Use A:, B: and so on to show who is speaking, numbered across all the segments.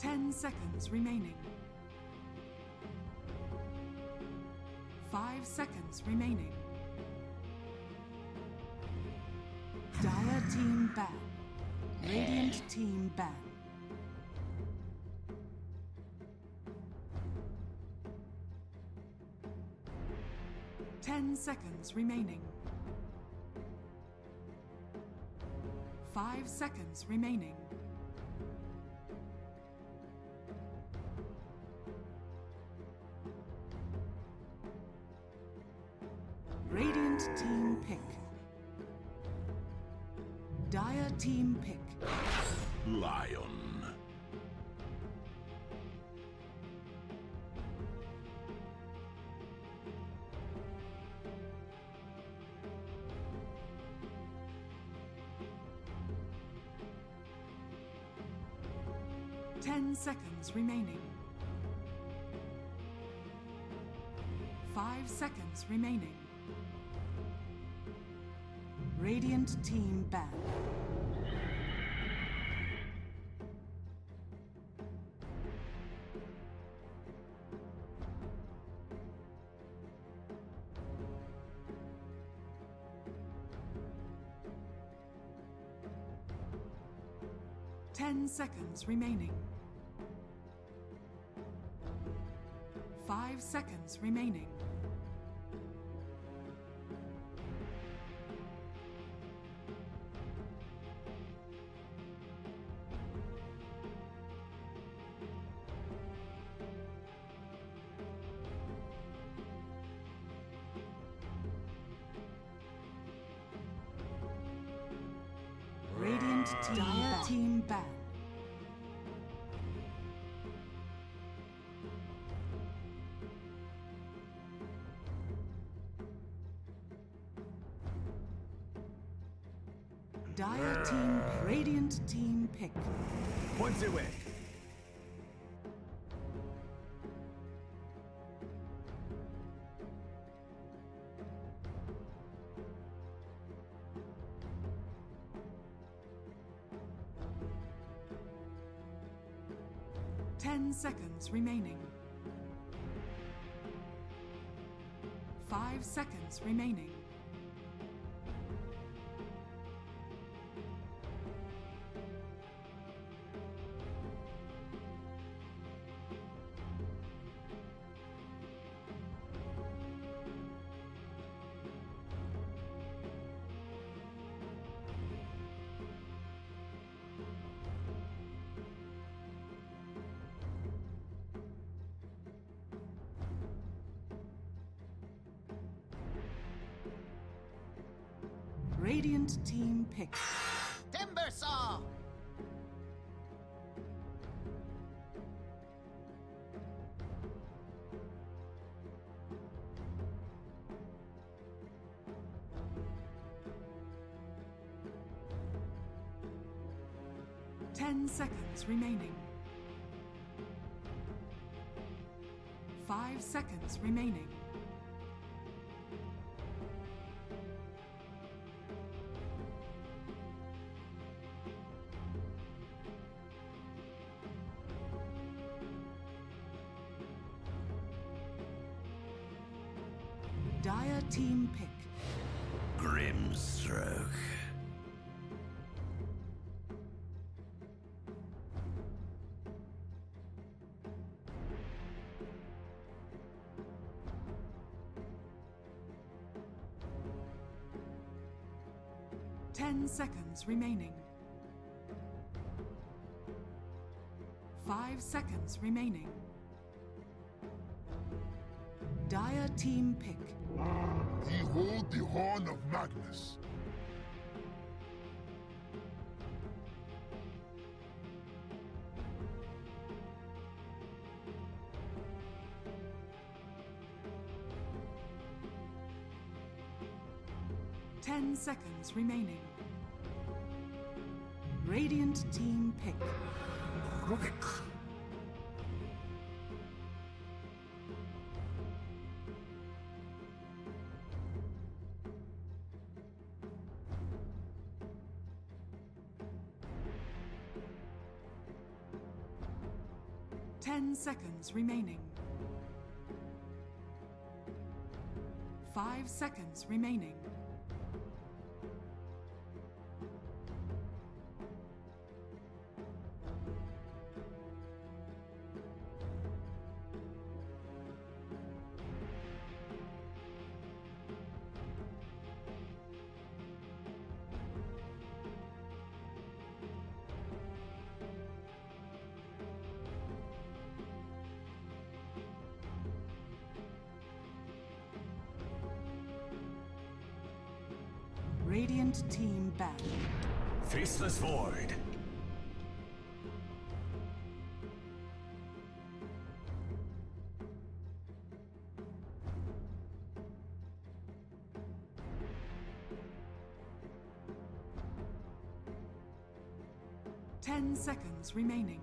A: 10 seconds remaining. 5 seconds remaining. Dire team ban. Radiant team ban. 10 seconds remaining. 5 seconds remaining. Radiant team pick. Dire team pick.
B: Lion.
A: Ten seconds remaining. 5 seconds remaining. Radiant team ban. Ten seconds remaining. 5 seconds remaining. Radiant team ban. Dire team, Radiant team pick.
B: Points away.
A: Ten seconds remaining. 5 seconds remaining. Radiant team pick.
C: Timber saw!
A: Ten seconds remaining. 5 seconds remaining. Dire team pick.
B: Grim stroke.
A: Ten seconds remaining. 5 seconds remaining. Dire team pick.
D: Behold the horn of Magnus.
A: Ten seconds remaining. Radiant team pick. 10 seconds remaining. 5 seconds remaining. Radiant team back.
B: Faceless Void.
A: Ten seconds remaining.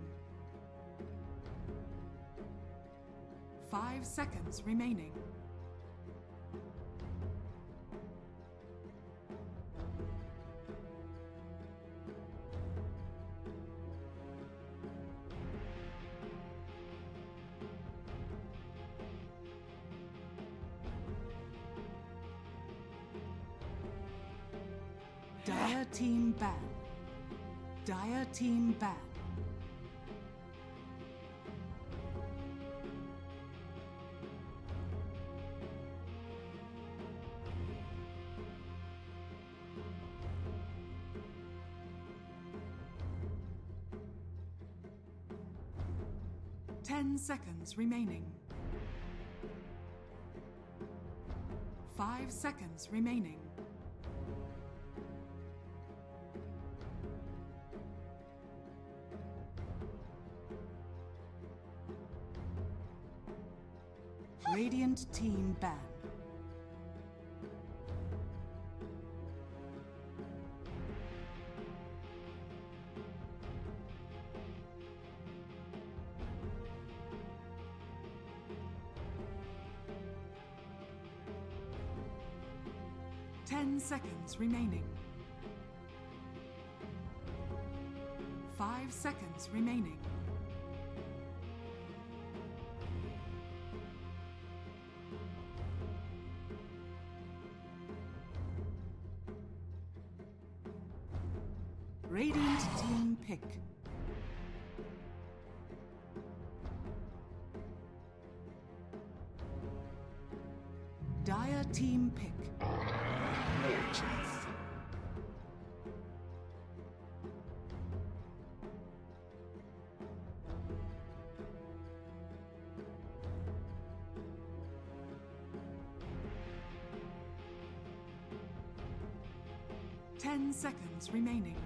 A: 5 seconds remaining. Dire team ban. Dire team ban. Ten seconds remaining. 5 seconds remaining. Radiant team ban. Ten seconds remaining. 5 seconds remaining. Radiant team pick. Dire team pick.
D: Warchief.
A: 10 seconds remaining.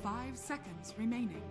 A: 5 seconds remaining.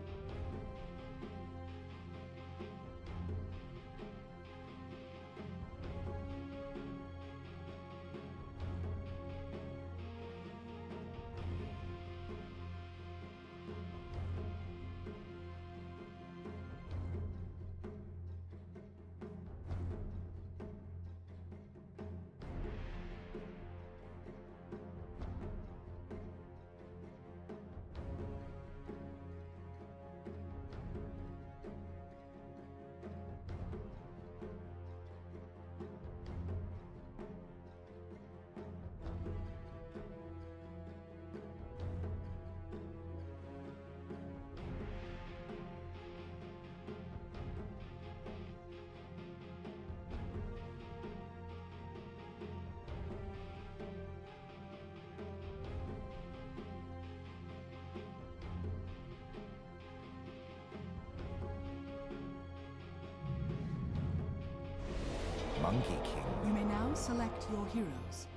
B: Monkey King.
A: You may now select your heroes.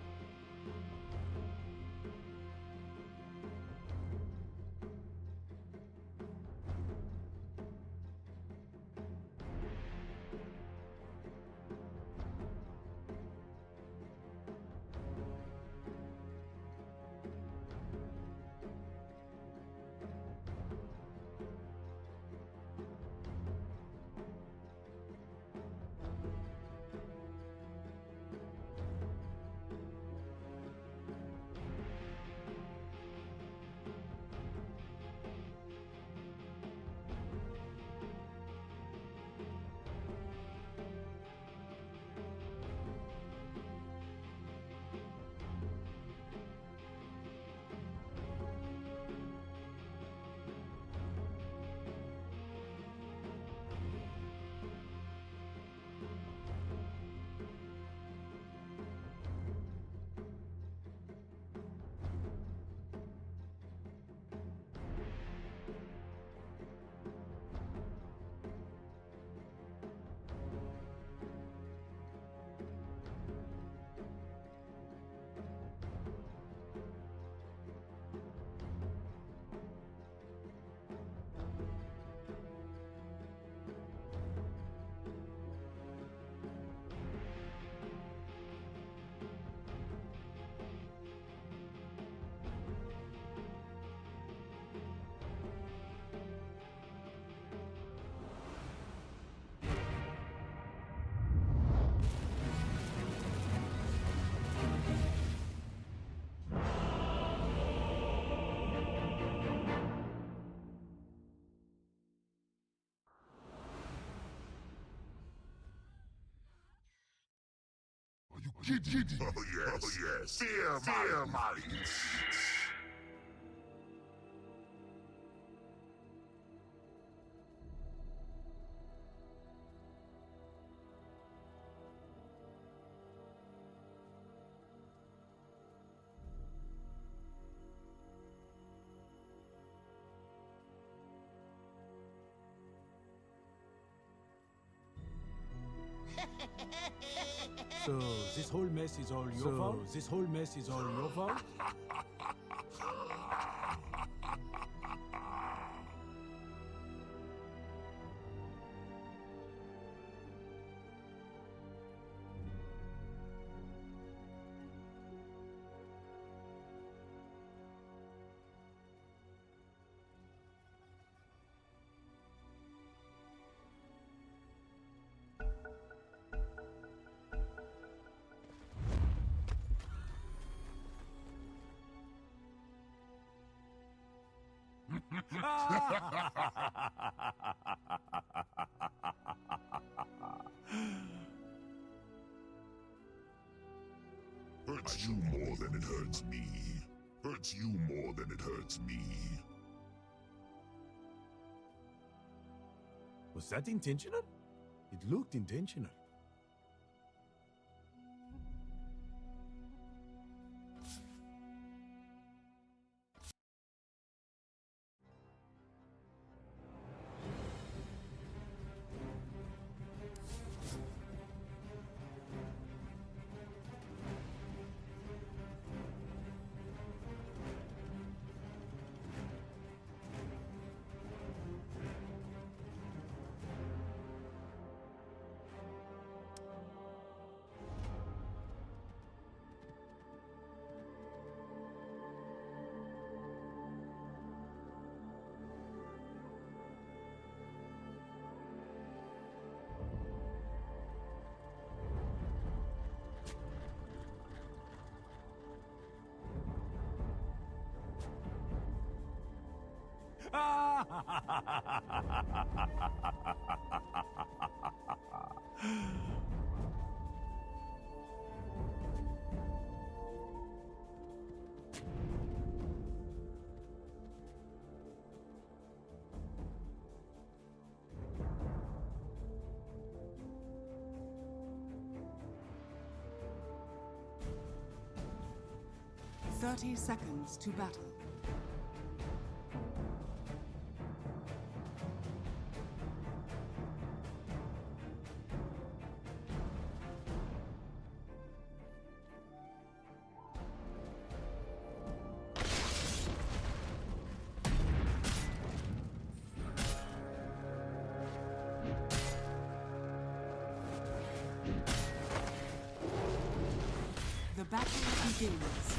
D: giddy. Oh yes. Fear my.
E: So this whole mess is all your fault? This whole mess is all your fault?
D: Hurts you more than it hurts me. Hurts you more than it hurts me.
E: Was that intentional? It looked intentional.
A: Thirty seconds to battle. The battle begins.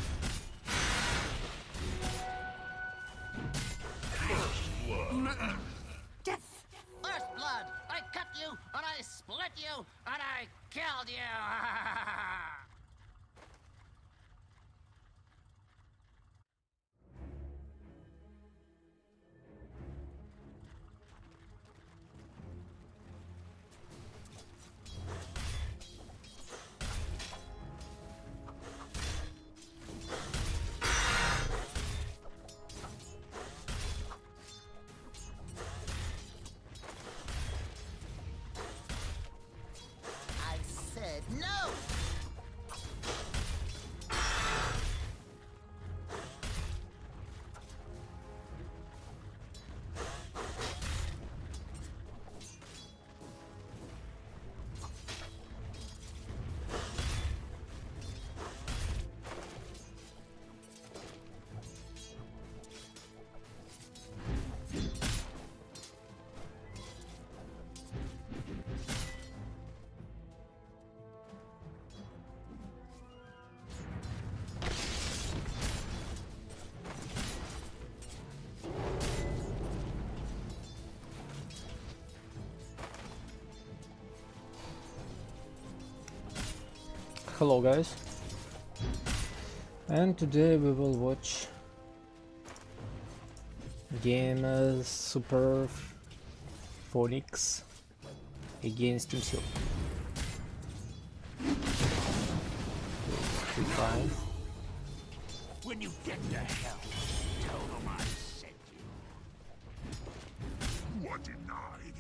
C: Death! First blood! I cut you, and I split you, and I killed you! I said no!
F: Hello guys, and today we will watch game Stereophonics against himself. We try.
B: When you get to hell, tell them I sent you.
D: You are denied.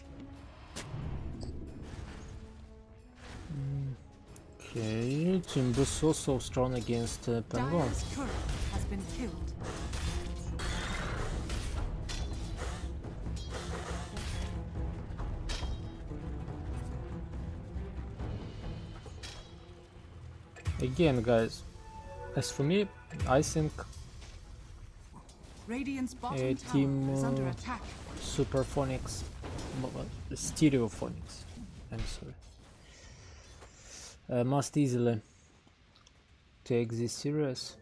F: Okay, Timbuso so strong against Penguin.
A: Dire's turret has been killed.
F: Again, guys, as for me, I think
A: Radiant's bottom tower
F: team
A: is under attack.
F: Stereophonics, Stereophonics, I'm sorry, must easily take this serious.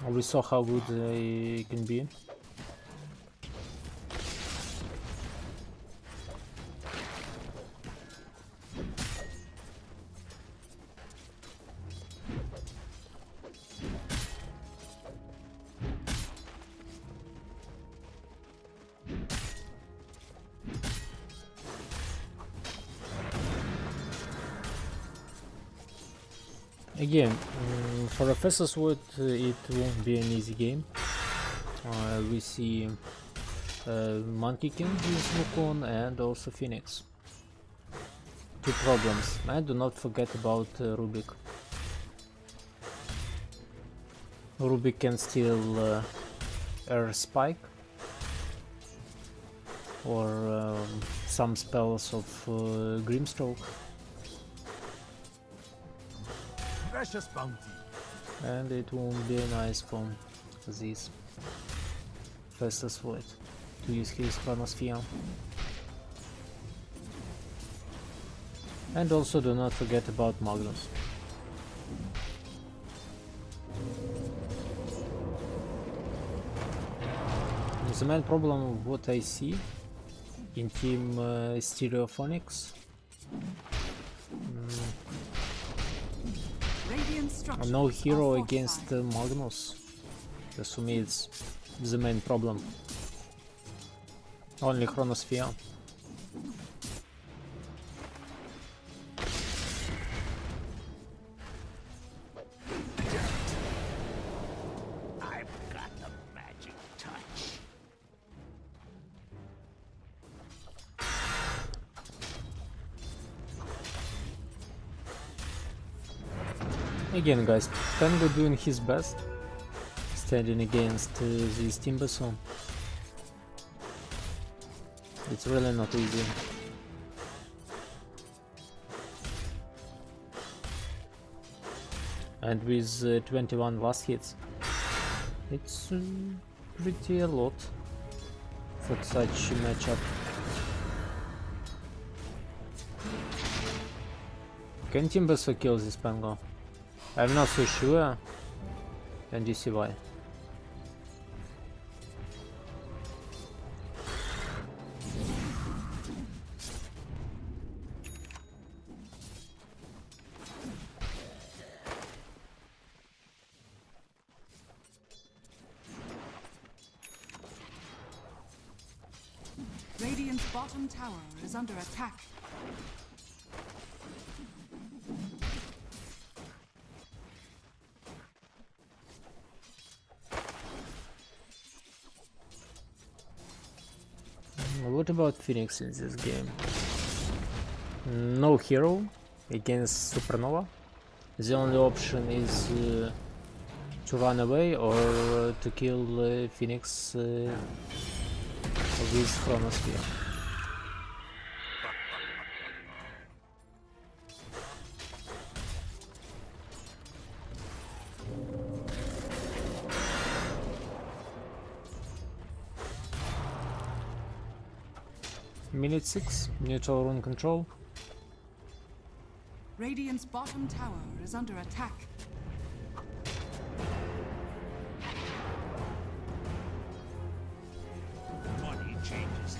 F: We saw how good they can be. Again, for a fast sword, it won't be an easy game. We see Monkey King with Wukong and also Phoenix. Two problems, and do not forget about Rubik. Rubik can steal Air Spike or some spells of Grimstroke.
E: Precious bounty.
F: And it won't be nice for this fastest void to use his Chronosphere. And also do not forget about Magnus. The main problem of what I see in team Stereophonics, no hero against Magnus. To me it's the main problem. Only Chronosphere.
B: I've got the magic touch.
F: Again, guys, Tango doing his best, standing against this Timbersaw. It's really not easy. And with 21 last hits, it's pretty a lot for such a matchup. Can Timbersaw kill this Pango? I'm not so sure, and you see why.
A: Radiant's bottom tower is under attack.
F: What about Phoenix in this game? No hero against Supernova. The only option is to run away or to kill Phoenix with Chronosphere. Minute 6, neutral rune control.
A: Radiant's bottom tower is under attack.
B: Money changes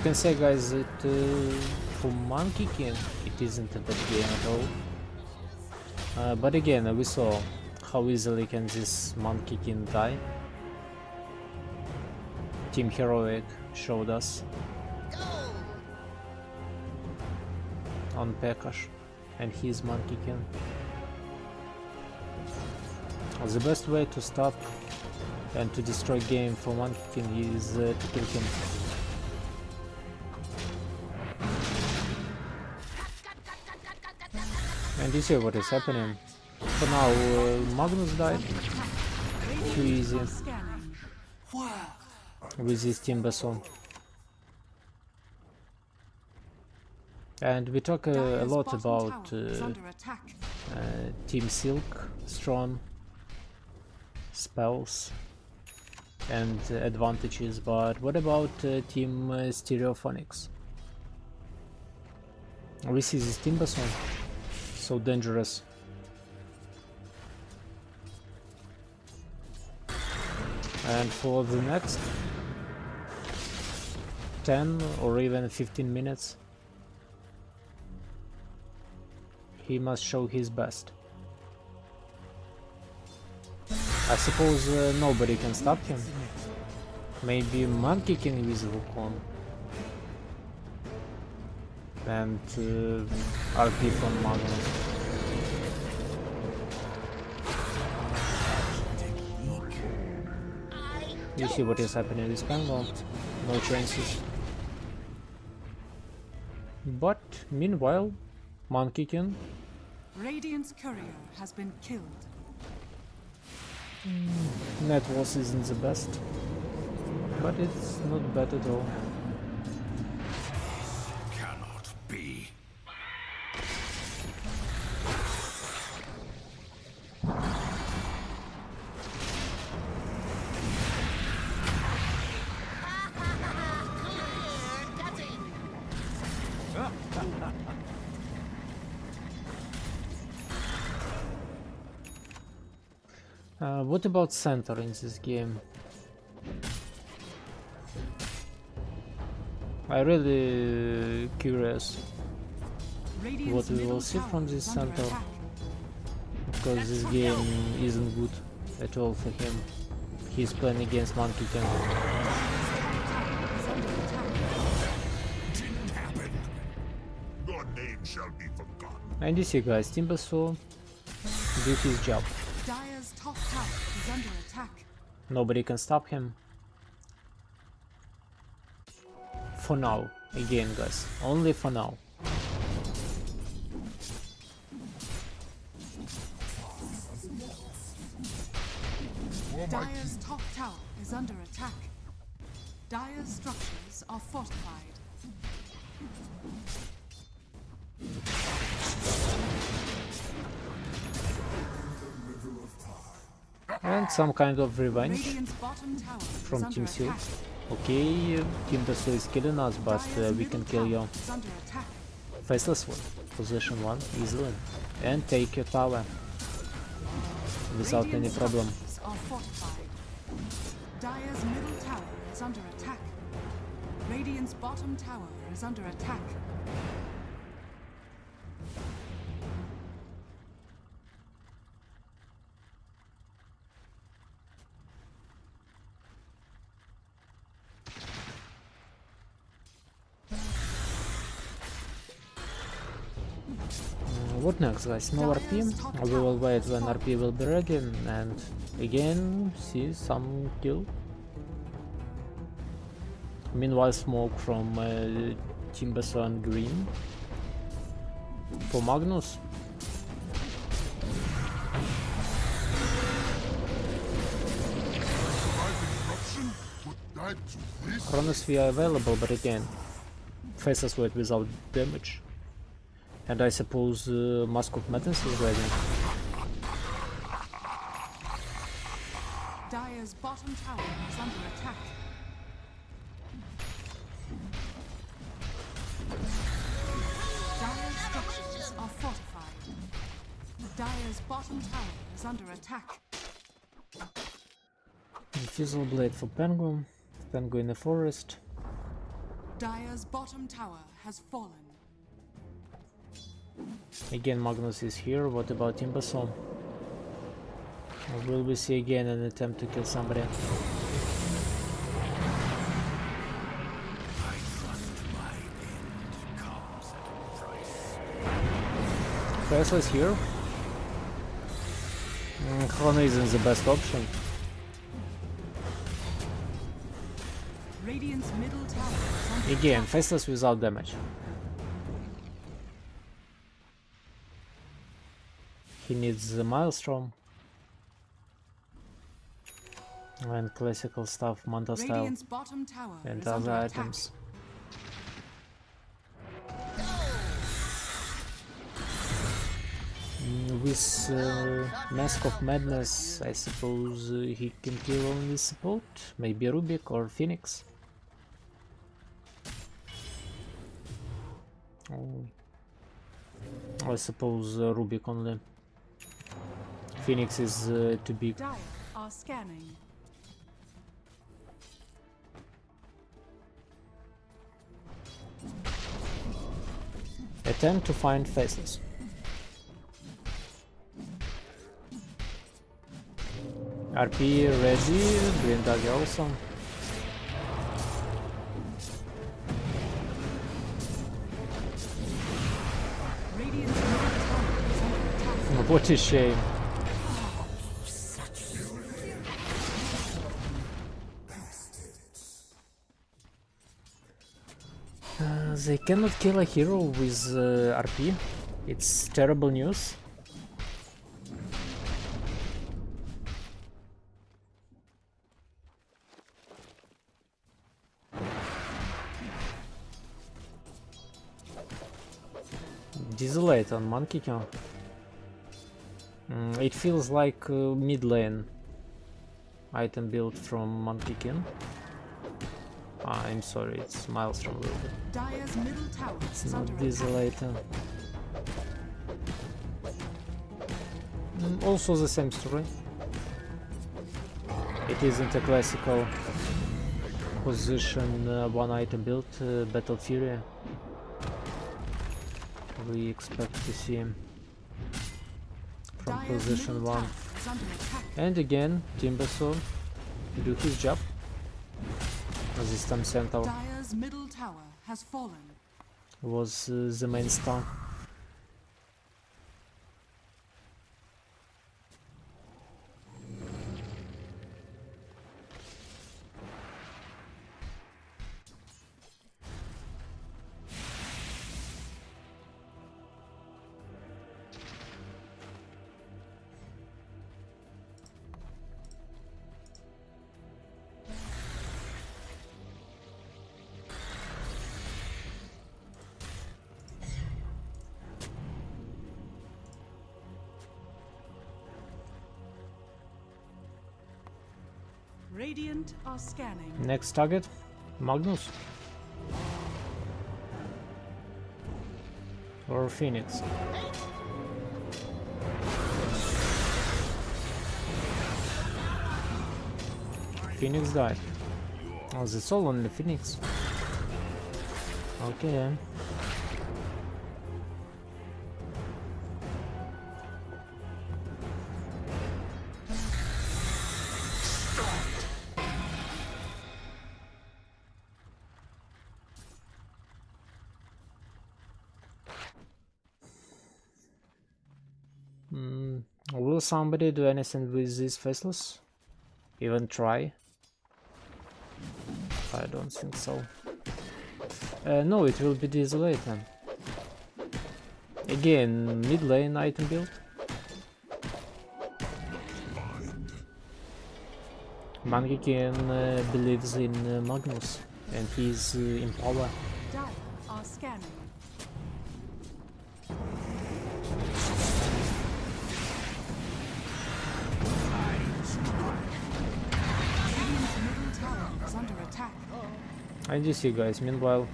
F: You can say, guys, that for Monkey King it isn't a bad game at all. But again, we saw how easily can this Monkey King die. Team Heroic showed us. on Pekash and his Monkey King. The best way to stop and to destroy game for Monkey King is to kill him. And you see what is happening. For now, Magnus died. Too easy with this Timbersaw. And we talk a lot about Team Silk, Strong, spells and advantages, but what about Team Stereophonics? We see this Timbersaw, so dangerous. And for the next 10 or even 15 minutes, he must show his best. I suppose nobody can stop him. Maybe Monkey King with Wukong. And RP from Magnus. You see what is happening with Pango. No chances. But meanwhile, Monkey King.
A: Radiant's courier has been killed.
F: Net Wars isn't the best, but it's not bad at all.
B: Cannot be.
F: What about center in this game? I'm really curious what we will see from this center, because this game isn't good at all for him. He's playing against Monkey King.
D: Didn't happen. Your name shall be forgotten.
F: And you see, guys, Timbersaw did his job.
A: Dire's top tower is under attack.
F: Nobody can stop him. For now. Again, guys. Only for now.
A: Dire's top tower is under attack. Dire's structures are fortified.
F: And some kind of revenge
A: Radiant's bottom tower is
F: from
A: under
F: Team Silk.
A: attack.
F: Okay, Team Timbersaw is killing us, but
A: Dire's
F: we can
A: middle
F: kill you.
A: tower is under attack.
F: Faceless one. Position 1 easily. And take your tower without any
A: Radiant's
F: problem.
A: structures are fortified. Dire's middle tower is under attack. Radiant's bottom tower is under attack.
F: What next, guys? No RP. We will wait when RP will be ready and again see some kill. Meanwhile, smoke from Timbersaw and Green for Magnus. Chronosphere available, but again, faces wait without damage. And I suppose Mask of Madness is ready.
A: Dire's bottom tower is under attack. Dire's structures are fortified. Dire's bottom tower is under attack.
F: Fizzle Blade for Penguin. Penguin in the forest.
A: Dire's bottom tower has fallen.
F: Again, Magnus is here. What about Timbersaw? Or will we see again an attempt to kill somebody?
B: I trust my end comes at a price.
F: Faceless here. Chrono isn't the best option.
A: Radiant's middle tower is under
F: Again, Faceless without damage. He needs the Maelstrom. And classical stuff, Manta style,
A: Radiant's bottom tower
F: and
A: is
F: other
A: under attack.
F: items. With Mask of Madness, I suppose he can kill only support, maybe Rubik or Phoenix. Oh. I suppose Rubik only. Phoenix is too big.
A: Dire are scanning.
F: Attempt to find Faceless. RP ready, Green Dog also.
A: Radiant's middle tower is under attack.
F: What a shame. They cannot kill a hero with RP. It's terrible news. Desolate on Monkey King. It feels like mid lane item build from Monkey King. I'm sorry, it's Maelstrom a little bit.
A: Dire's middle tower
F: It's
A: is
F: not
A: under attack.
F: Desolate. Also the same story. It isn't a classical position one item build, Battle Fury. We expect to see him from
A: Dire's
F: position
A: middle
F: 1.
A: tower is under attack.
F: And again, Timbersaw do his job. This time Centaur
A: Dire's middle tower has fallen.
F: was the main star.
A: Radiant are scanning.
F: Next target, Magnus or Phoenix. Phoenix died. Oh, that's all on the Phoenix. Okay. Will somebody do anything with this Faceless? Even try? I don't think so. No, it will be Desolate then. Again, mid lane item build. Mangekin believes in Magnus and he's in power.
A: Dire are scanning. Radiant's middle tower is under attack.
F: And you see, guys, meanwhile,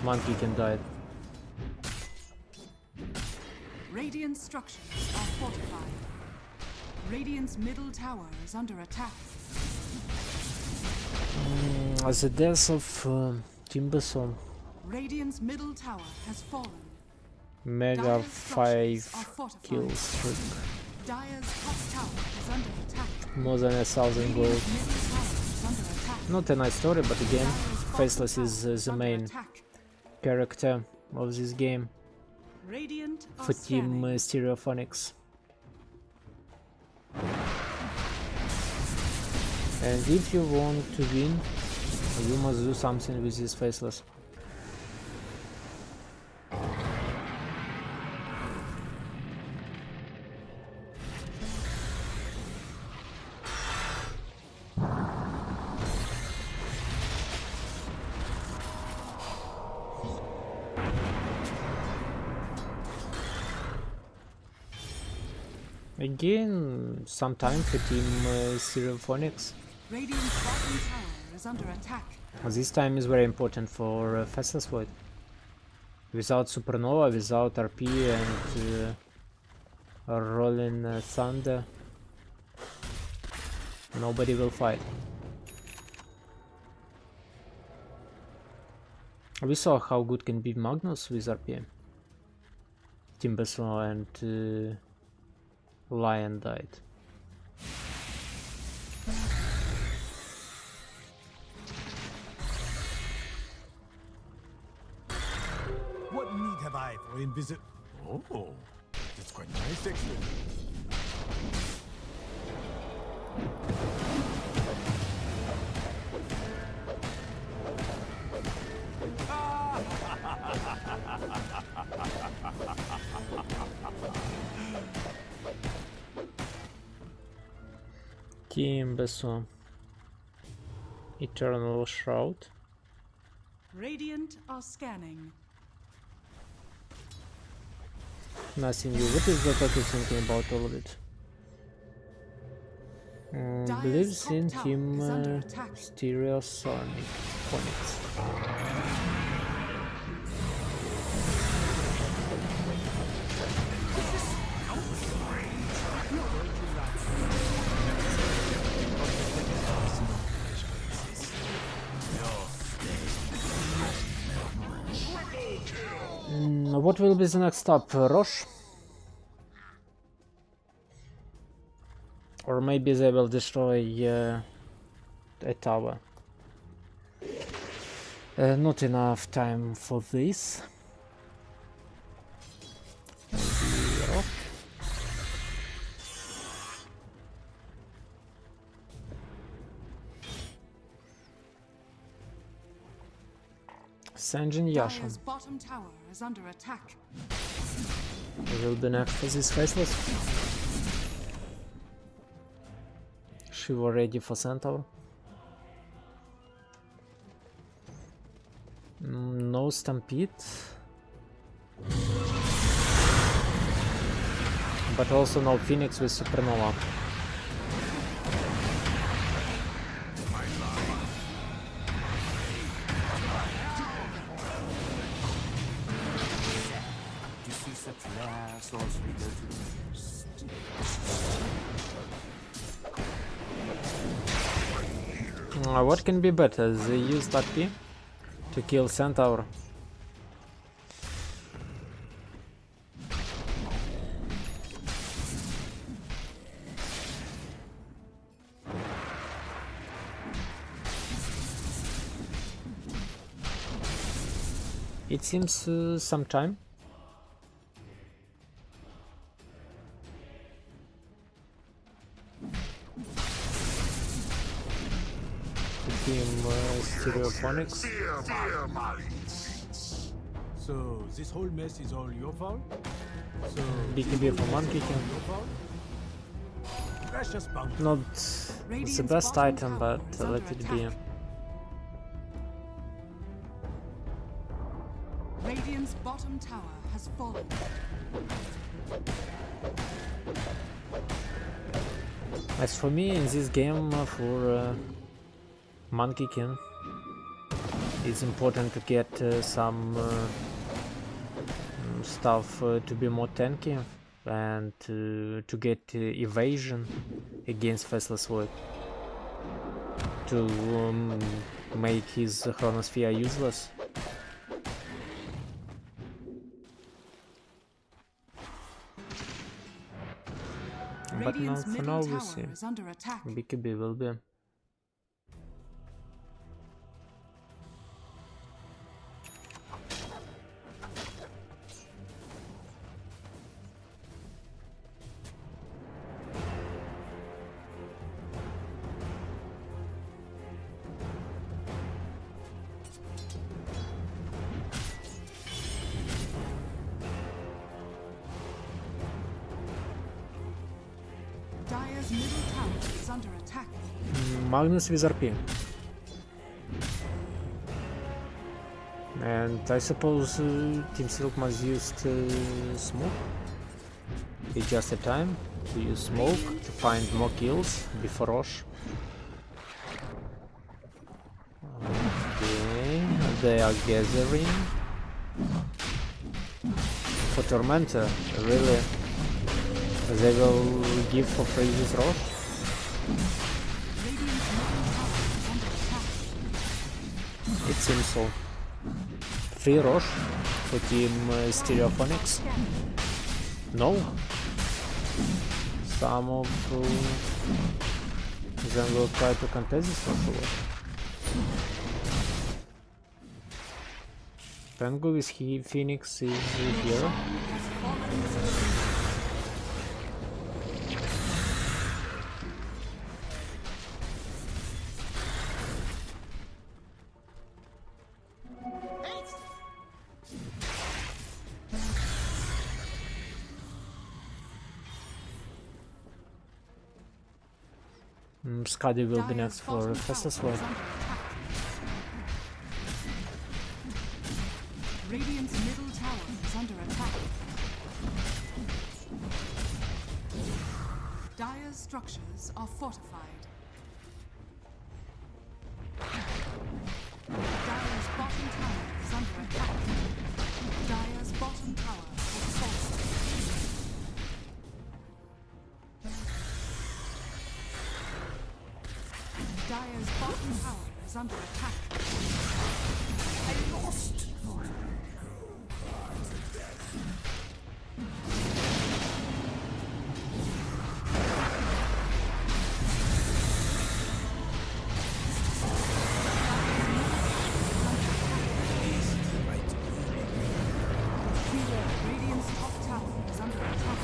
F: Mangekin died.
A: Radiant structures are fortified. Radiant's middle tower is under attack.
F: The death of Timbersaw,
A: Radiant's middle tower has fallen.
F: Mega
A: Dire's
F: 5
A: structures are fortified.
F: kills streak.
A: Dire's top tower is under attack.
F: More than 1,000 gold.
A: Radiant's middle tower is under attack.
F: Not a nice story, but again,
A: Dire's bottom
F: Faceless
A: tower
F: is the
A: under
F: main
A: attack.
F: character of this game.
A: Radiant are
F: for team
A: scanning.
F: Stereophonics. And if you want to win, you must do something with this faceless. Again, some time for team Stereophonics.
A: Radiant's bottom tower is under attack.
F: This time is very important for Faceless Void. Without Supernova, without RP and Rolling Thunder, nobody will fight. We saw how good can be Magnus with RP. Timbersaw and Lion died.
E: What need have I for Oh, that's quite nice, actually.
F: Timbersaw. Eternal Shroud.
A: Radiant are scanning.
F: Nothing new. What is Dota thinking about all of it? Believes
A: top
F: in
A: tower
F: team
A: is under attack.
F: Stereophonics. What will be the next stop? Roche? Or maybe they will destroy a tower. Not enough time for this. Maybe Rock. Sanjin Yasha
A: Dire's bottom tower is under attack.
F: will be next for this faceless. She was ready for Centaur. No Stampede. But also no Phoenix with Supernova. What can be better? They used RP to kill Centaur. It seems some time. Team Stereophonics.
E: So this whole mess is all your fault? So
F: BKB for Monkey King.
E: your fault? Precious bounty.
F: Not
A: Radiant's
F: the best
A: bottom
F: item,
A: tower
F: but
A: is under
F: let it be.
A: attack. Radiant's bottom tower has fallen.
F: As for me, in this game, for Monkey King, it's important to get some stuff to be more tanky and to get evasion against Faceless Void, to make his Chronosphere useless. But now,
A: Radiant's
F: for
A: middle
F: now, we
A: tower
F: see.
A: is under attack.
F: BKB will be.
A: Dire's middle tower is under attack.
F: Magnus with RP. And I suppose Team Silk must use smoke. It's just a time to use smoke to find more kills before Roche. Okay, they are gathering. For Tormentor, really, they will give for free this Roche. It seems so. Free Roche for Team Stereophonics. No. Some of them will try to contest this Roche or what? Pengu with Phoenix is here. Skadi will be next for fastest one.
A: Radiant's middle tower is under attack. Dire's structures are fortified. Dire's bottom tower is under attack. Dire's bottom tower has fallen. Dire's bottom tower is under attack. I lost. Radiant's top tower is under attack.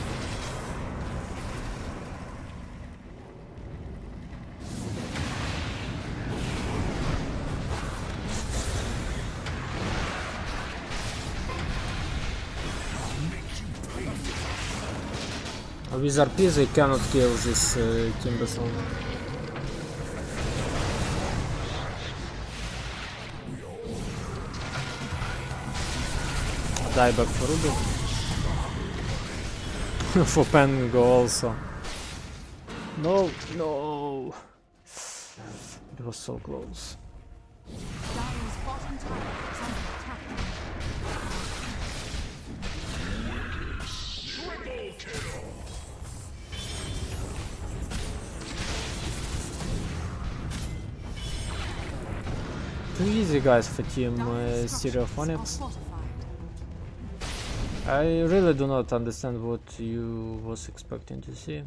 F: With RP they cannot kill this Timbersaw. Die back for Rubik. For Pengu also. No, no. It was so close.
A: Dire's bottom tower is under attack.
F: Too easy, guys, for Team Stereophonics. I really do not understand what you was expecting to see.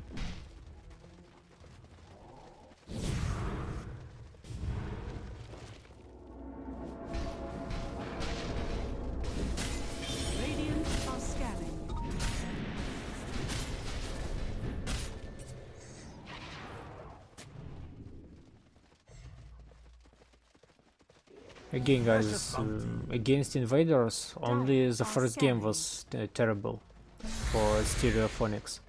A: Radiant are scanning.
F: Again, guys, against invaders, only the first game was terrible for Stereophonics.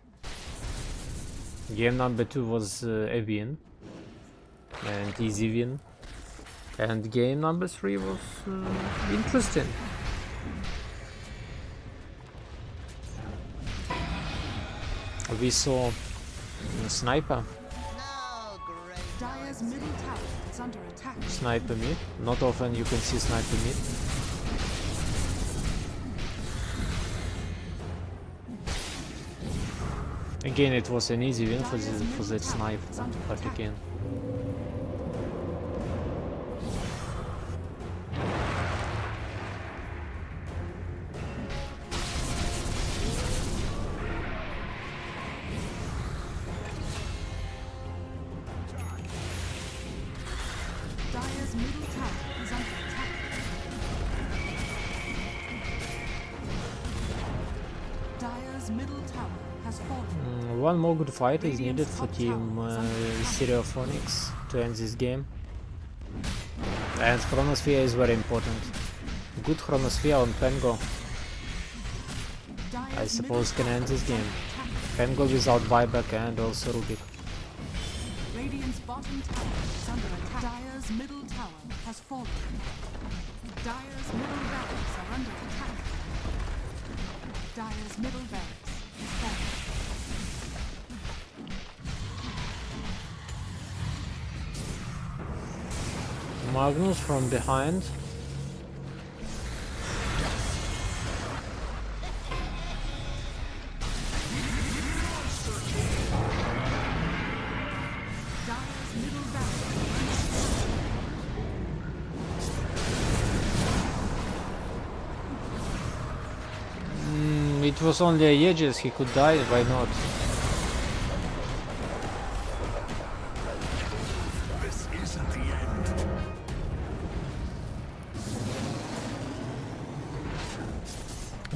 F: Game number 2 was a win, and easy win, and game number 3 was interesting. We saw a sniper.
A: Dire's middle tower is under attack.
F: Sniper mid. Not often you can see sniper mid. Again, it was an easy win for that sniper, but again.
A: Dire's middle tower is under attack. Dire's middle tower has fallen.
F: One more good fight is needed for Team Stereophonics to end this game. And Chronosphere is very important. Good Chronosphere on Pengu, I suppose, can end this game. Pengu without buyback and also Rubik.
A: Radiant's bottom tower is under attack. Dire's middle tower has fallen. Dire's middle barracks are under attack. Dire's middle barracks is fallen.
F: Magnus from behind.
A: Dire's middle barracks.
F: It was only a Aegis, he could die, why not?
B: This isn't the end.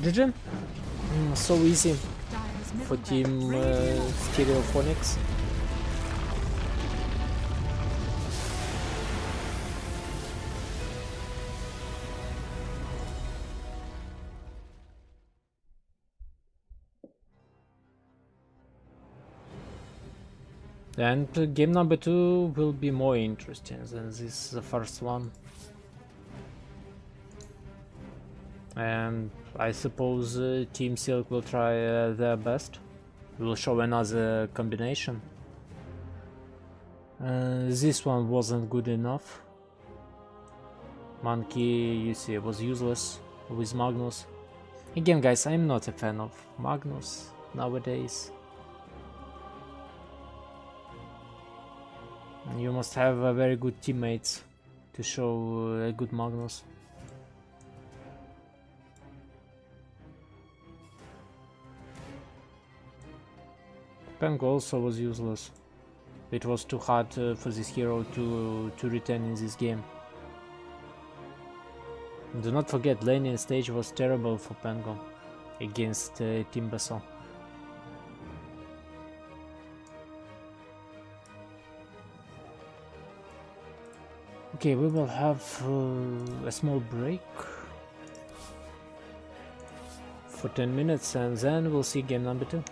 F: GG. So easy
A: Dire's middle
F: for team
A: barracks.
F: Stereophonics. And game number 2 will be more interesting than this the first one. And I suppose Team Silk will try their best. Will show another combination. This one wasn't good enough. Monkey, you see, was useless with Magnus. Again, guys, I'm not a fan of Magnus nowadays. You must have very good teammates to show a good Magnus. Peng also was useless. It was too hard for this hero to return in this game. Do not forget, laning stage was terrible for Pengo against Team Basson. Okay, we will have a small break for 10 minutes and then we'll see game number 2.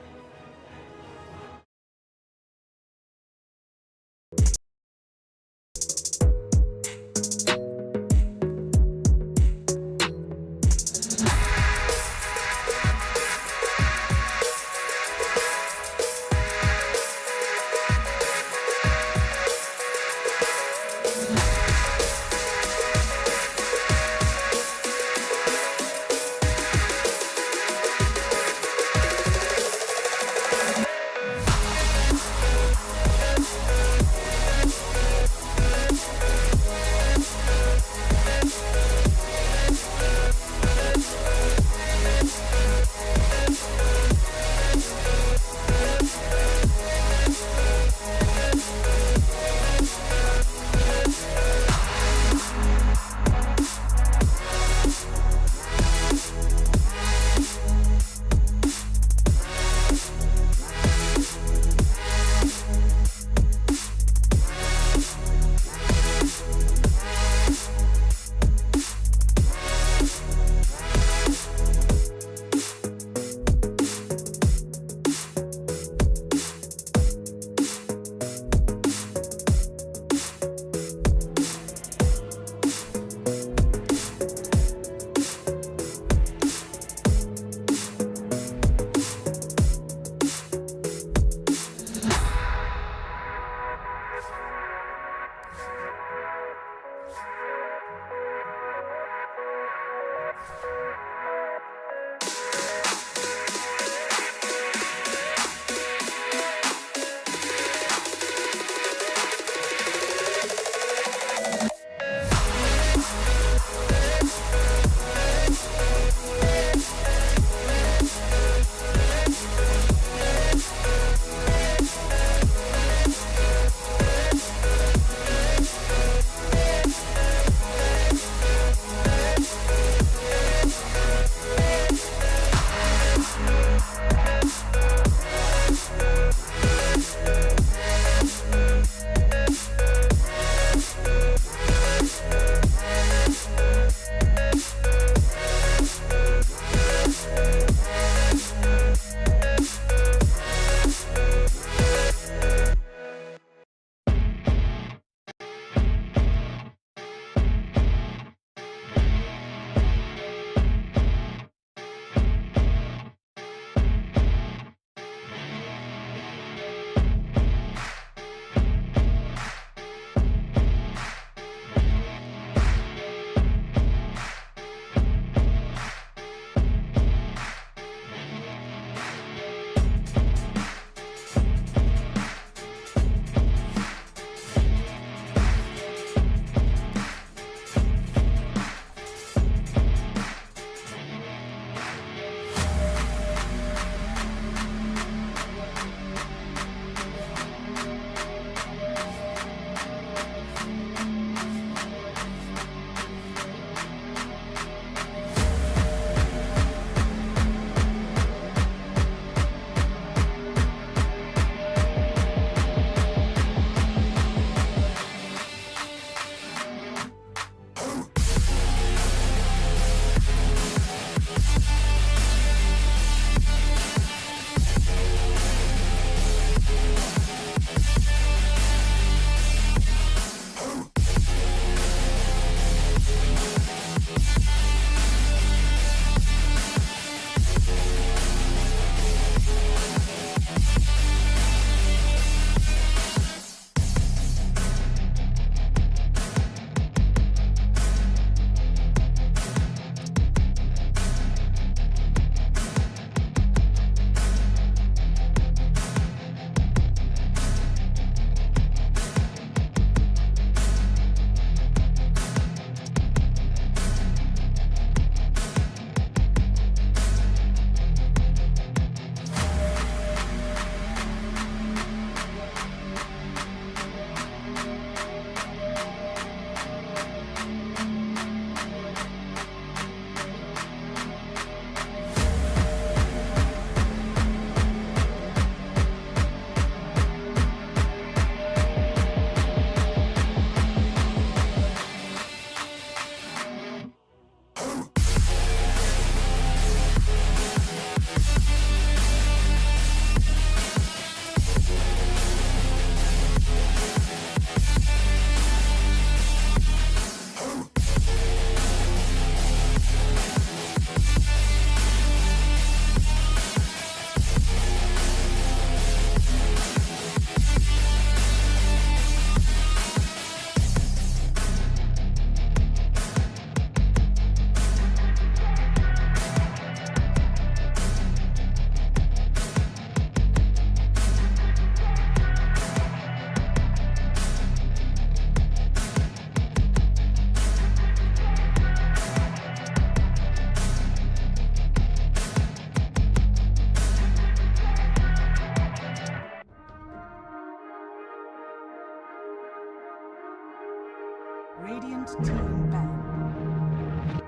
A: Radiant team banned.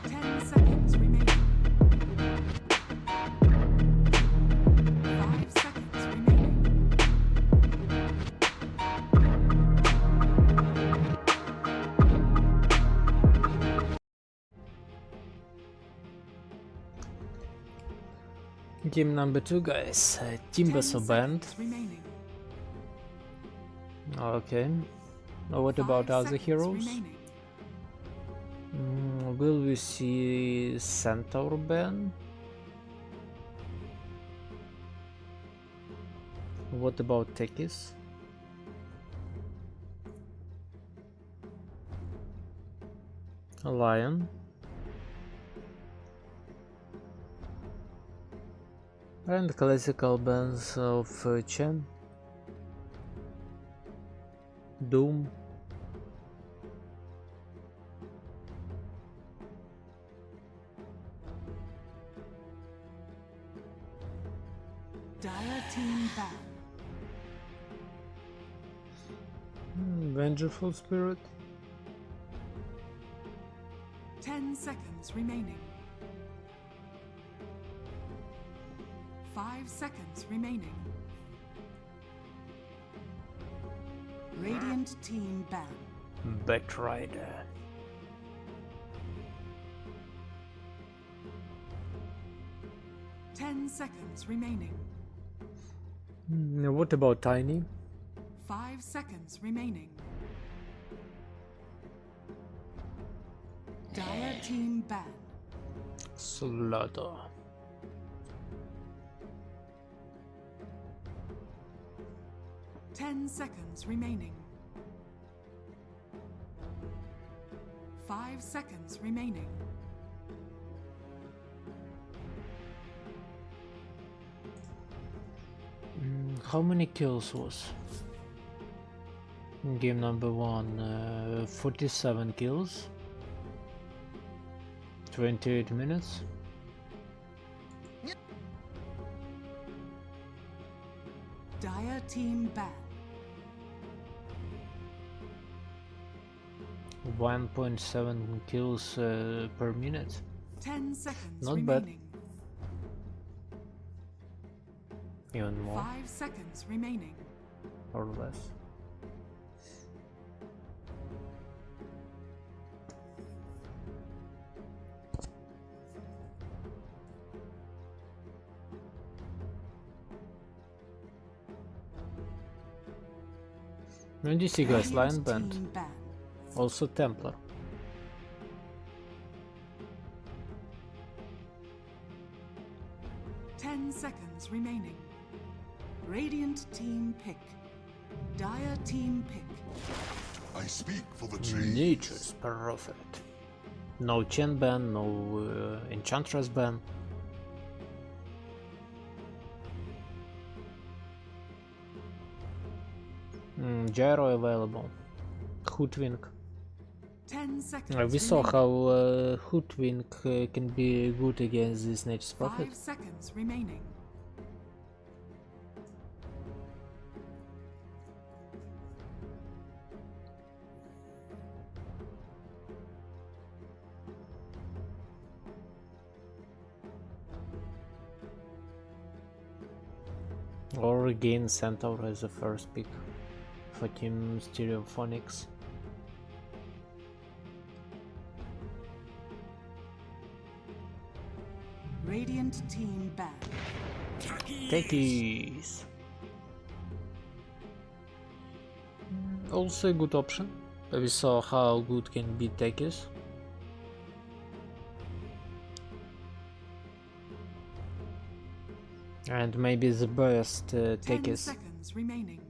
A: 10 seconds remaining. 5 seconds remaining.
F: Game number 2, guys. Timbers are
A: 10
F: banned.
A: seconds remaining.
F: Okay. What about
A: 5
F: other
A: seconds
F: heroes?
A: remaining.
F: Will we see Centaur ban? What about Tekis? A Lion? And classical bans of Chen, Doom,
A: Dire team ban.
F: Vengeful Spirit,
A: 10 seconds remaining. 5 seconds remaining. Radiant team ban.
F: Batrider.
A: 10 seconds remaining.
F: What about Tiny?
A: 5 seconds remaining. Dire team ban.
F: Slaughter.
A: 10 seconds remaining. 5 seconds remaining.
F: How many kills was game number 1? 47 kills, 28 minutes.
A: Dire team ban.
F: 1.7 kills per minute.
A: 10 seconds
F: Not bad.
A: remaining.
F: Even more
A: 5 seconds remaining.
F: or less. And you see, guys, Lion
A: Radiant
F: band,
A: team ban.
F: also Templar.
A: Ten seconds remaining. Radiant team pick. Dire team pick.
D: I speak for the trees.
F: Nature's prophet. No Chen ban, no Enchantress ban. Gyro available. Hoodwink.
A: 10 seconds
F: We saw
A: remaining.
F: how Hoodwink can be good against this Nature's prophet.
A: 5 seconds remaining.
F: Or again Centaur as a first pick for Team Stereophonics.
A: Radiant team ban.
F: Tekis. Also a good option. We saw how good can be Tekis. And maybe the best
A: 10
F: Tekis
A: seconds remaining.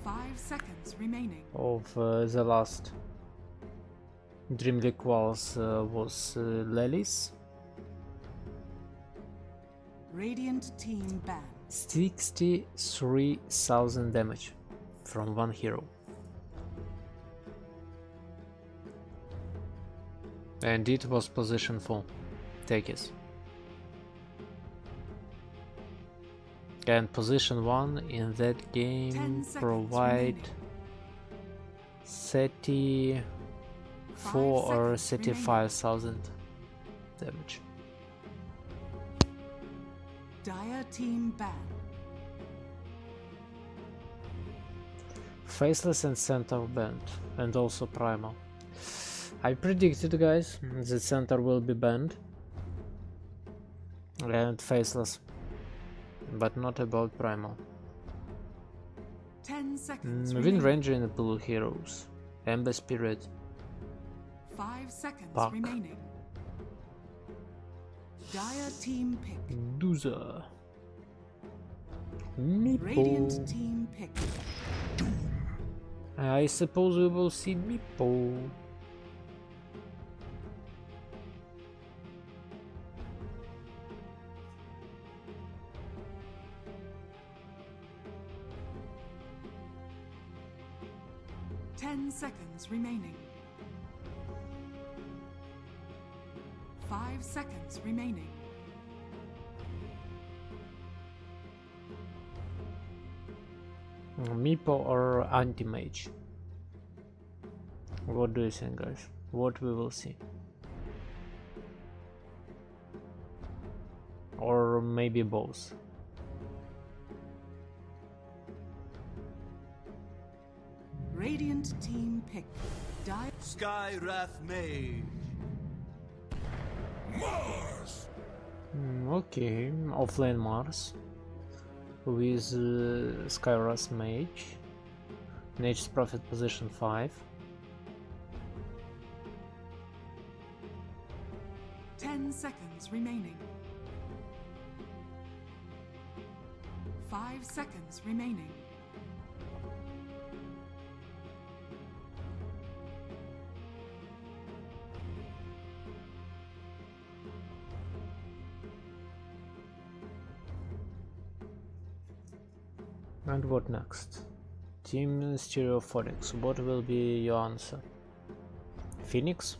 A: 5 seconds remaining.
F: of the last Dream League Walls was Lelis.
A: Radiant team ban.
F: 63,000 damage from one hero. And it was position 4. Tekis. And position 1 in that
A: 10
F: game
A: seconds
F: provide
A: remaining.
F: 34 or
A: seconds remaining.
F: 35,000 damage.
A: Dire team ban.
F: Faceless and center banned, and also primal. I predicted, guys, that center will be banned and faceless, but not about primal.
A: 10 seconds
F: Wind
A: remaining.
F: Ranger in the blue heroes. Ember Spirit.
A: 5 seconds
F: Puck.
A: remaining. Dire team pick.
F: Doozer. Meepo.
A: Radiant team pick.
F: I suppose we will see Meepo.
A: Seconds remaining. 5 seconds remaining.
F: Meepo or Anti-Mage? What do you think, guys? What we will see? Or maybe both?
A: Radiant team pick.
E: Sky Wrath Mage.
D: Mars!
F: Okay, offlane Mars with Skyras Mage. Nature's Prophet position 5.
A: 10 seconds remaining. 5 seconds remaining.
F: And what next? Team Stereophonics. What will be your answer? Phoenix?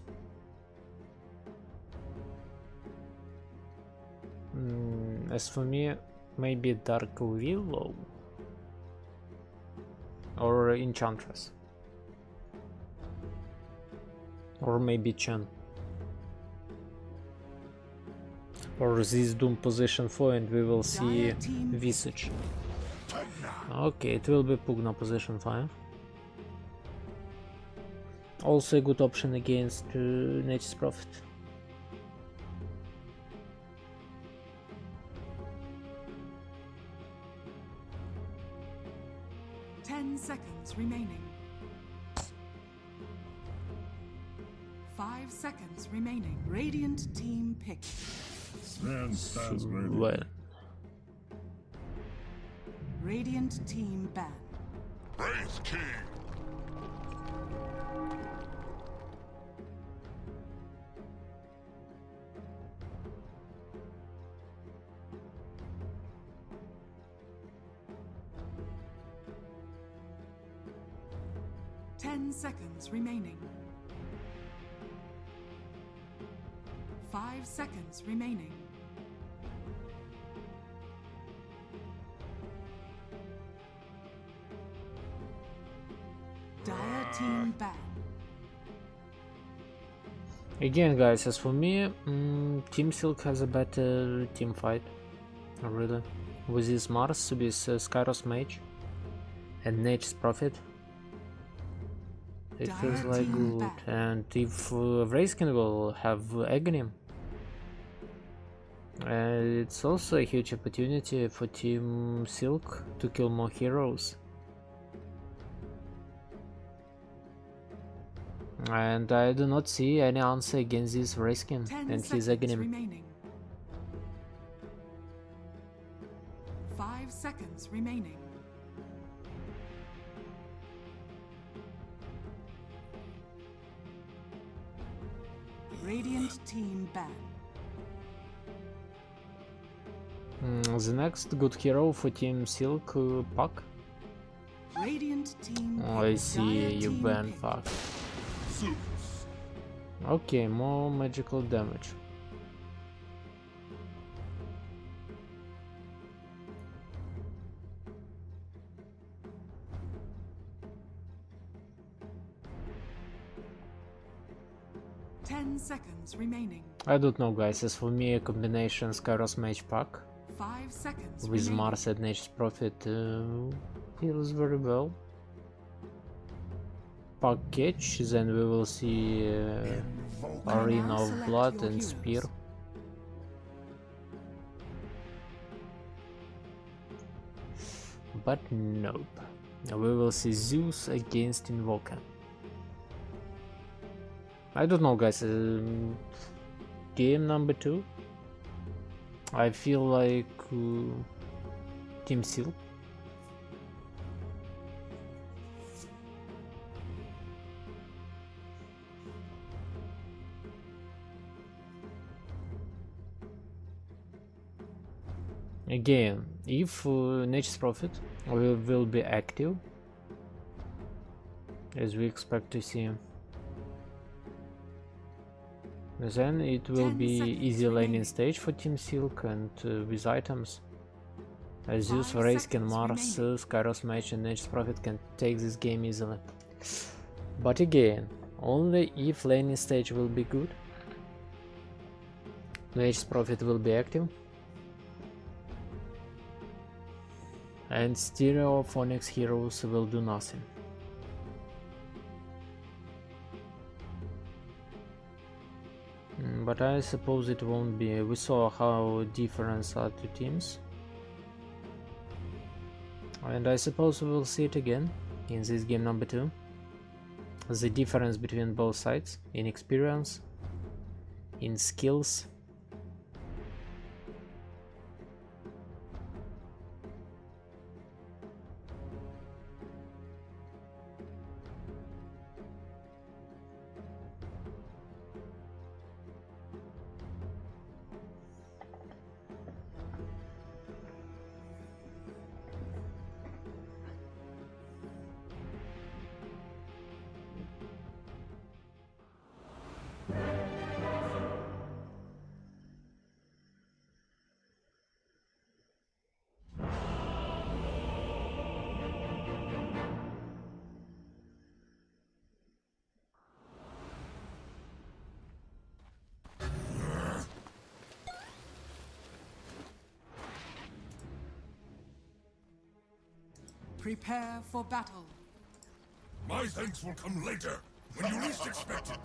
F: As for me, maybe Dark Willow or Enchantress, or maybe Chen, or this Doom position 4, and we will see Visage. Okay, it will be Pugna position 5. Also a good option against Nature's Prophet.
A: Seconds remaining. 5 seconds remaining. Radiant team pick.
D: Stand stands ready.
F: Well,
A: Radiant team ban.
D: Wraith King!
A: Seconds remaining. 5 seconds remaining. Dire team ban.
F: again, guys, as for me, Team Silk has a better team fight, really, with this Mars, with Skyros Mage and Nature's Prophet. It feels like good, and if Vrayskin will have Agony, it's also a huge opportunity for Team Silk to kill more heroes. And I do not see any answer against this Vrayskin and his Agony.
A: Remaining. 5 seconds remaining. Radiant team ban.
F: The next good hero for Team Silk, Puck.
A: Radiant team.
F: Oh, I see you ban Puck. Okay, more magical damage.
A: 10 seconds remaining.
F: I don't know, guys. As for me, a combination Skyros Mage pack
A: 5 seconds
F: with
A: remaining.
F: Mars and Nature's Prophet feels very well. Pack catch, then we will see Arena
A: Now
F: of
A: select
F: Blood
A: your
F: and
A: heroes.
F: Spear. But nope. We will see Zeus against Invoker. I don't know, guys. Game number 2. I feel like Team Seal. Again, if Nature's Prophet will be active, as we expect to see, then it will
A: 10
F: be
A: seconds
F: easy laning
A: remaining.
F: stage for Team Silk and with items. Zeus,
A: 5
F: Raiskin,
A: seconds
F: Mars,
A: remaining.
F: Skyros Mage and Nature's Prophet can take this game easily. But again, only if laning stage will be good, Nature's Prophet will be active, and Stereophonics heroes will do nothing. But I suppose it won't be. We saw how different are two teams, and I suppose we will see it again in this game number 2. The difference between both sides in experience, in skills.
A: Prepare for battle.
D: My thanks will come later, when you least expect it.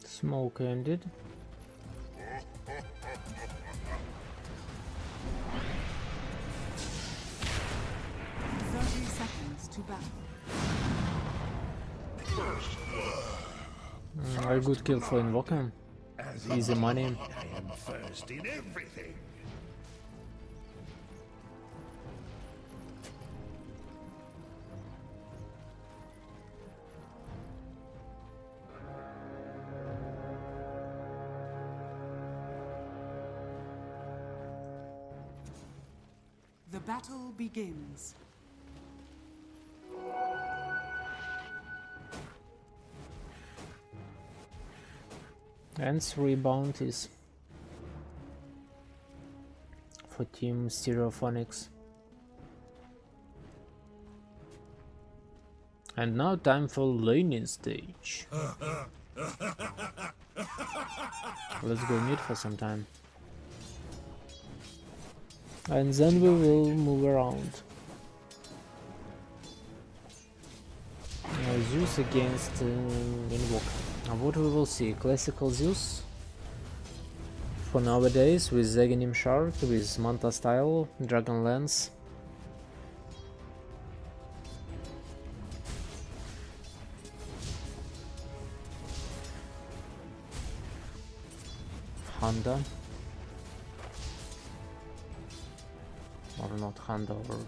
F: Smoke ended.
A: To battle.
F: A good kill for Invoker. Easy money.
B: I am first in everything.
A: The battle begins.
F: And 3 bounties for Team Stereophonics. And now time for laning stage. Let's go mid for some time. And then we will move around. Zeus against Invoker. What we will see? Classical Zeus for nowadays with Zeganim Shark, with Manta style, Dragon Lance. Honda. Or not Honda, or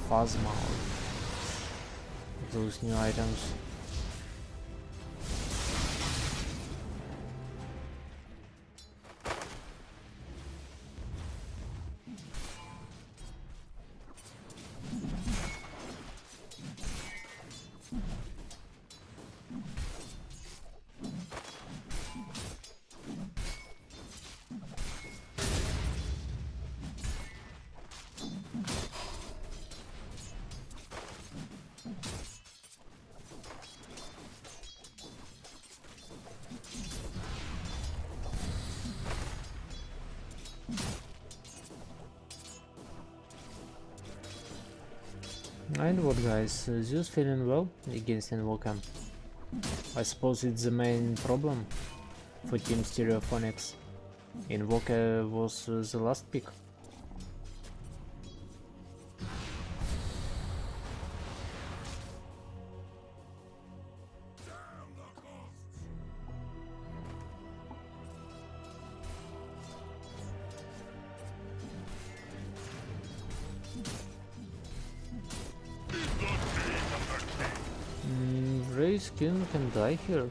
F: Phasma. those new items. And what, guys, Zeus feeling well against Invoker? I suppose it's the main problem for Team Stereophonics. Invoker was the last pick. Skin can die here.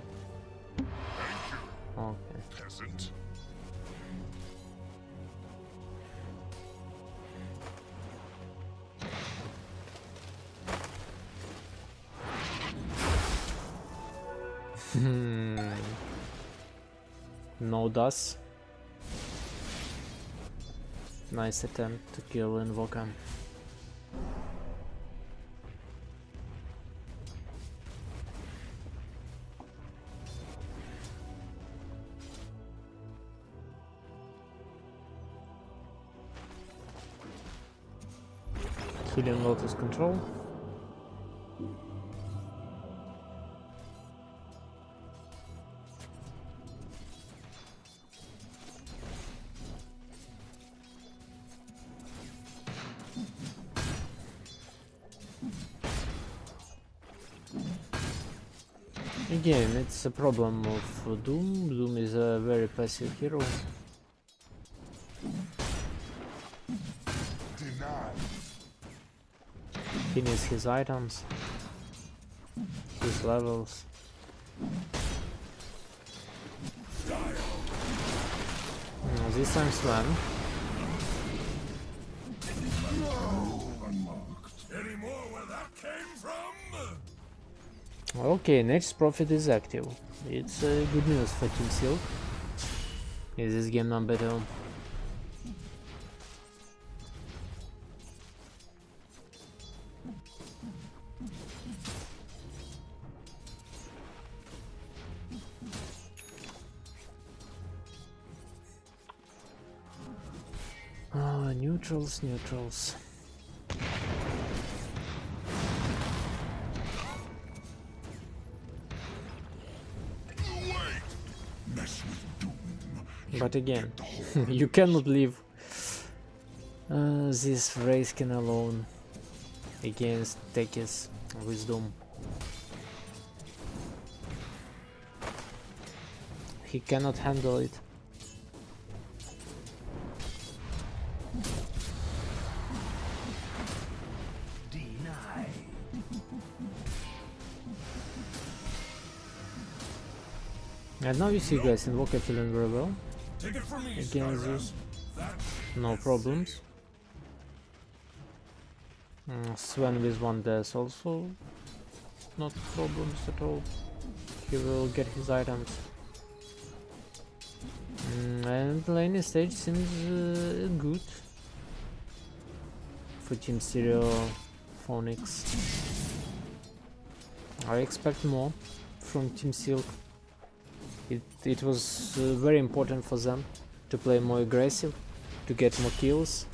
F: Okay.
D: Peasant.
F: No dust. Nice attempt to kill Invoker. Healing Lotus control. Again, it's a problem of Doom. Doom is a very passive hero. Finish his items, his levels. This time Sven. Okay, next profit is active. It's good news for Team Silk. Is this game number 2? Neutrals. But again, you cannot leave this Wraithkin alone against Tekis with Doom. He cannot handle it. And now you see, guys, Invoker feeling very well against Zeus. No problems. Sven with 1 death also not problems at all. He will get his items. And laning stage seems good for Team Stereophonics. I expect more from Team Silk. It was very important for them to play more aggressive, to get more kills.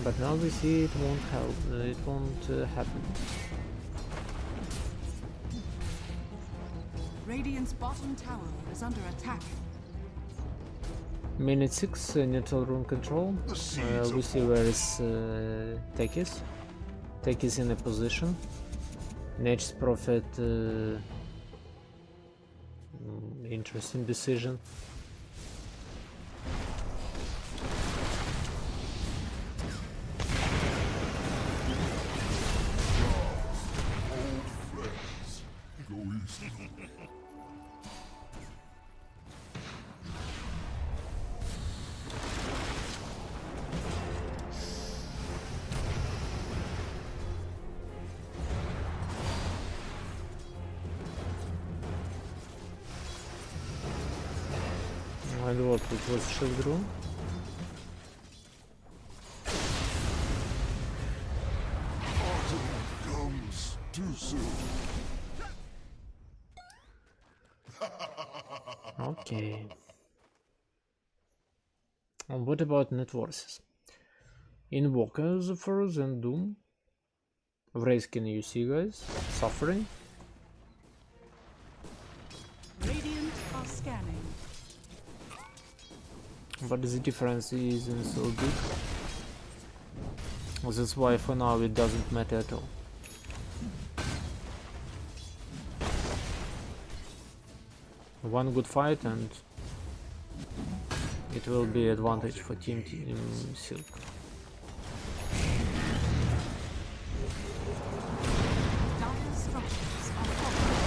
F: But now we see it won't help. It won't happen.
A: Radiant's bottom tower is under attack.
F: Minute 6, neutral rune control. We see where is Tekis. Tekis in a position. Next Prophet. Interesting decision. And what, it was shield room?
D: Comes too soon.
F: Okay. And what about net forces? Invokers, Furs and Doom. Race, can you see, guys? Suffering.
A: Radiant are scanning.
F: But the difference isn't so big. That's why for now it doesn't matter at all. One good fight and it will be advantage for Team Silk.
A: Dire structures are falling.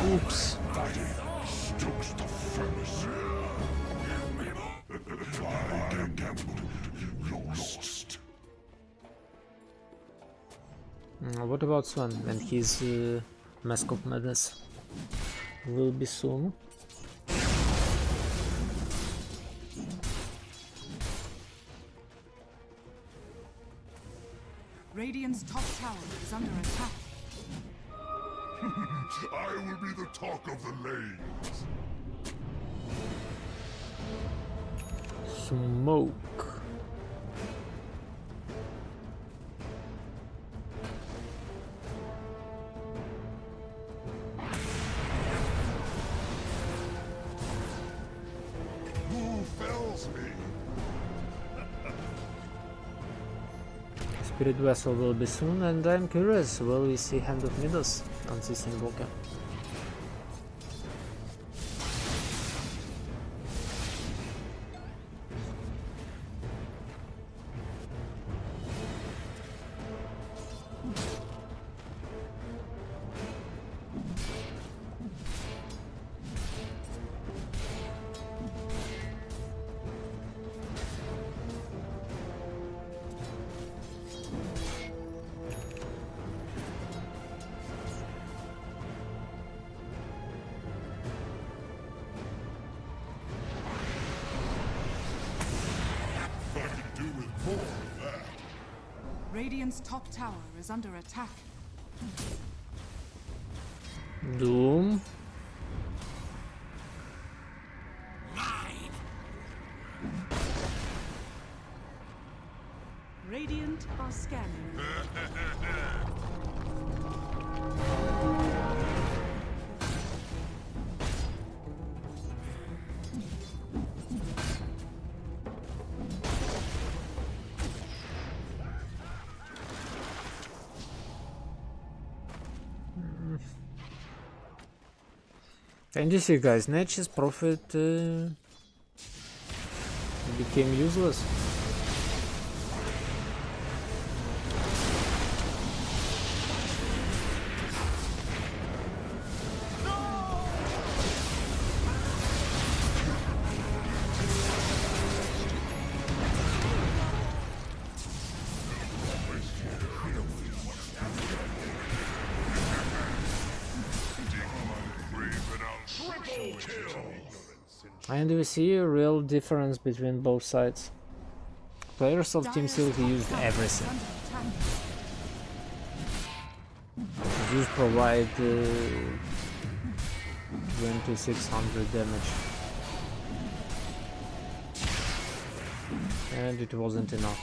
F: Oops.
D: Stokes the furnace. I gambled. You're lost.
F: What about Sven and his Mask of Madness? Will be soon.
A: Radiant's top tower is under attack.
D: I will be the talk of the lanes.
F: Smoke.
D: Who fells me?
F: Spirit Vessel will be soon, and I'm curious, will we see Hand of Midas on this Invoker?
A: Radiant's top tower is under attack.
F: Doom.
A: Radiant are scanning.
F: And you see, guys, Nature's Prophet became useless. And we see a real difference between both sides. Players of Team Silk used everything. These provide 2600 damage. And it wasn't enough.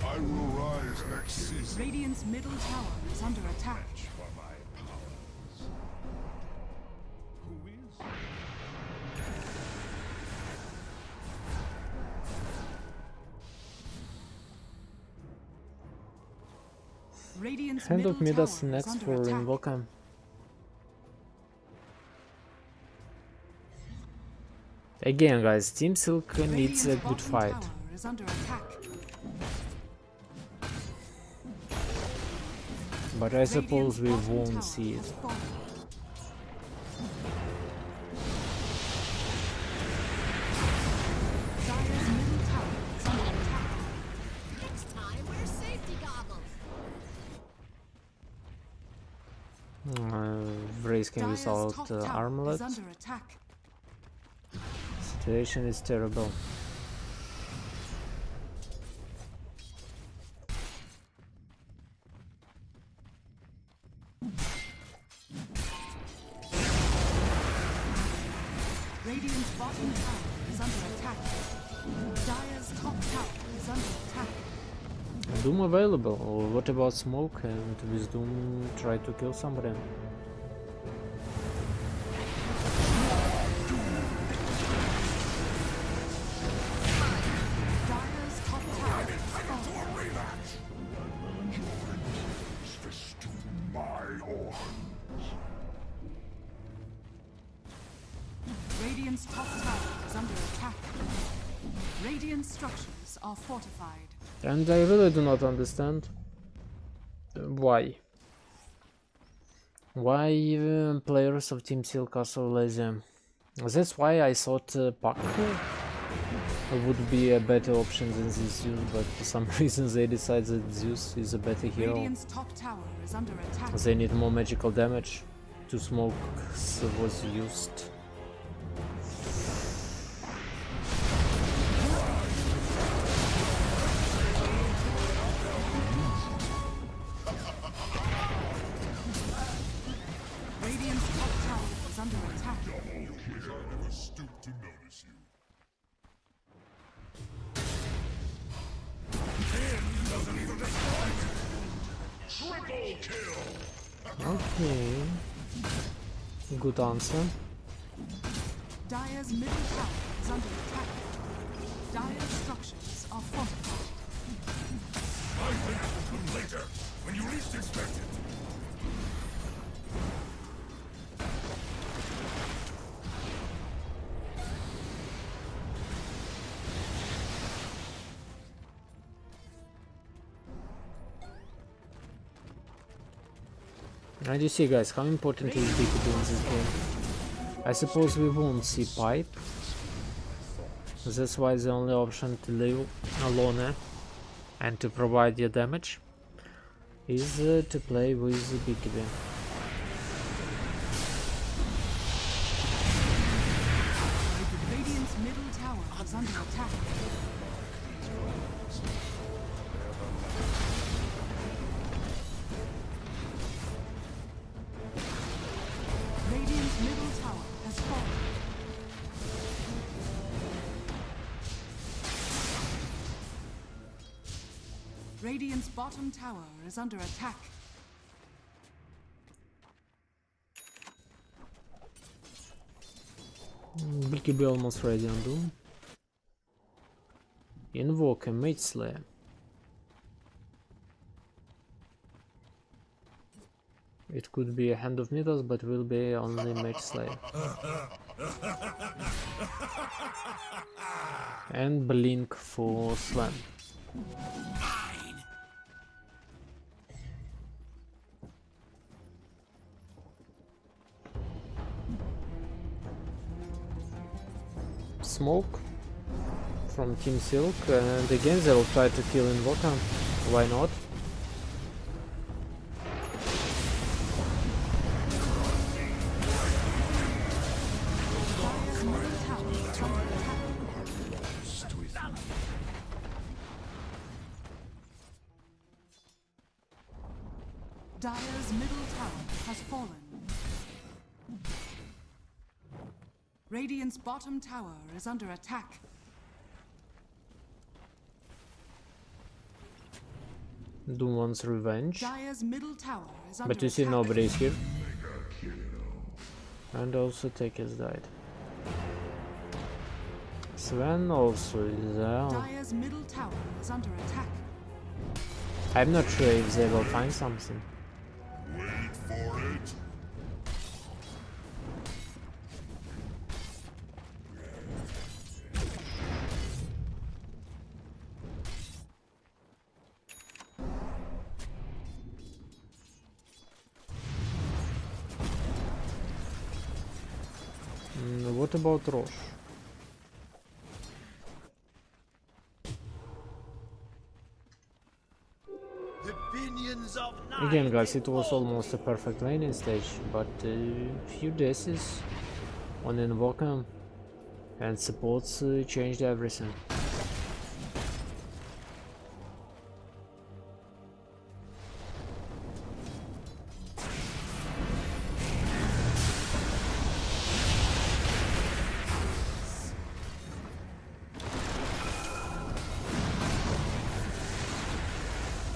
D: I will rise next season.
A: Radiant's middle tower is under attack.
B: For my powers. Who is?
A: Radiant's
F: Hand
A: middle
F: of Midas
A: tower is
F: next
A: under
F: for
A: attack.
F: Invoker. Again, guys, Team Silk needs a
A: Radiant's
F: good
A: bottom
F: fight.
A: tower is under attack.
F: But I suppose we
A: Radiant's bottom
F: won't
A: tower
F: see it.
A: has fallen. Dire's middle tower is under attack.
G: Next time, wear safety goggles.
F: Risking
A: Dire's
F: without
A: top tower
F: armlet.
A: is under attack.
F: Situation is terrible.
A: Radiant's bottom tower is under attack. Dire's top tower is under attack.
F: Doom available. What about smoke? And with Doom try to kill somebody.
A: Dire's top tower is fallen. Radiant's top tower is under attack. Radiant structures are fortified.
F: And I really do not understand why. Why players of Team Silk are so lazy. That's why I thought Puck would be a better option than this Zeus, but for some reason they decided that Zeus is a better hero.
A: Radiant's top tower is under attack.
F: They need more magical damage. Two smokes was used.
A: Radiant's top tower is under attack.
D: Never stoop to notice you.
F: Okay. Good answer.
A: Dire's middle tower is under attack. Dire's structures are fortified.
D: My death will come later, when you least expect it.
F: And you see, guys, how important is BKB in this game. I suppose we won't see pipe. That's why the only option to live alone and to provide your damage is to play with BKB.
A: Radiant's middle tower is under attack. Radiant's middle tower has fallen. Radiant's bottom tower is under attack.
F: BKB almost ready on Doom. Invoke a Mage Slayer. It could be a Hand of Needles, but will be only Mage Slayer. And Blink for Slam. Smoke from Team Silk, and again they will try to kill Invoker. Why not?
A: Dire's middle tower is under attack. Dire's middle tower has fallen. Radiant's bottom tower is under attack.
F: Doom wants revenge,
A: Dire's middle tower is under
F: but you see
A: attack.
F: nobody is here. And also Tekis died. Sven also is there.
A: Dire's middle tower is under attack.
F: I'm not sure if they will find something.
D: Wait for it.
F: What about Roche?
E: The pinions of
F: Again,
E: night
F: guys, it was
E: evolve.
F: almost a perfect laning stage, but few deaths on Invoker and supports changed everything.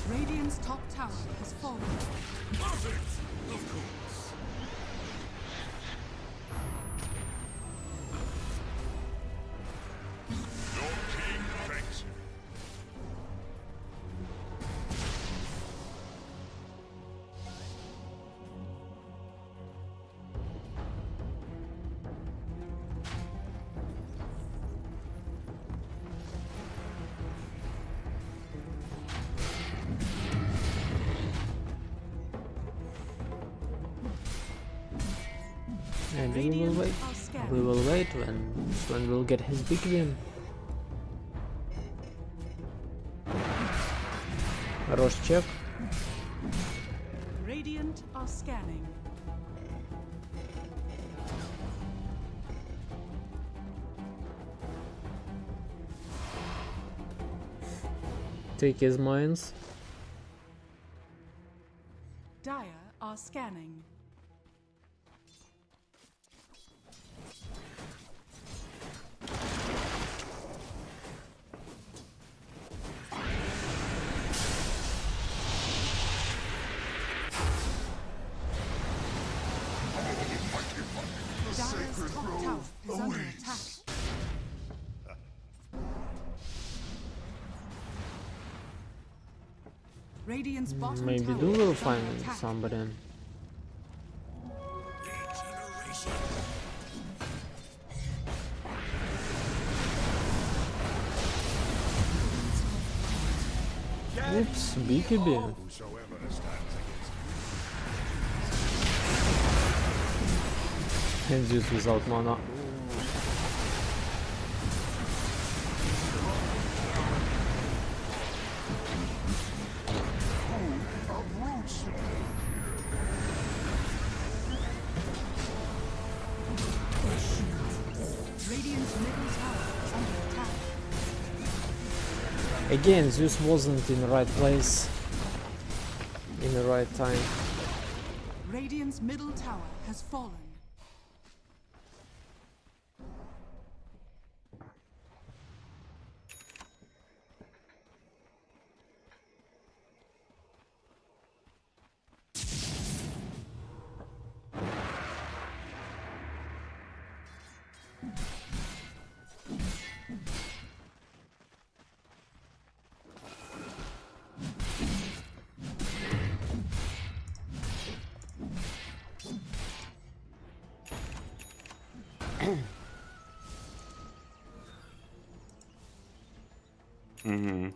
A: Radiant's top tower has fallen.
D: Your king thanks you.
F: And we will wait.
A: Are scared.
F: We will wait when we'll get his big win. Roche check.
A: Radiant are scanning.
F: Take his mines.
A: Dire are scanning. Dire's top tower is under attack. Radiant's bottom
F: Maybe
A: tower
F: do will
A: is
F: find
A: under attack.
F: somebody. Oops, BKB.
D: Whosoever stands against
F: And Zeus without mana.
A: Radiant's middle tower is under attack.
F: Again, Zeus wasn't in the right place in the right time.
A: Radiant's middle tower has fallen.
H: Mm-hmm.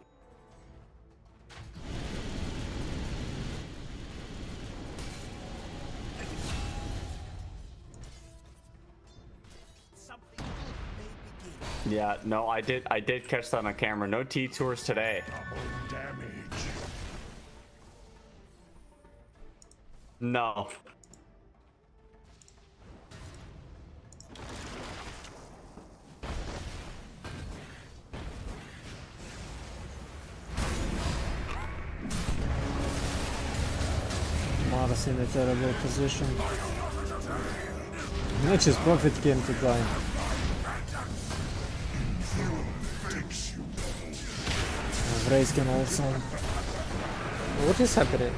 H: Yeah, no, I did catch that on camera. No T tours today.
D: damage.
H: No.
F: Mars in a terrible position. Nature's Prophet came to die. Vrace can also. What is happening?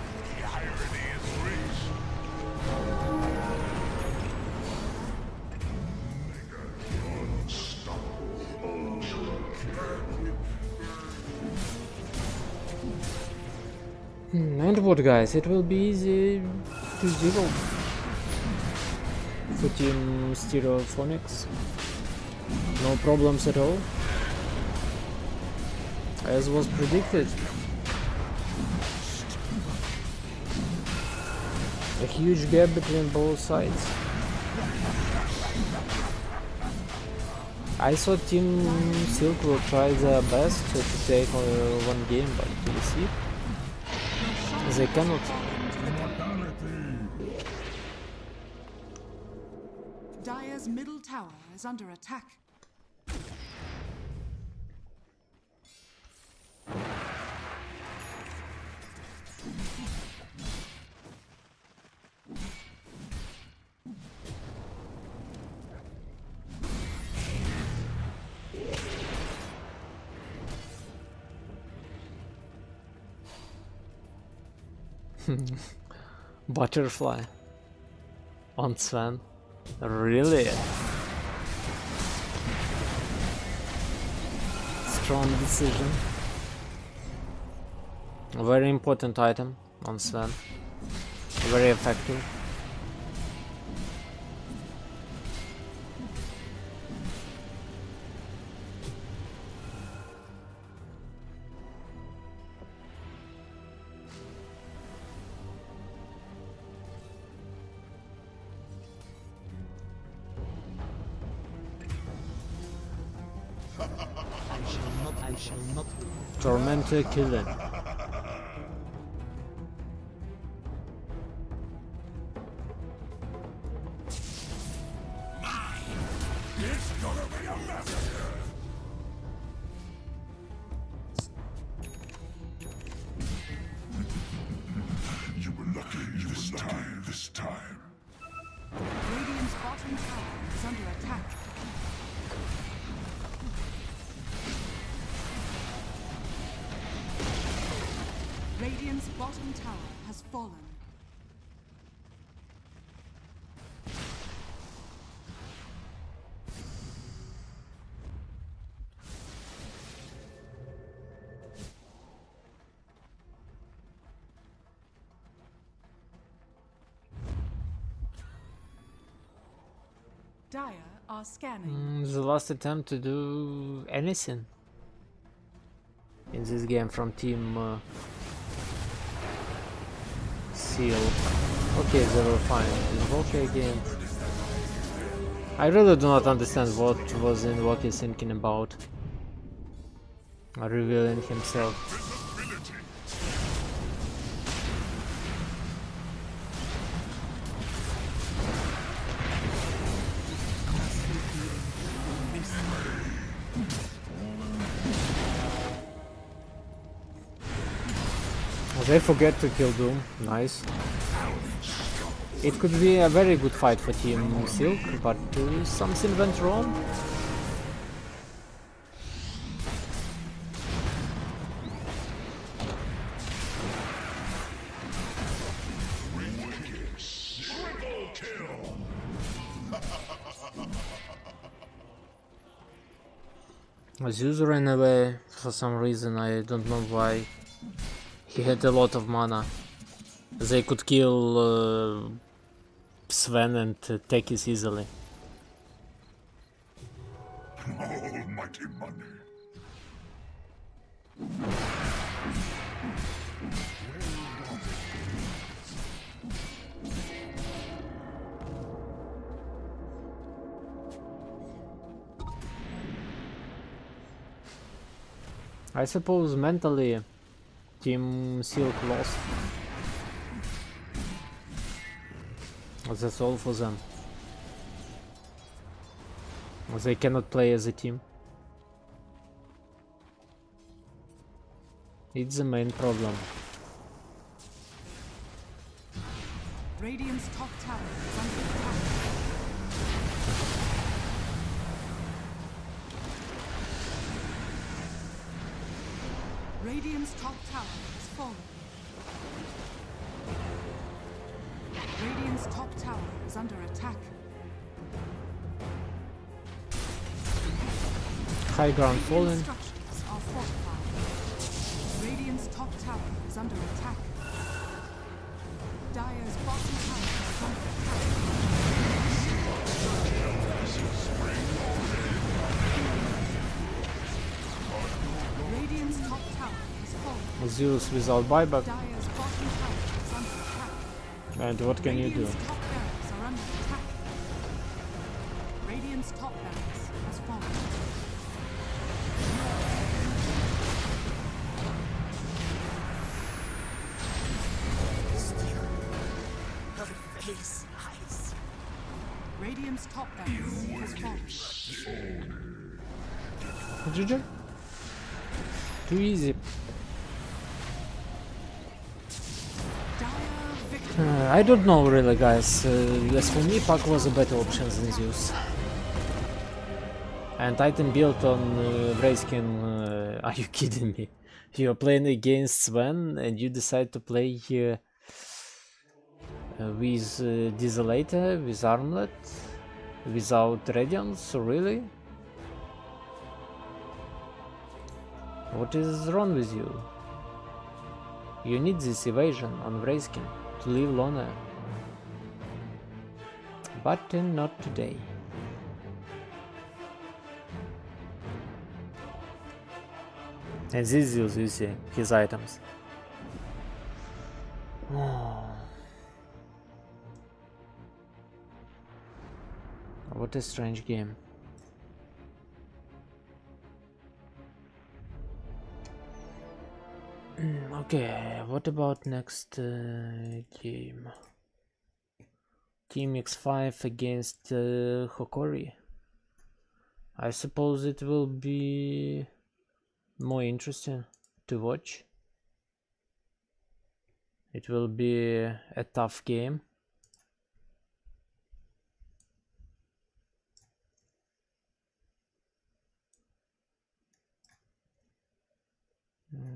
F: And what, guys? It will be easy 2-0 for team Stereophonics. No problems at all, as was predicted. A huge gap between both sides. I thought Team Silk will try their best to take one game, but you see, they cannot.
A: Dire's middle tower is under attack.
F: Butterfly on Sven. Really? Strong decision. A very important item on Sven. Very effective.
E: I shall not.
F: Tormentor killing.
D: You were lucky this time.
A: Radiant's bottom tower is under attack. Radiant's bottom tower has fallen. Dire are scanning.
F: The last attempt to do anything in this game from Team Seal. Okay, they were fine. Invoker again. I really do not understand what was Invoker thinking about revealing himself. They forget to kill Doom. Nice. It could be a very good fight for Team Silk, but something went wrong. Zeus ran away for some reason, I don't know why. He had a lot of mana. They could kill Sven and take it easily.
D: Almighty money.
F: I suppose mentally Team Silk lost. That's all for them. They cannot play as a team. It's the main problem.
A: Radiant's top tower is under attack. Radiant's top tower has fallen. Radiant's top tower is under attack.
F: High ground fallen.
A: Radiant structures are fortified. Radiant's top tower is under attack. Dire's bottom tower is under attack. Radiant's top tower is fallen.
F: Zeus without buyback.
A: Dire's bottom tower is under attack.
F: And what can you do?
A: Radiant's top barracks are under attack. Radiant's Radiant's top barracks has fallen.
G: Her face eyes.
A: Radiant's top barracks has fallen.
F: GG. Too easy.
A: Dire victory.
F: I don't know really, guys. As for me, Puck was a better option than Zeus. And item built on Brayskin, are you kidding me? You're playing against Sven and you decide to play with Desolator, with Armlet, without Radiance, really? What is wrong with you? You need this evasion on Brayskin to leave Lona. But not today. And this Zeus, you see, his items. Oh. What a strange game. Okay, what about next game? Team X5 against Hokori. I suppose it will be more interesting to watch. It will be a tough game.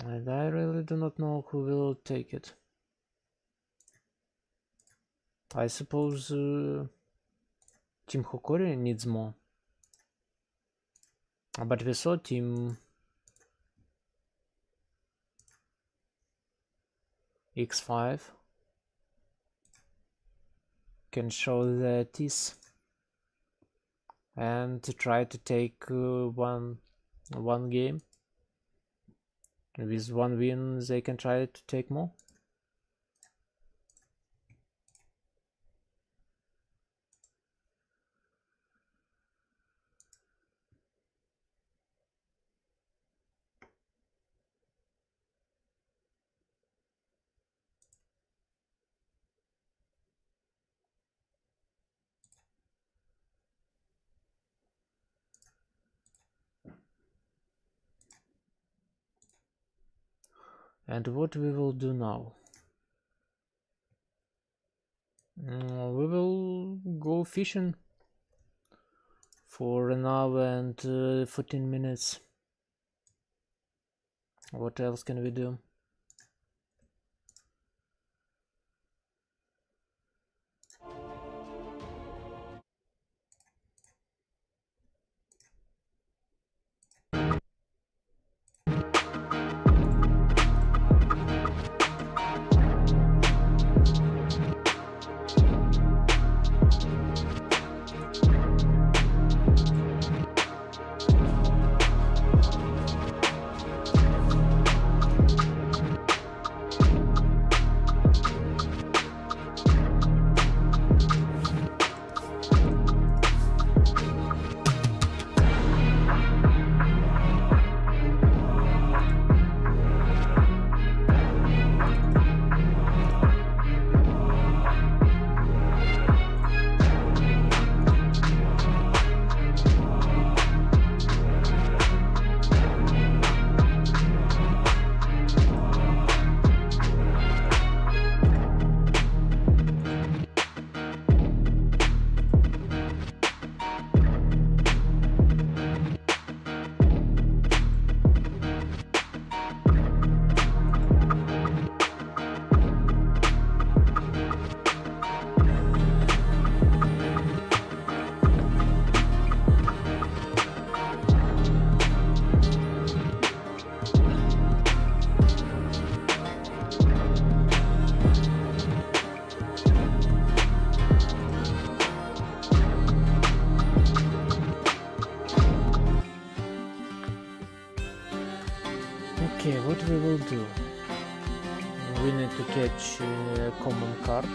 F: And I really do not know who will take it. I suppose Team Hokori needs more. But we saw Team X5 can show their teeth and try to take one game. With one win they can try to take more. And what we will do now? We will go fishing for an hour and 14 minutes. What else can we do? Okay, what we will do? We need to catch a common card.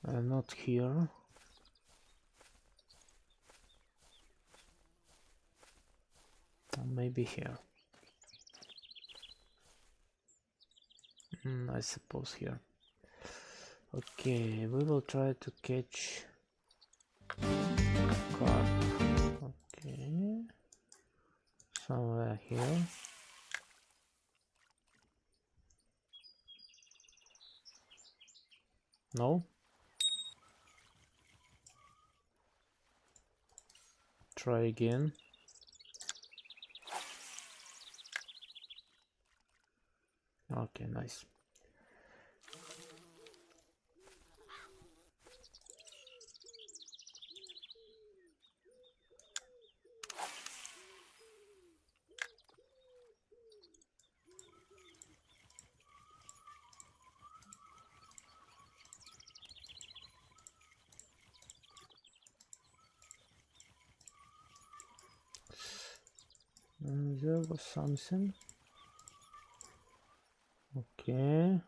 F: I'm not here. Maybe here. I suppose here. Okay, we will try to catch carp. Okay, somewhere here. No. Try again. Okay, nice. There was something. Okay.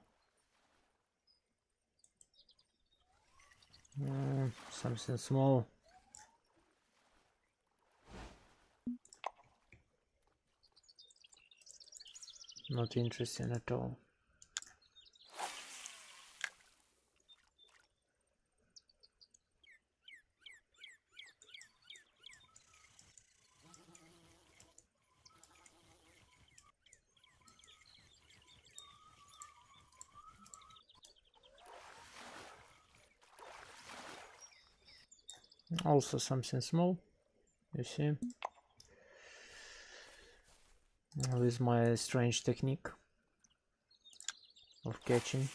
F: Something small. Not interesting at all. Also something small, you see, with my strange technique of catching.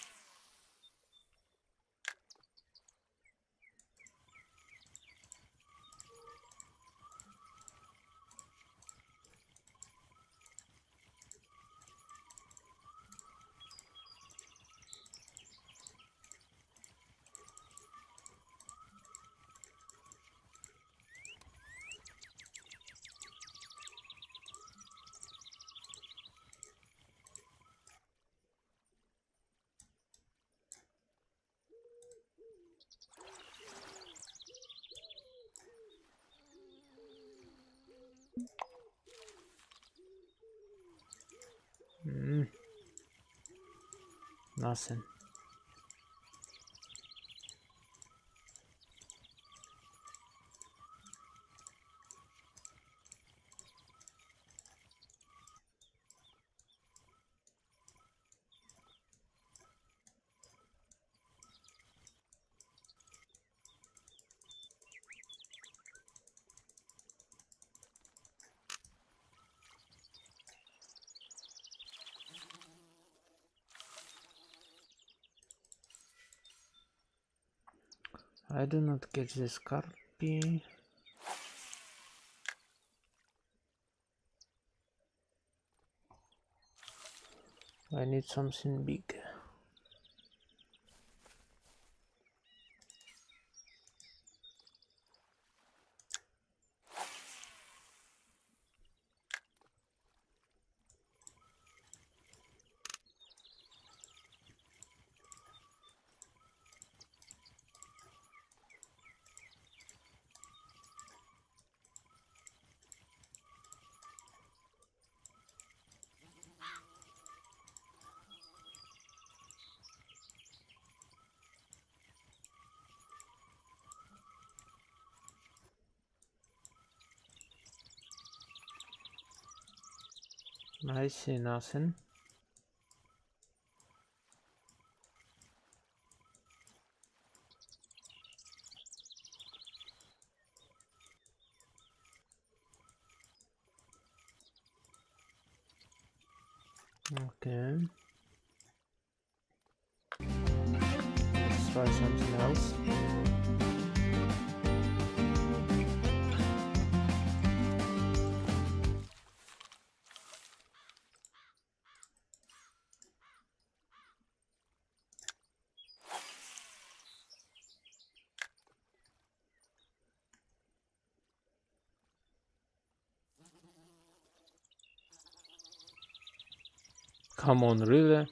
F: Nothing. I do not get this carpy. I need something big. I see nothing. Okay. Let's try something else. Come on, really?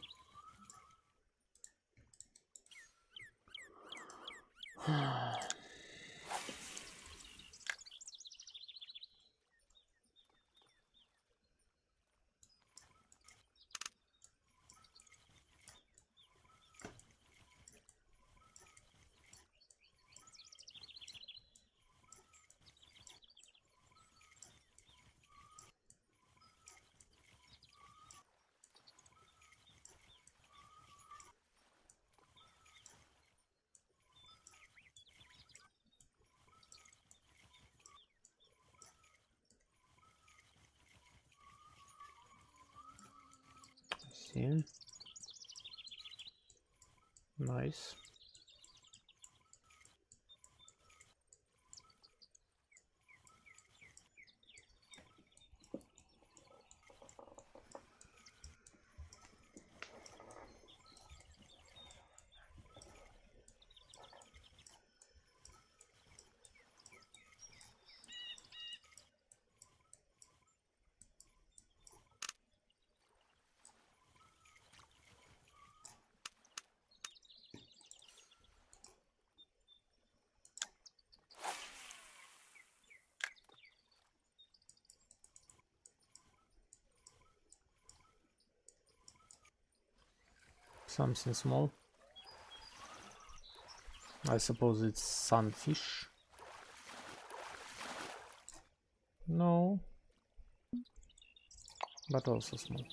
F: see. Nice. Something small. I suppose it's sunfish. No, but also small.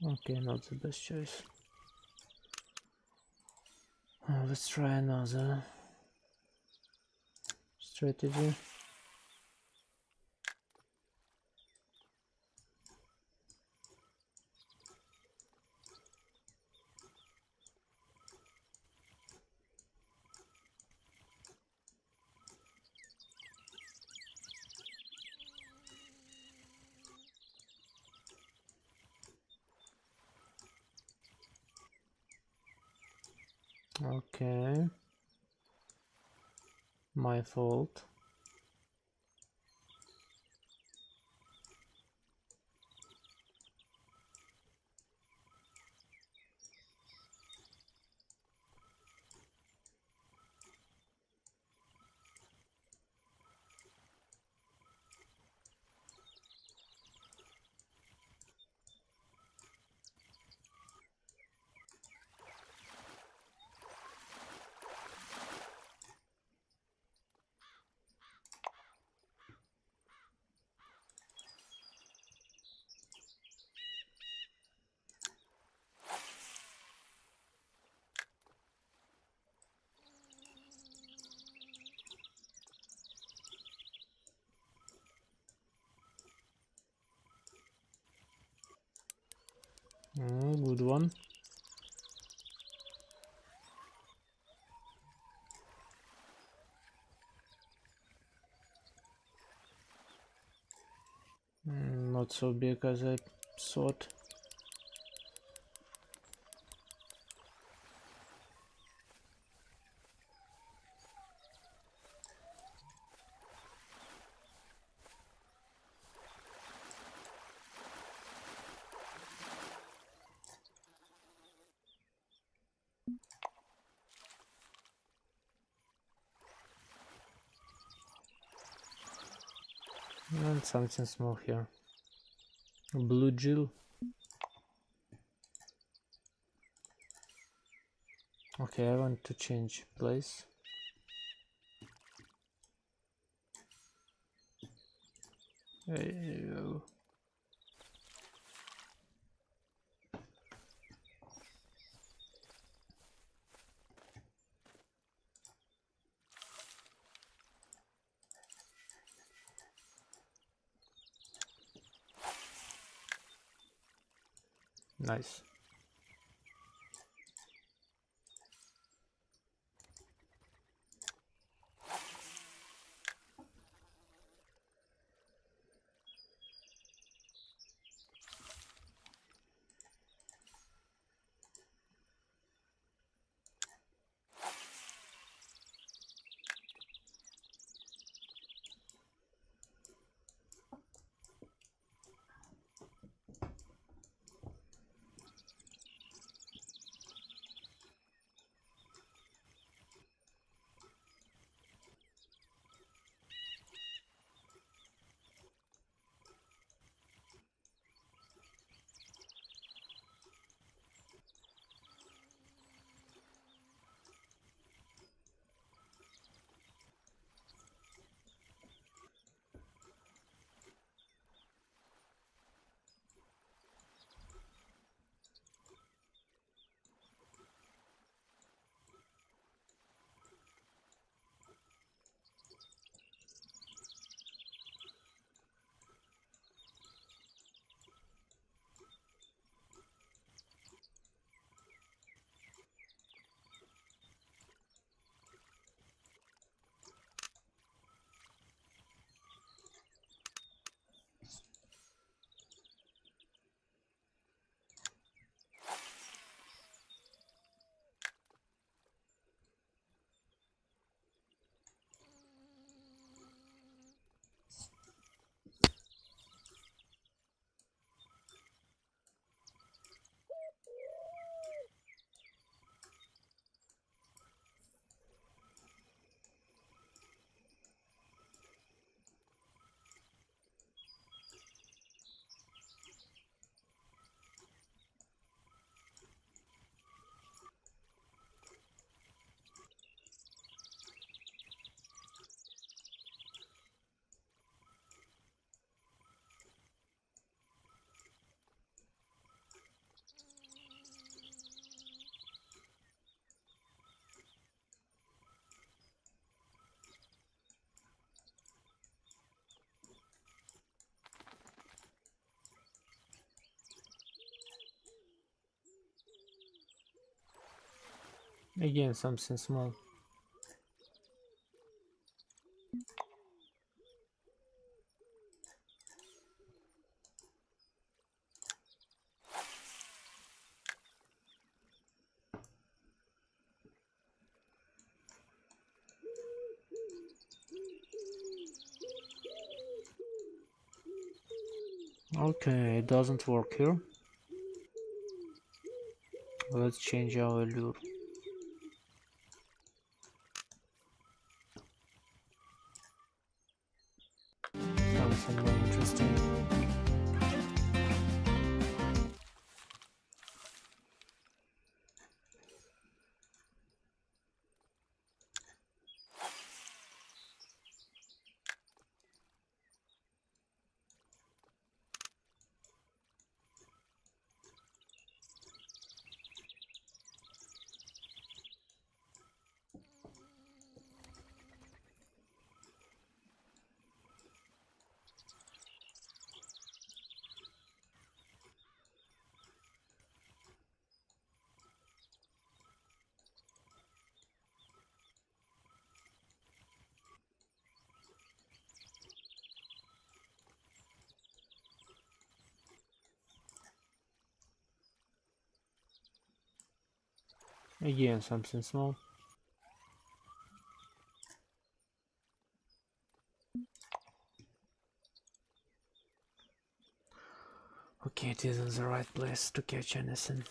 F: Okay, not the best choice. Let's try another strategy. Okay, my fault. Good one. Not so big as I thought. And something small here. Blue Jill. Okay, I want to change place. There you go. Nice. Again, something small. Okay, it doesn't work here. Let's change our lure. Something more interesting. Again, something small. Okay, it isn't the right place to catch anything.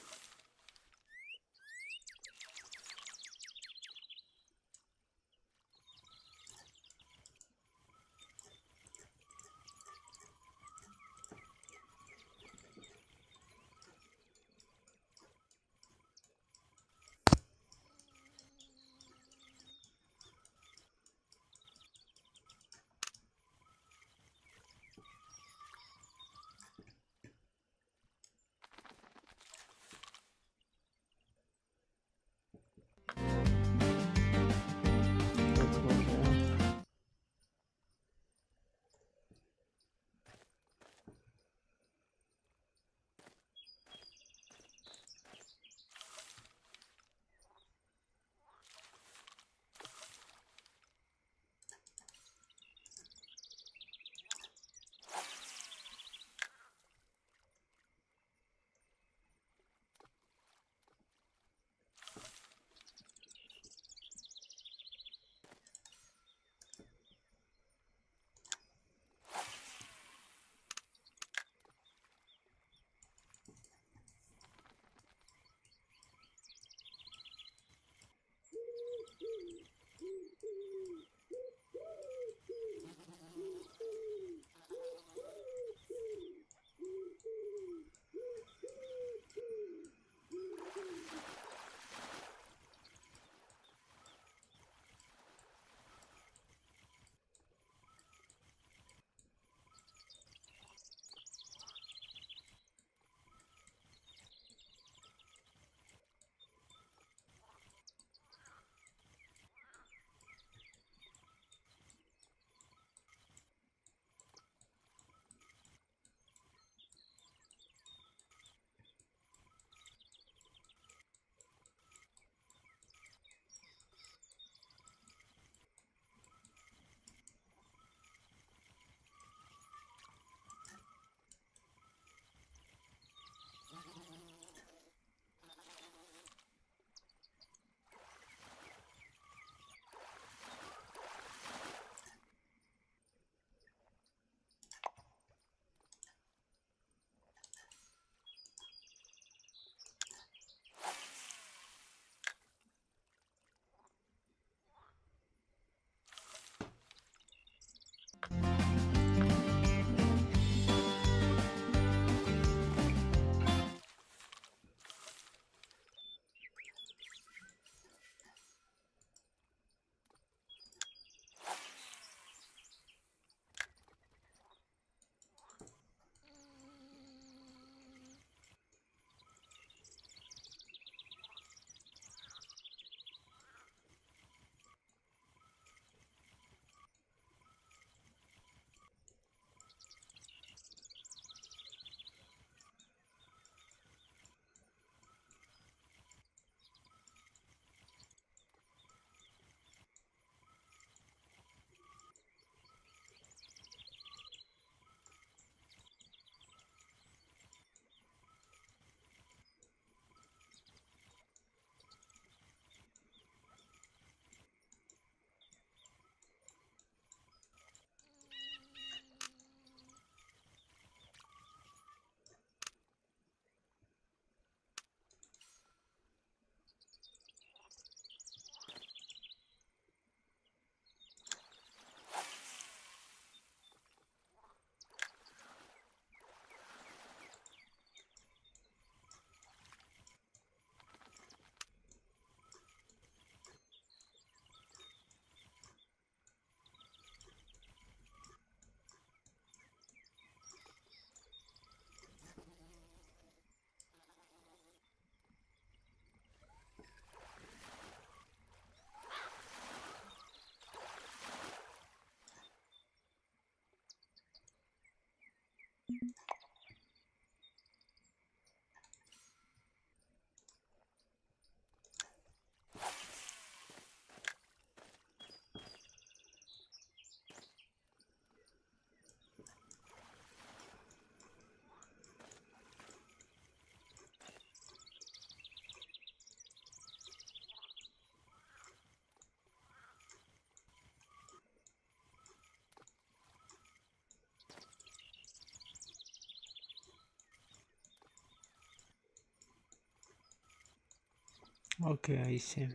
F: Okay, I see.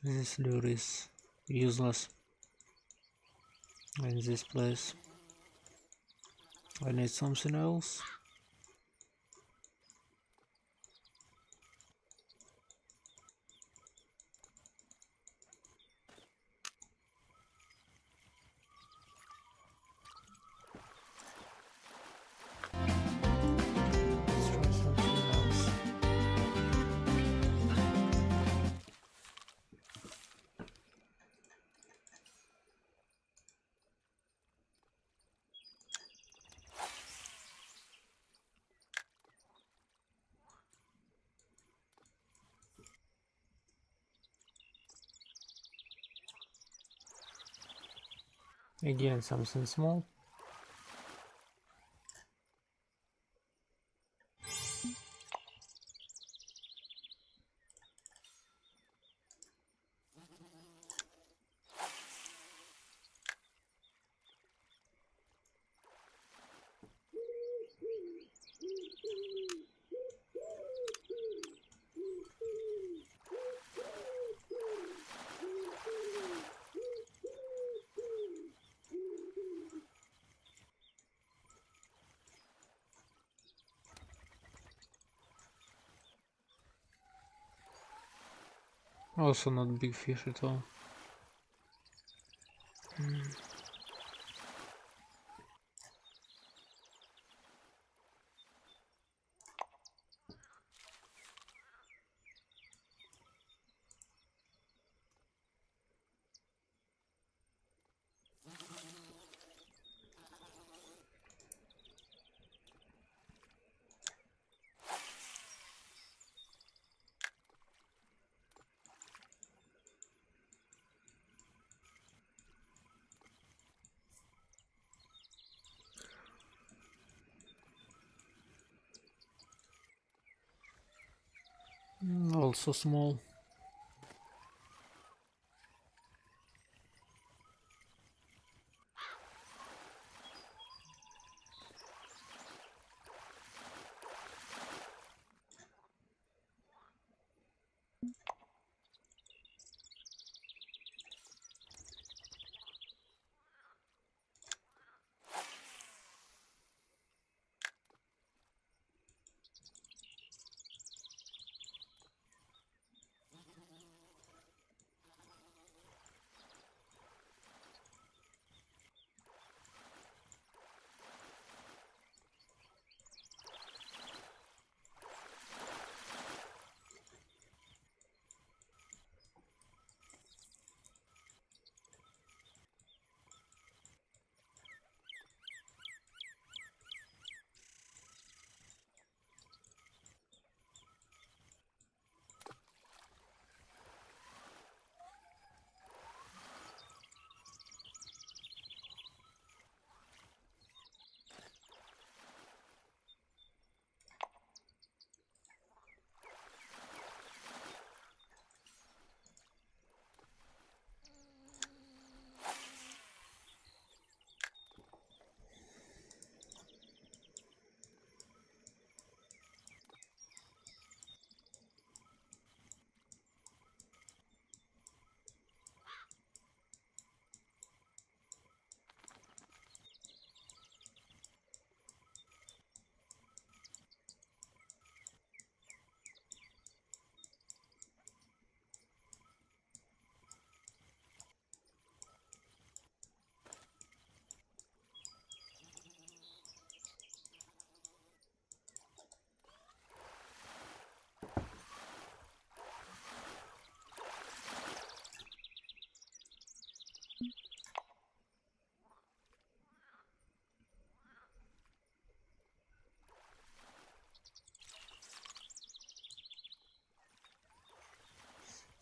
F: This lure is useless in this place. I need something else. Let's try something else. Again, something small. Also not big fish at all. Also small.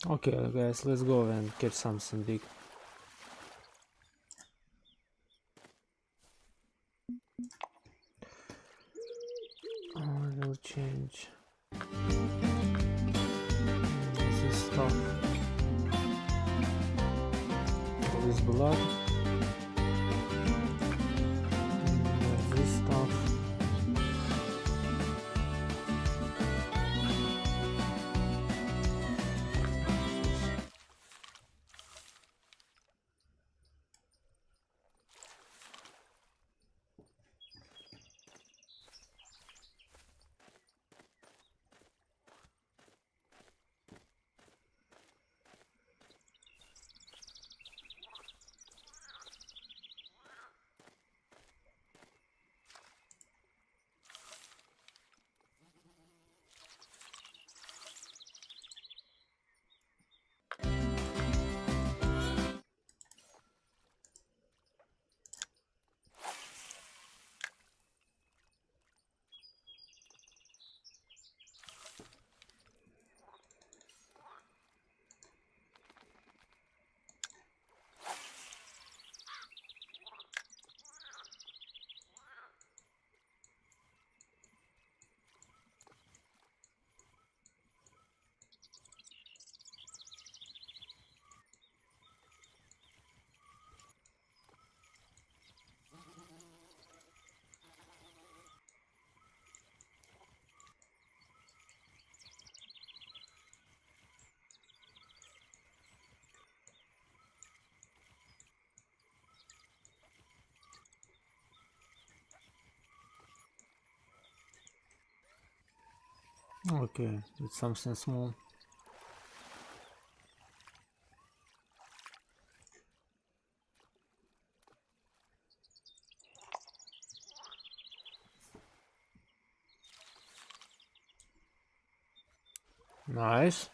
F: Okay, guys, let's go and catch something big. I will change this stuff. This blood. This stuff. Okay, it's something small. Nice.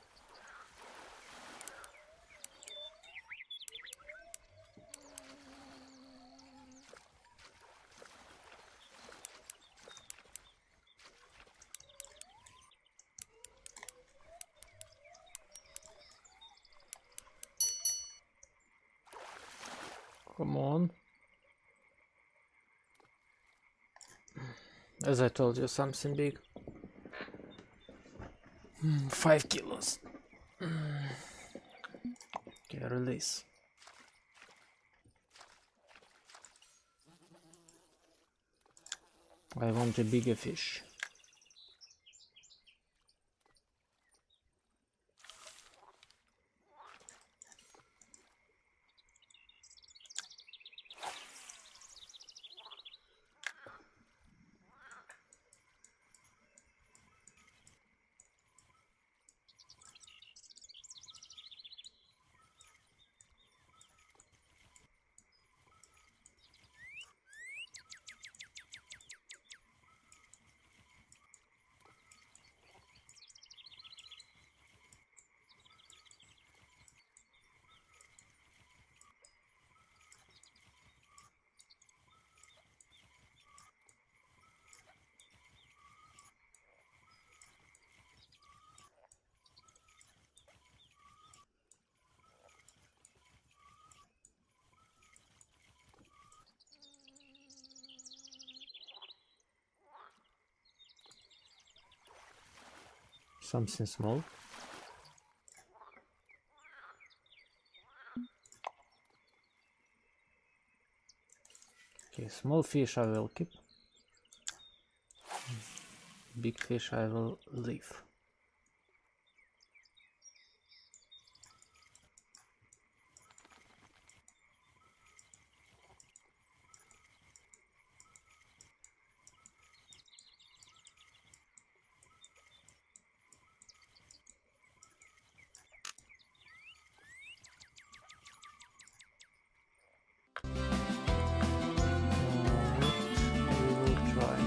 F: Come on. As I told you, something big. 5 kilos. Okay, release. I want a bigger fish. Something small. Okay, small fish I will keep. Big fish I will leave. We will try.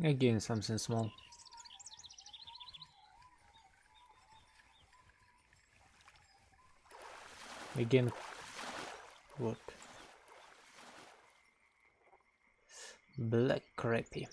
F: Again, something small. Again, what? Black crappy.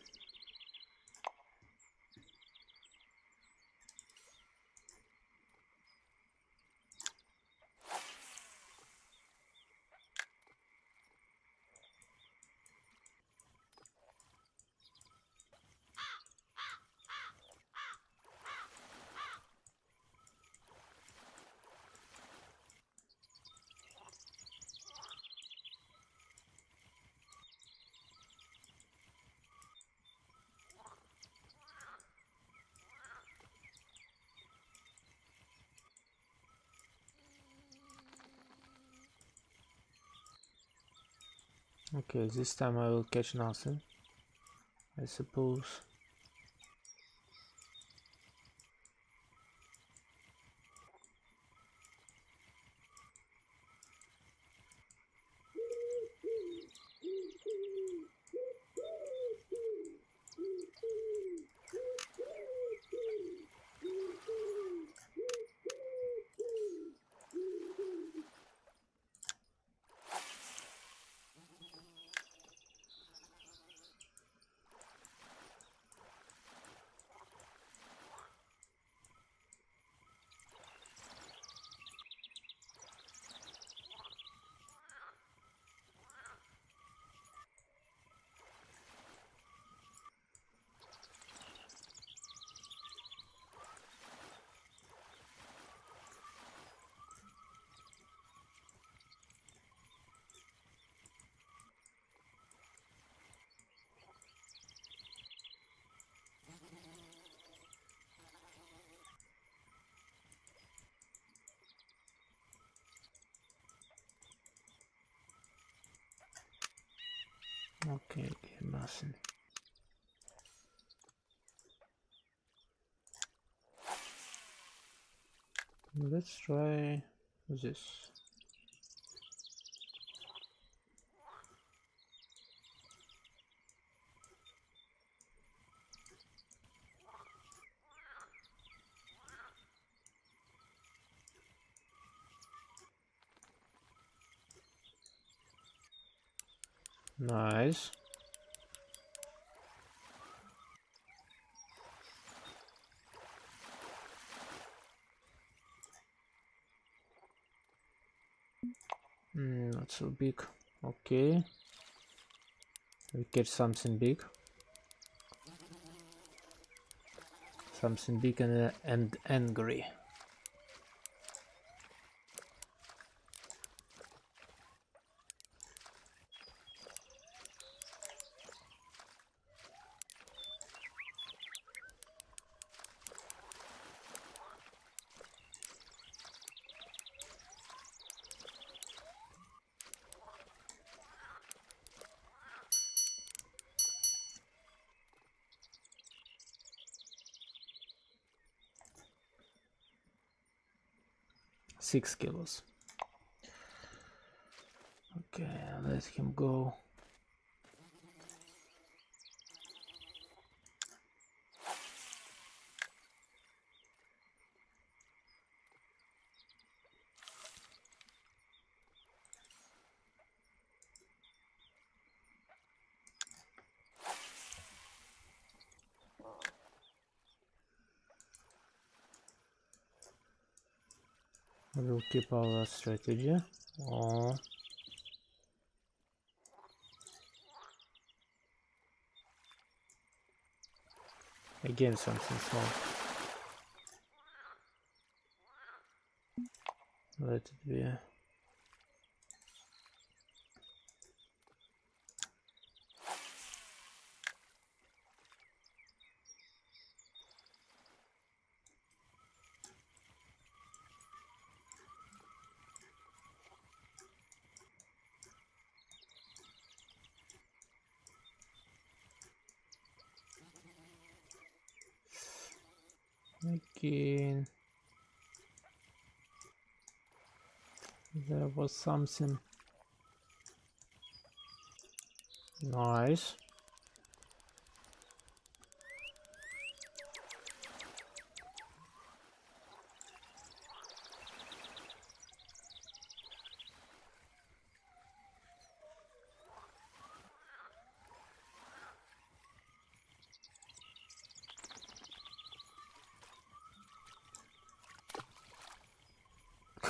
F: Okay, this time I will catch nothing, I suppose. Okay, nothing. Let's try this. Nice. Not so big. Okay. We catch something big. Something big and angry. Six kilos. Okay, let him go. We'll keep our strategy. Oh. Again, something small. Let it be. Again, there was something nice.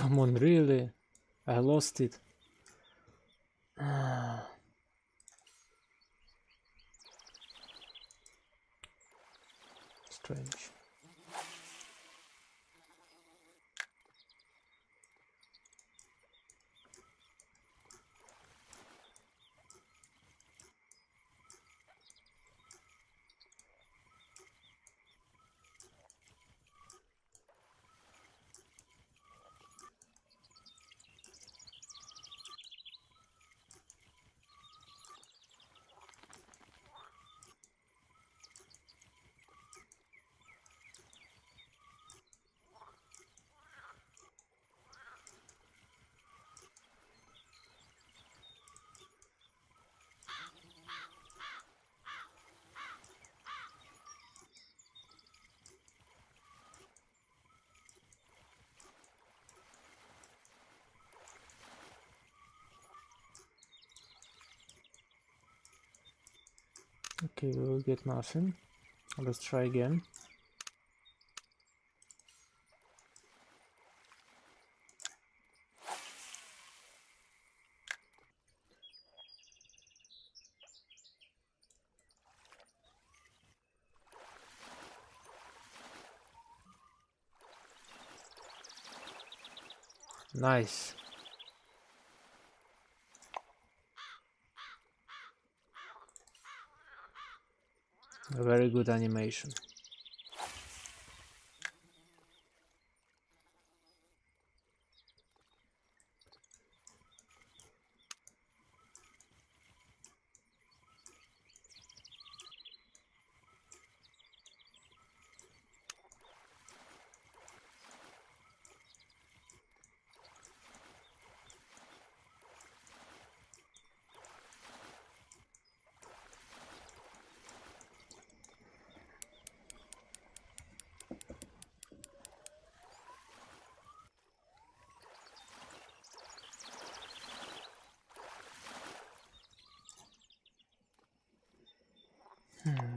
F: Come on, really? I lost it. Strange. Okay, we will get nothing. Let's try again. Nice. A very good animation.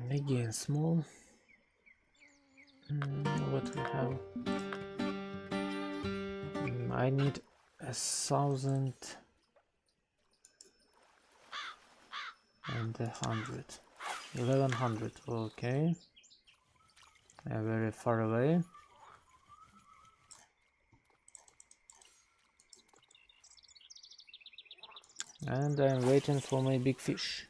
F: Again, small. What we have? I need 1,000 and 100. 1,100. Okay. Very far away. And I'm waiting for my big fish.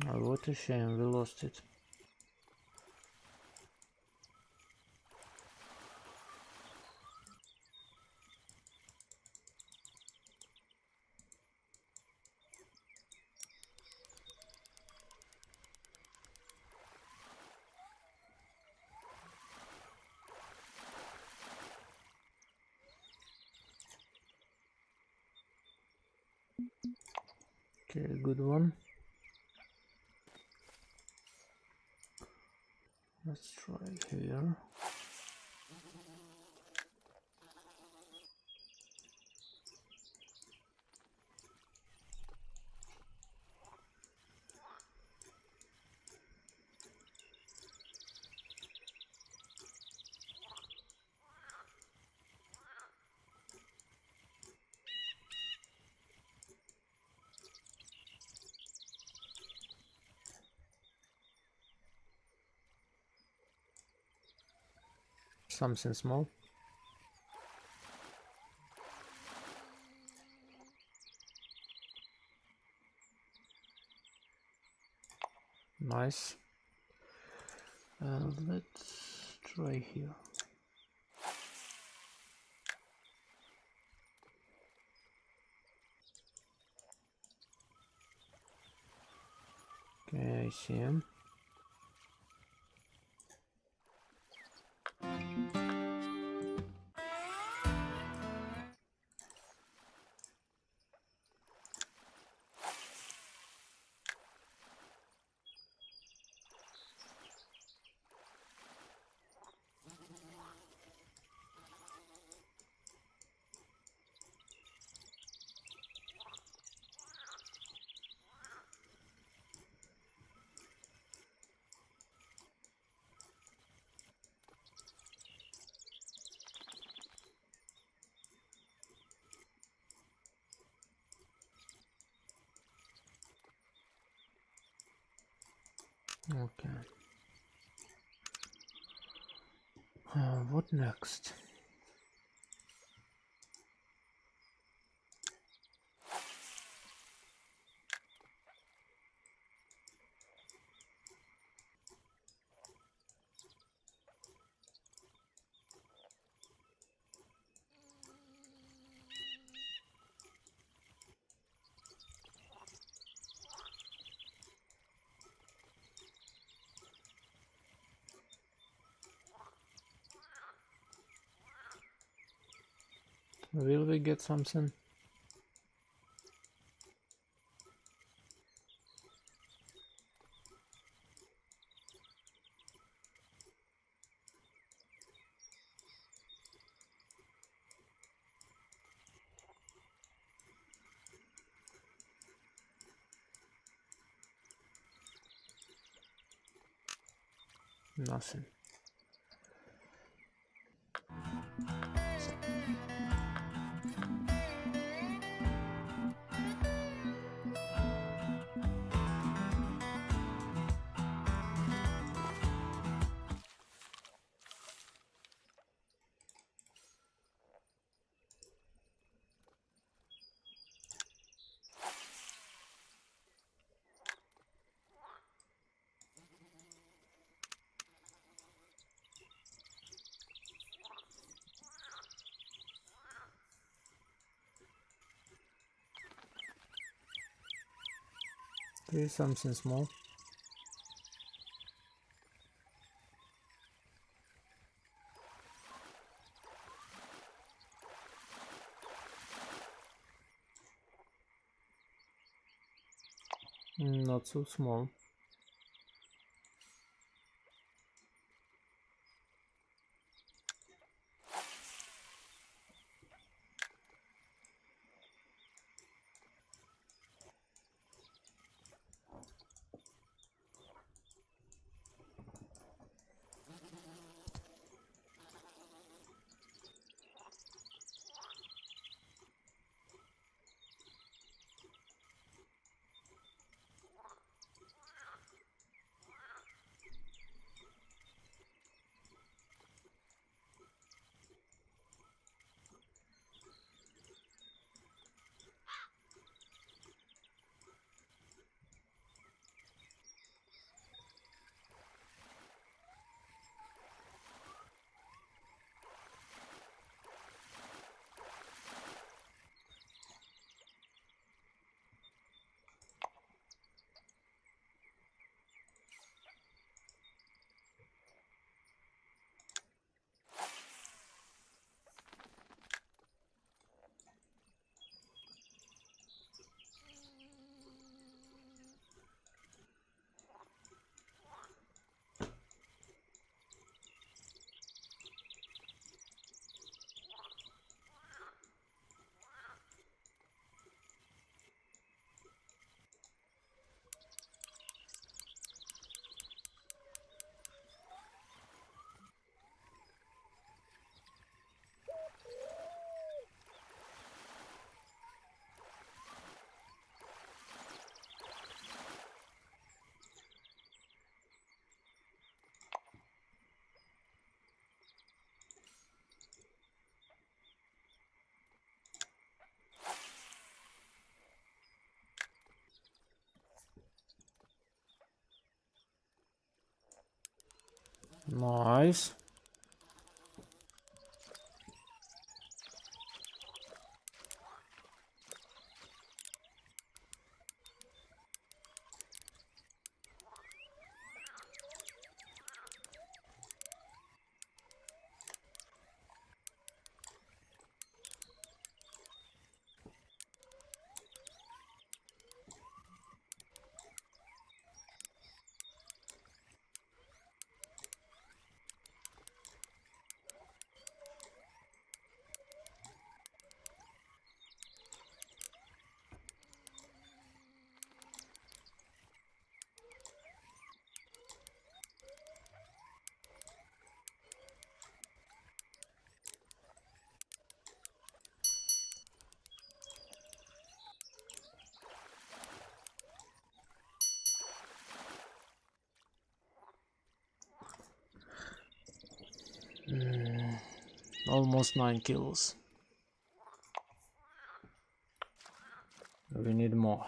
F: Oh, what a shame, we lost it. Okay, good one. Let's try here. Something small. Nice. Let's try here. Okay, I see him. Okay. What next? Will we get something? Nothing. Here's something small. Not so small. Nice. Almost 9 kills. We need more.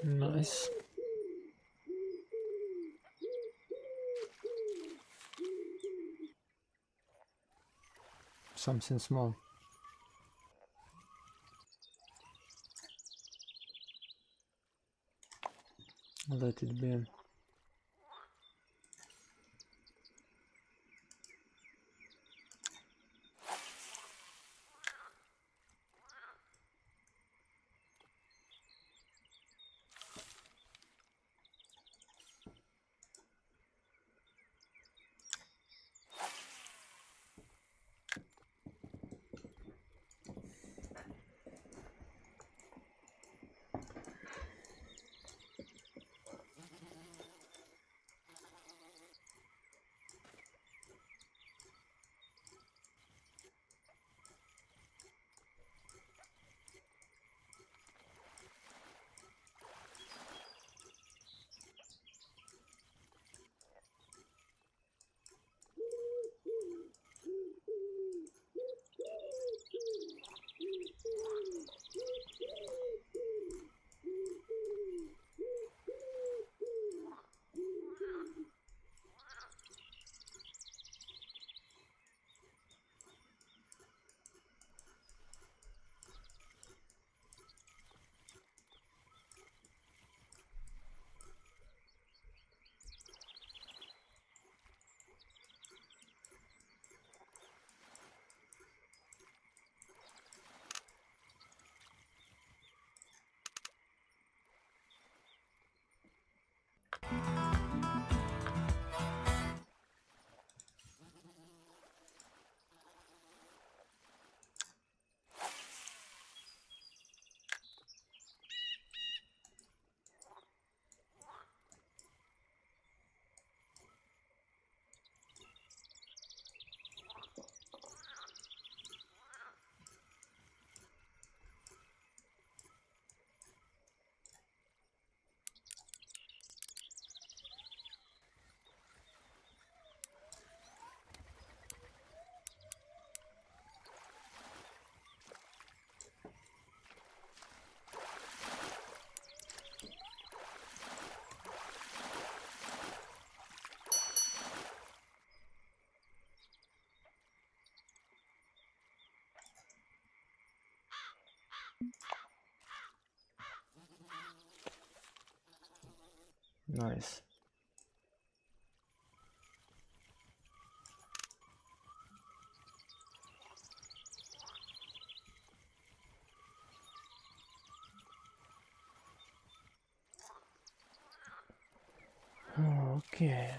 F: Nice. Something small. Let it be. Nice. Okay.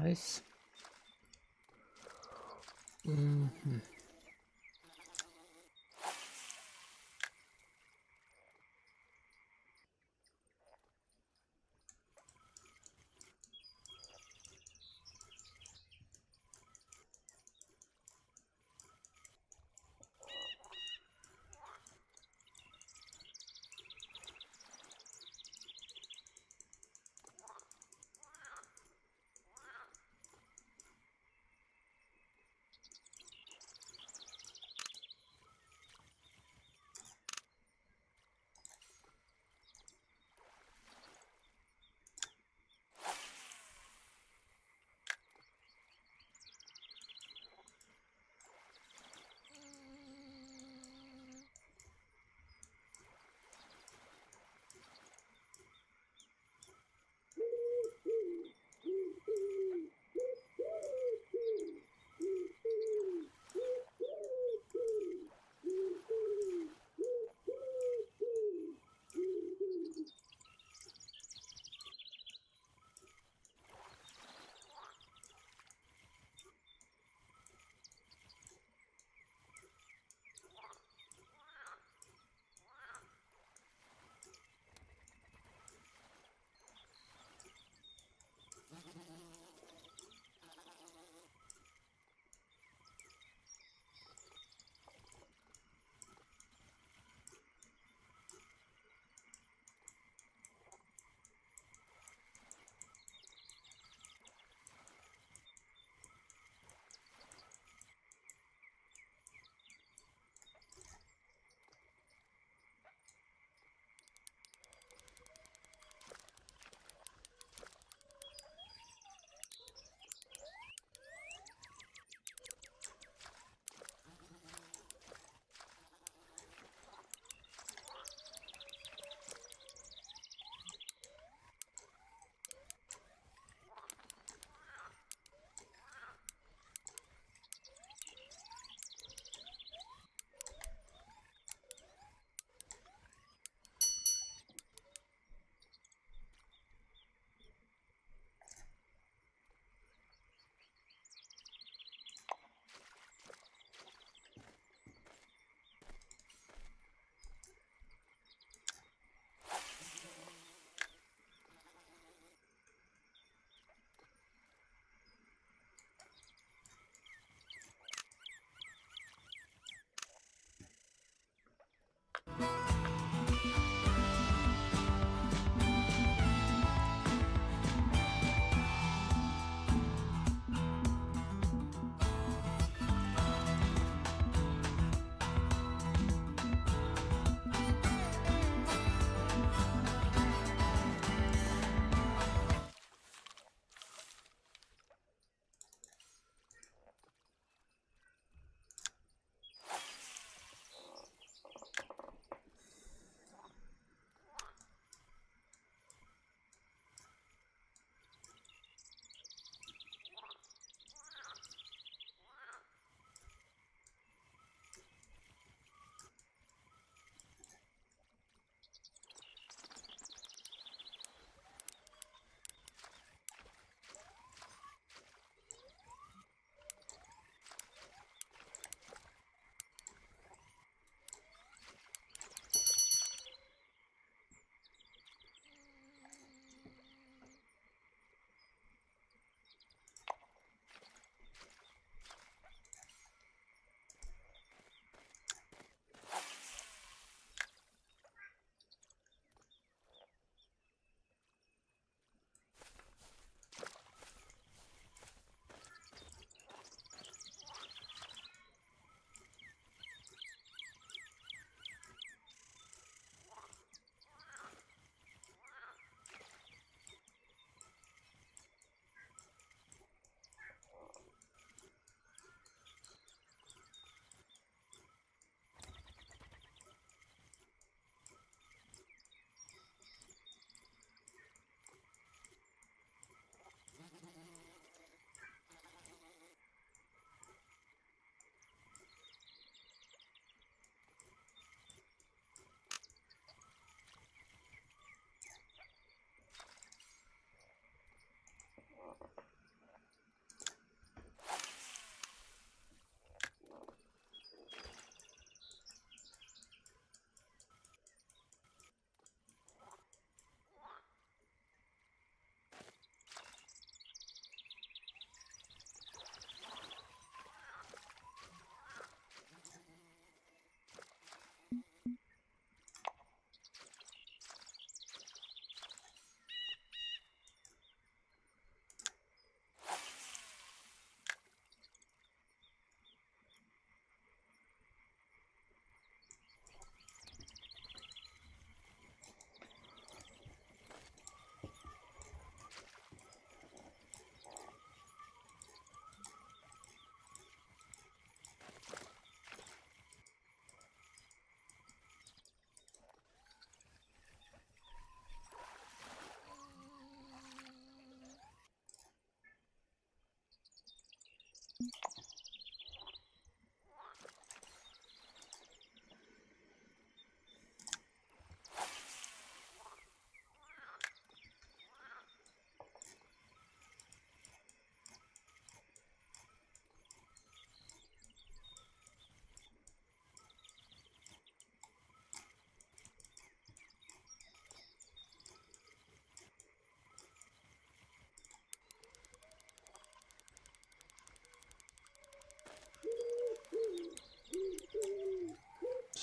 F: Nice.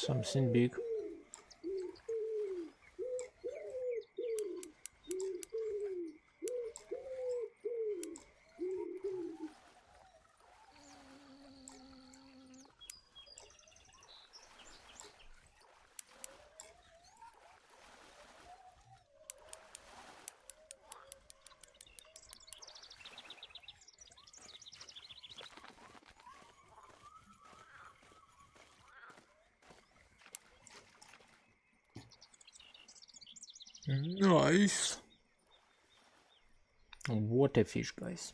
F: Something big. Nice. What a fish, guys.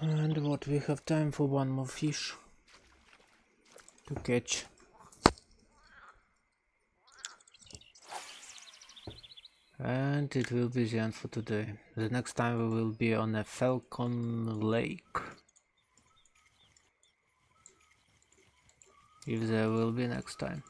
F: And what, we have time for one more fish to catch. And it will be the end for today. The next time we will be on a Falcon Lake. If there will be next time.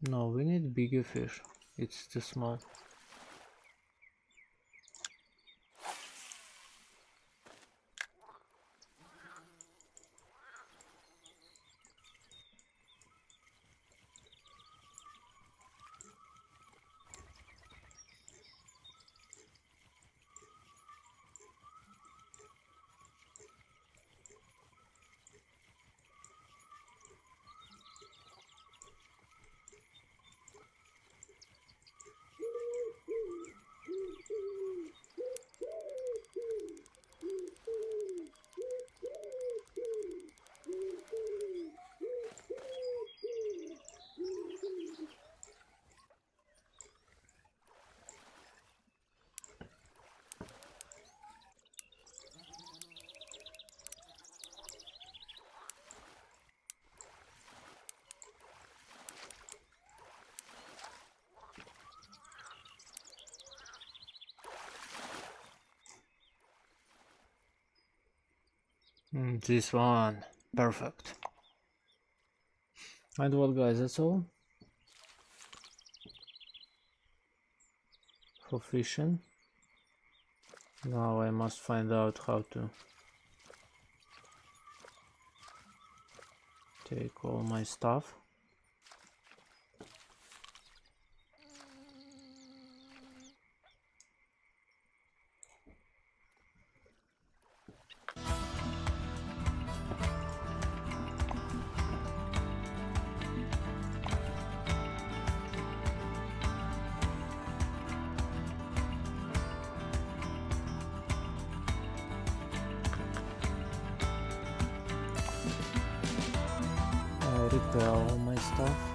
F: No, we need bigger fish. It's too small. This one, perfect. And well, guys, that's all for fishing. Now I must find out how to take all my stuff. Repair all my stuff.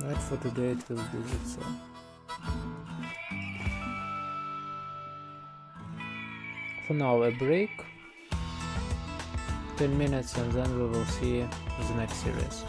F: Right, for today it will be it, so for now a break, 10 minutes, and then we will see the next series.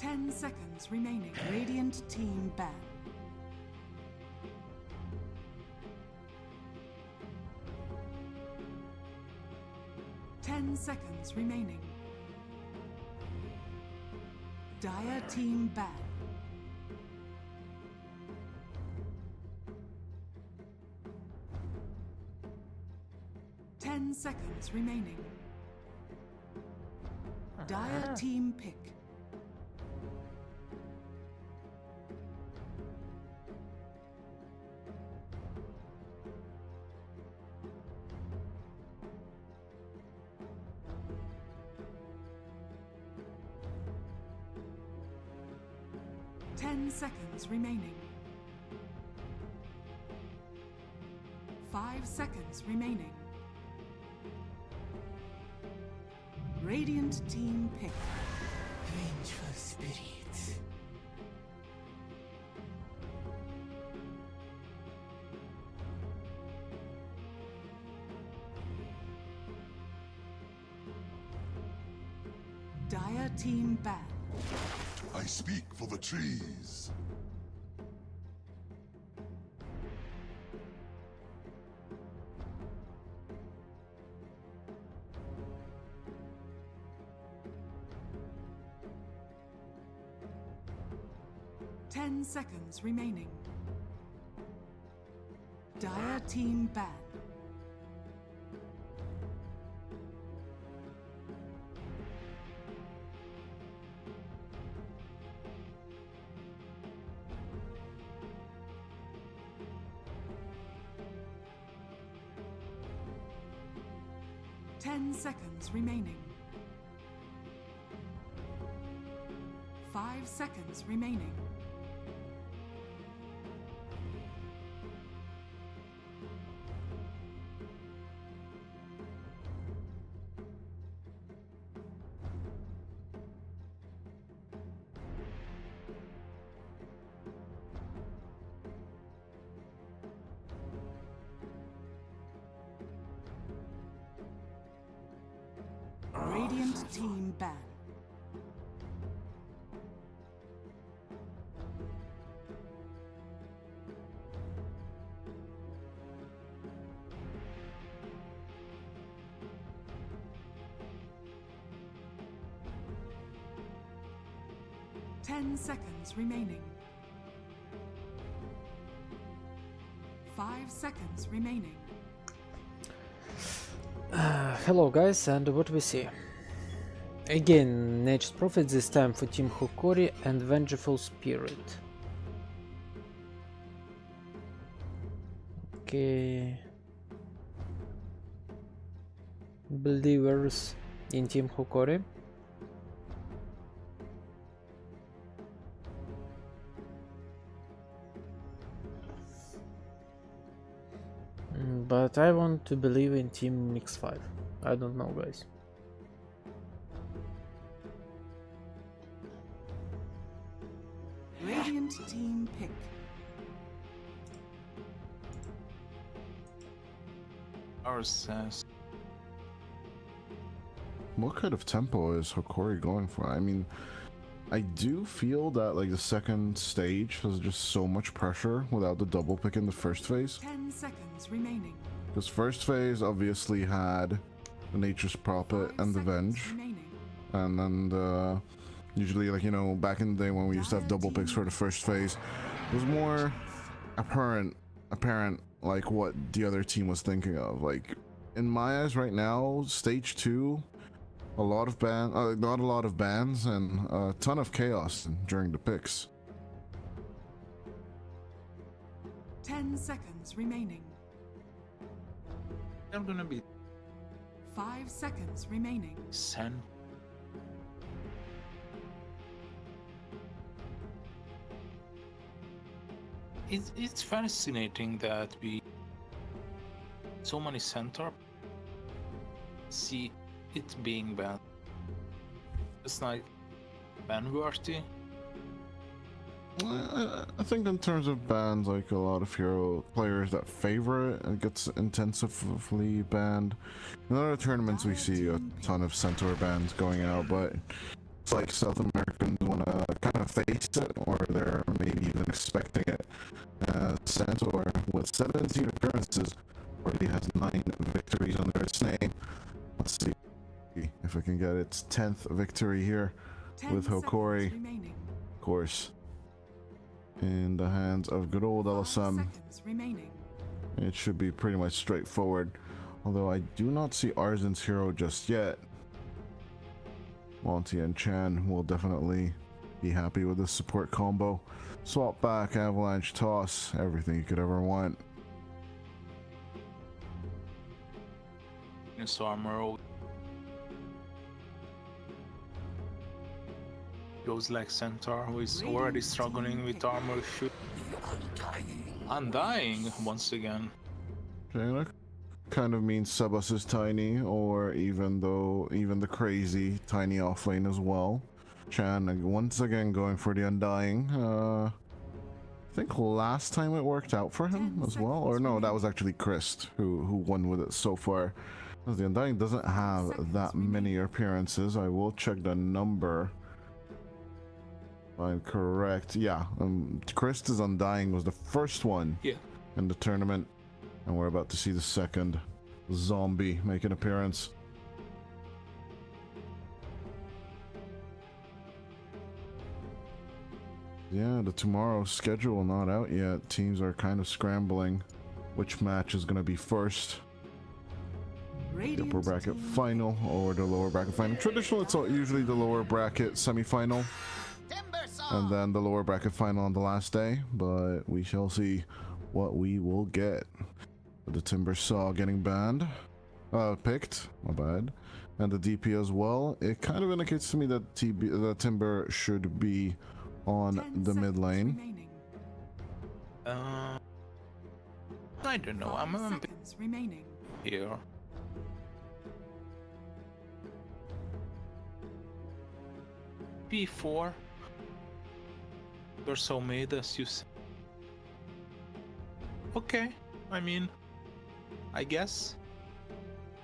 A: 10 seconds remaining. Radiant team ban. Ten seconds remaining. Dire team ban. Ten seconds remaining. Dire team pick. Ten seconds remaining. 5 seconds remaining. Radiant team pick.
G: Vengeful spirits.
A: Dire team ban.
D: I speak for the trees.
A: Ten seconds remaining. Dire team ban. Ten seconds remaining. 5 seconds remaining. Radiant team ban. Ten seconds remaining. 5 seconds remaining.
F: Hello guys, and what we see? Again, Nature's Prophet, this time for Team Hokori and Vengeful Spirit. Okay. Believers in Team Hokori. But I want to believe in Team Mix 5. I don't know, guys.
A: Radiant team pick.
I: Ours says.
J: What kind of tempo is Hokori going for? I mean, I do feel that like the second stage has just so much pressure without the double pick in the first phase.
A: 10 seconds remaining.
J: Because first phase obviously had the Nature's Prophet and the Venge, and then usually, like, you know, back in the day when we used to have double picks for the first phase, it was more apparent like what the other team was thinking of. Like in my eyes right now, stage 2, a lot of not a lot of bans and a ton of chaos during the picks.
A: 10 seconds remaining.
I: I'm gonna be
A: 5 seconds remaining.
I: sent. It's fascinating that we so many center see it being banned. It's like ban worthy.
J: I think in terms of bans, like a lot of hero players that favor it, it gets intensively banned. In other tournaments we see a ton of centaur bans going out, but it's like South Americans want to face it, or they're maybe even expecting it. Centaur, with 17 appearances, already has 9 victories under its name. Let's see if I can get its 10th victory here with Hokori. Of course, in the hands of good old LSM. It should be pretty much straightforward, although I do not see Arzen's hero just yet. Monty and Chan will definitely be happy with this support combo. Swap back, avalanche, toss, everything you could ever want.
I: This armor goes like Centaur, who is already struggling with armor issue. Undying once again.
J: Okay, that kind of means Sebas is tiny, or even the crazy tiny offlane as well. Chan once again going for the Undying. I think last time it worked out for him as well, or no, that was actually Christ who won with it so far. Because the Undying doesn't have that many appearances. I will check the number. If I'm correct. Yeah, Christ's Undying was the first one in the tournament, and we're about to see the second zombie make an appearance. Yeah, the tomorrow schedule not out yet. Teams are kind of scrambling which match is going to be first. The upper bracket final or the lower bracket final. Traditional, it's usually the lower bracket semi-final, and then the lower bracket final on the last day, but we shall see what we will get. The Timber Saw getting banned, picked, my bad, and the DP as well. It kind of indicates to me that the Timber should be on the mid lane.
I: I don't know, I'm a bit here. P4 or so made, as you say. Okay, I mean, I guess.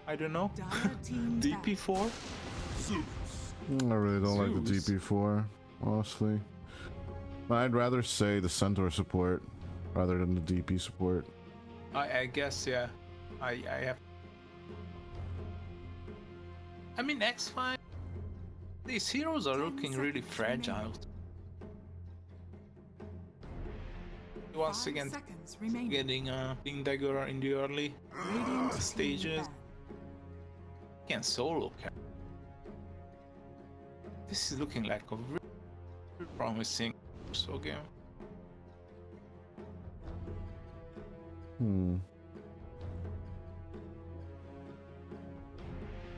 I: I don't know. DP4?
J: I really don't like the DP4, honestly. I'd rather say the Centaur support rather than the DP support.
I: I guess, yeah. I have. I mean, X5. These heroes are looking really fragile. Once again, getting Bing Dagger in the early stages. Can solo carry. This is looking like a really promising so game.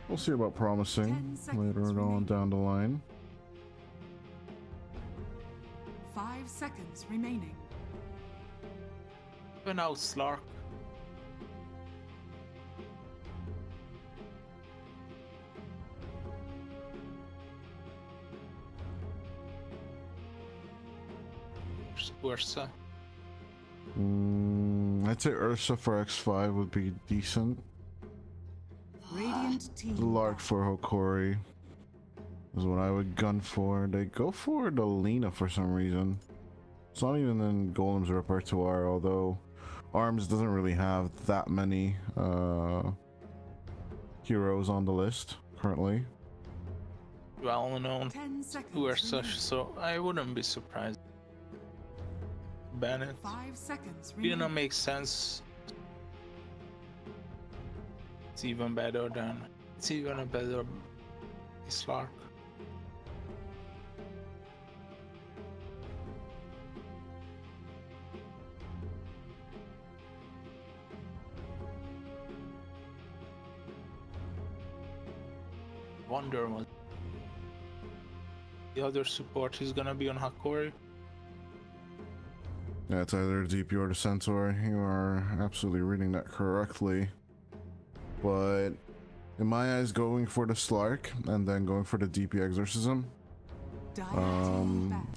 J: We'll see about promising later on down the line.
A: 5 seconds remaining.
I: Even out Slark. Ursa.
J: I'd say Ursa for X5 would be decent. The Lark for Hokori is what I would gun for. They go for the Lena for some reason. It's not even in Golem's repertoire, although Arms doesn't really have that many heroes on the list currently.
I: Well known Ursa, so I wouldn't be surprised. Bennett.
A: 5 seconds
I: Lena makes sense. It's even better than. It's even a better Slark. Wonder what the other support is gonna be on Hokori.
J: Yeah, it's either the DP or the Centaur. You are absolutely reading that correctly. But in my eyes, going for the Slark and then going for the DP Exorcism.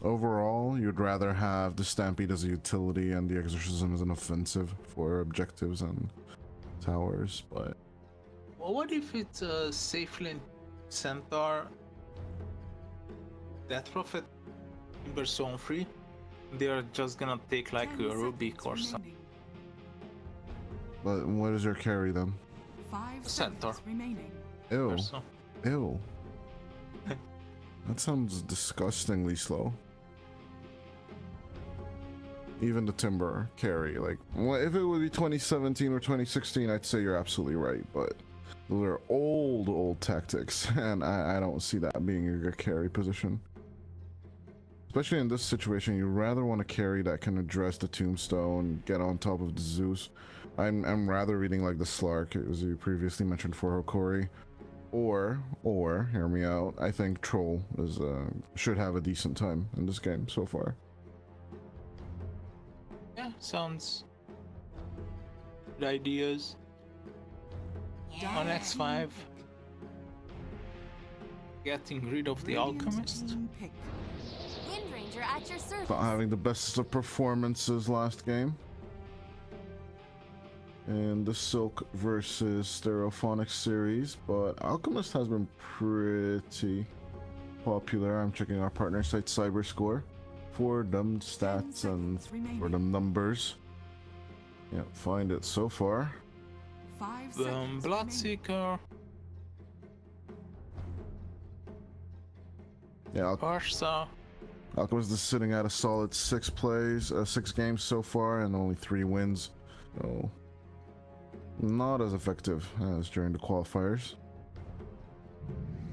J: Overall, you'd rather have the Stampede as a utility and the Exorcism as an offensive for objectives and towers, but...
I: Well, what if it's a safe lane Centaur, Death Prophet, Timber zone free, they're just gonna take like a Rubik or something.
J: But what is your carry then?
A: 5
I: Centaur.
A: seconds remaining.
J: Ew.
I: Or so.
J: Ew. That sounds disgustingly slow. Even the Timber carry, like, well, if it would be 2017 or 2016, I'd say you're absolutely right, but those are old tactics, and I don't see that being a good carry position. Especially in this situation, you rather want to carry that can address the Tombstone, get on top of the Zeus. I'm rather reading like the Slark, as you previously mentioned for Hokori. Or, hear me out, I think Troll is should have a decent time in this game so far.
I: Yeah, sounds good ideas. On X5, getting rid of the Alchemist.
K: Wind Ranger at your service.
J: Not having the best of performances last game. In the Silk versus Stereophonics series, but Alchemist has been pretty popular. I'm checking our partner site Cyberscore for them stats and for them numbers. Yeah, find it so far.
A: 5 seconds
I: Bloodseeker.
J: Yeah,
I: Parsa.
J: Alchemist is sitting at a solid 6 games so far, and only 3 wins. So not as effective as during the qualifiers.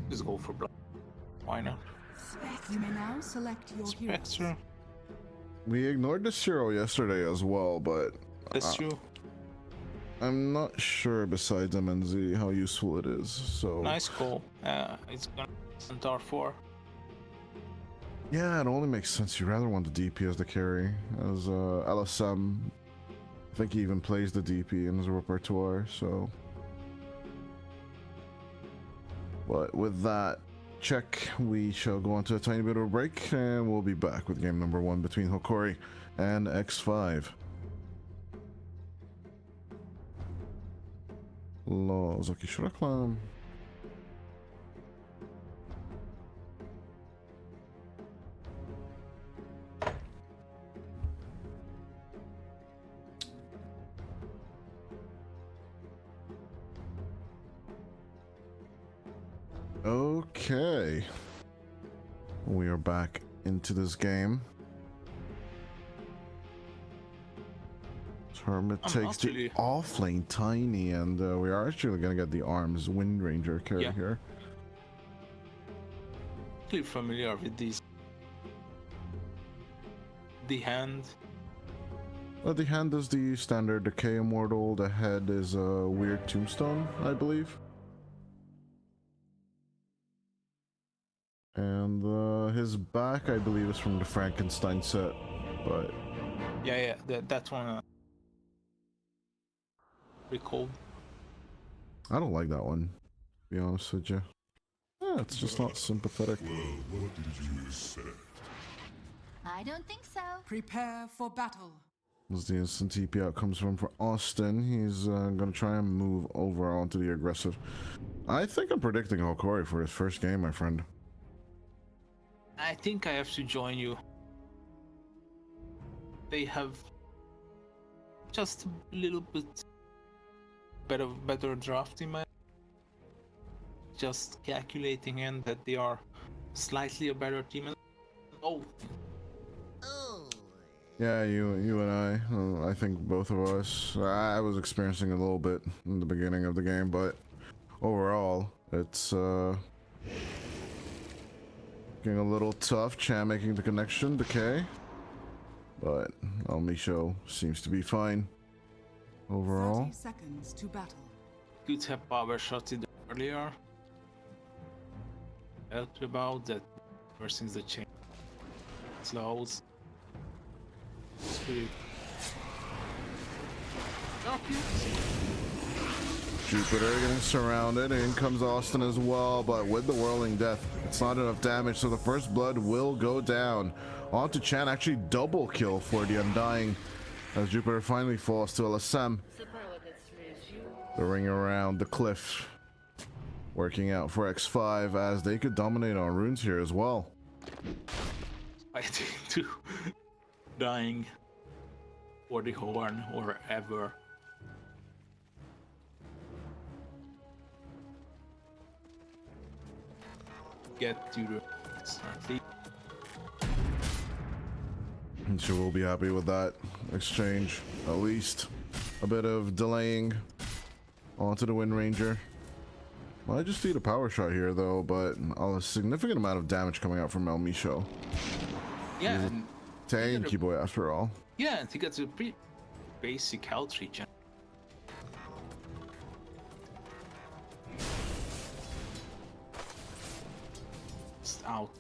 I: Just go for blood. Why not?
A: You may now select your heroes.
I: Spectre.
J: We ignored the Zero yesterday as well, but
I: That's true.
J: I'm not sure besides MNZ how useful it is. So
I: Nice call. It's gonna Centaur 4.
J: yeah, it only makes sense. You rather want the DP as the carry, as LSM. I think he even plays the DP in his repertoire. So, but with that check, we shall go on to a tiny bit of a break, and we'll be back with game number 1 between Hokori and X5. Zaki Shraklam. Okay, we are back into this game. Hermit takes the off lane Tiny, and we are actually gonna get the arms Wind Ranger carry here.
I: Actually familiar with these. The hand.
J: Well, the hand is the standard Decay Immortal. The head is a weird Tombstone, I believe. And his back, I believe, is from the Frankenstein set, but
I: Yeah, that one. Recalled.
J: I don't like that one, to be honest with you. Yeah, it's just not sympathetic.
D: Well, what did you expect?
K: I don't think so.
A: Prepare for battle.
J: As the instant TP out comes from for Austin, he's gonna try and move over onto the aggressive. I think I'm predicting Hokori for his first game, my friend.
I: I think I have to join you. They have just a little bit better draft in my. Just calculating in that they are slightly a better team. Oh.
J: Yeah, you and I think both of us. I was experiencing a little bit in the beginning of the game, but overall, it's getting a little tough. Chan making the connection, Decay, but Misho seems to be fine overall.
A: 30 seconds to battle.
I: Could have power shot it earlier. Helped about that ever since the change. Slows. Spirit.
J: Jupiter getting surrounded. In comes Austin as well, but with the Whirling Death, it's not enough damage, so the first blood will go down. On to Chan, actually double kill for the Undying, as Jupiter finally falls to LSM. The ring around the cliff. Working out for X5 as they could dominate on runes here as well.
I: fighting to dying for the horn or ever. Get to the
J: I'm sure we'll be happy with that exchange. At least a bit of delaying onto the Wind Ranger. Well, I just need a power shot here though, but a significant amount of damage coming out from El Micho.
I: Yeah, and
J: tanky boy after all.
I: yeah, and he gets a pretty basic health regen. It's out.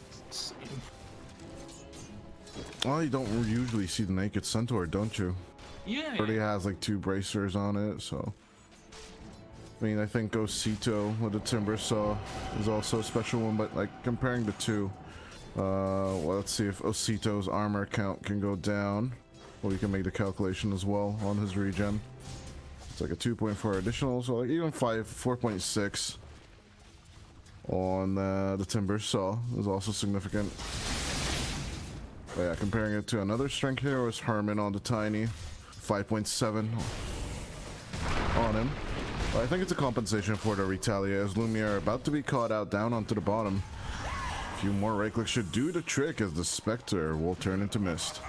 J: Well, you don't usually see the naked centaur, don't you?
I: Yeah.
J: Already has like 2 bracers on it, so. I mean, I think Osito with the Timber Saw is also a special one, but like comparing the two, well, let's see if Osito's armor count can go down. Well, you can make the calculation as well on his regen. It's like a 2.4 additional, so like even 4.6 on the Timber Saw is also significant. But yeah, comparing it to another strength hero is Herman on the Tiny, 5.7 on him. But I think it's a compensation for the Retaliate, as Lumiere about to be caught out down onto the bottom. A few more right clicks should do the trick, as the Spectre will turn into mist.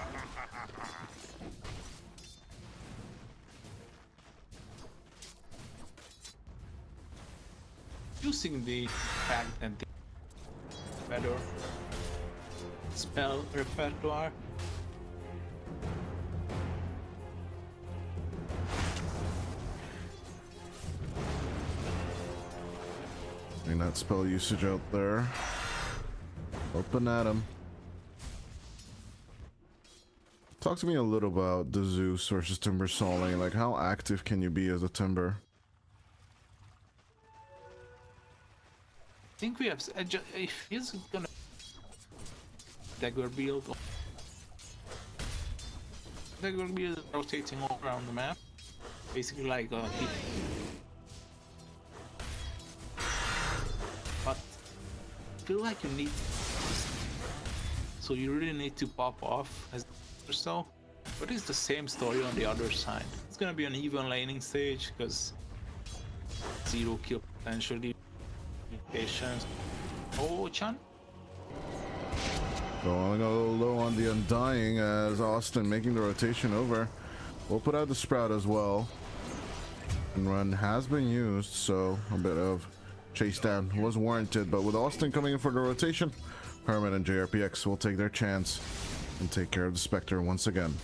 I: Using the fact that the better spell repertoire.
J: And that spell usage out there. Open at him. Talk to me a little about the Zeus versus Timber Saw lane. Like, how active can you be as a Timber?
I: I think we have. If he's gonna dagger build, rotating all around the map, basically like a hit. But I feel like you need, so you really need to pop off as or so. But it's the same story on the other side. It's gonna be an even laning stage because 0 kill potentially. Patience. Oh, Chan.
J: Going a little low on the Undying as Austin making the rotation over. We'll put out the Sprout as well. And run has been used, so a bit of chase down was warranted. But with Austin coming in for the rotation, Herman and JRPX will take their chance and take care of the Spectre once again.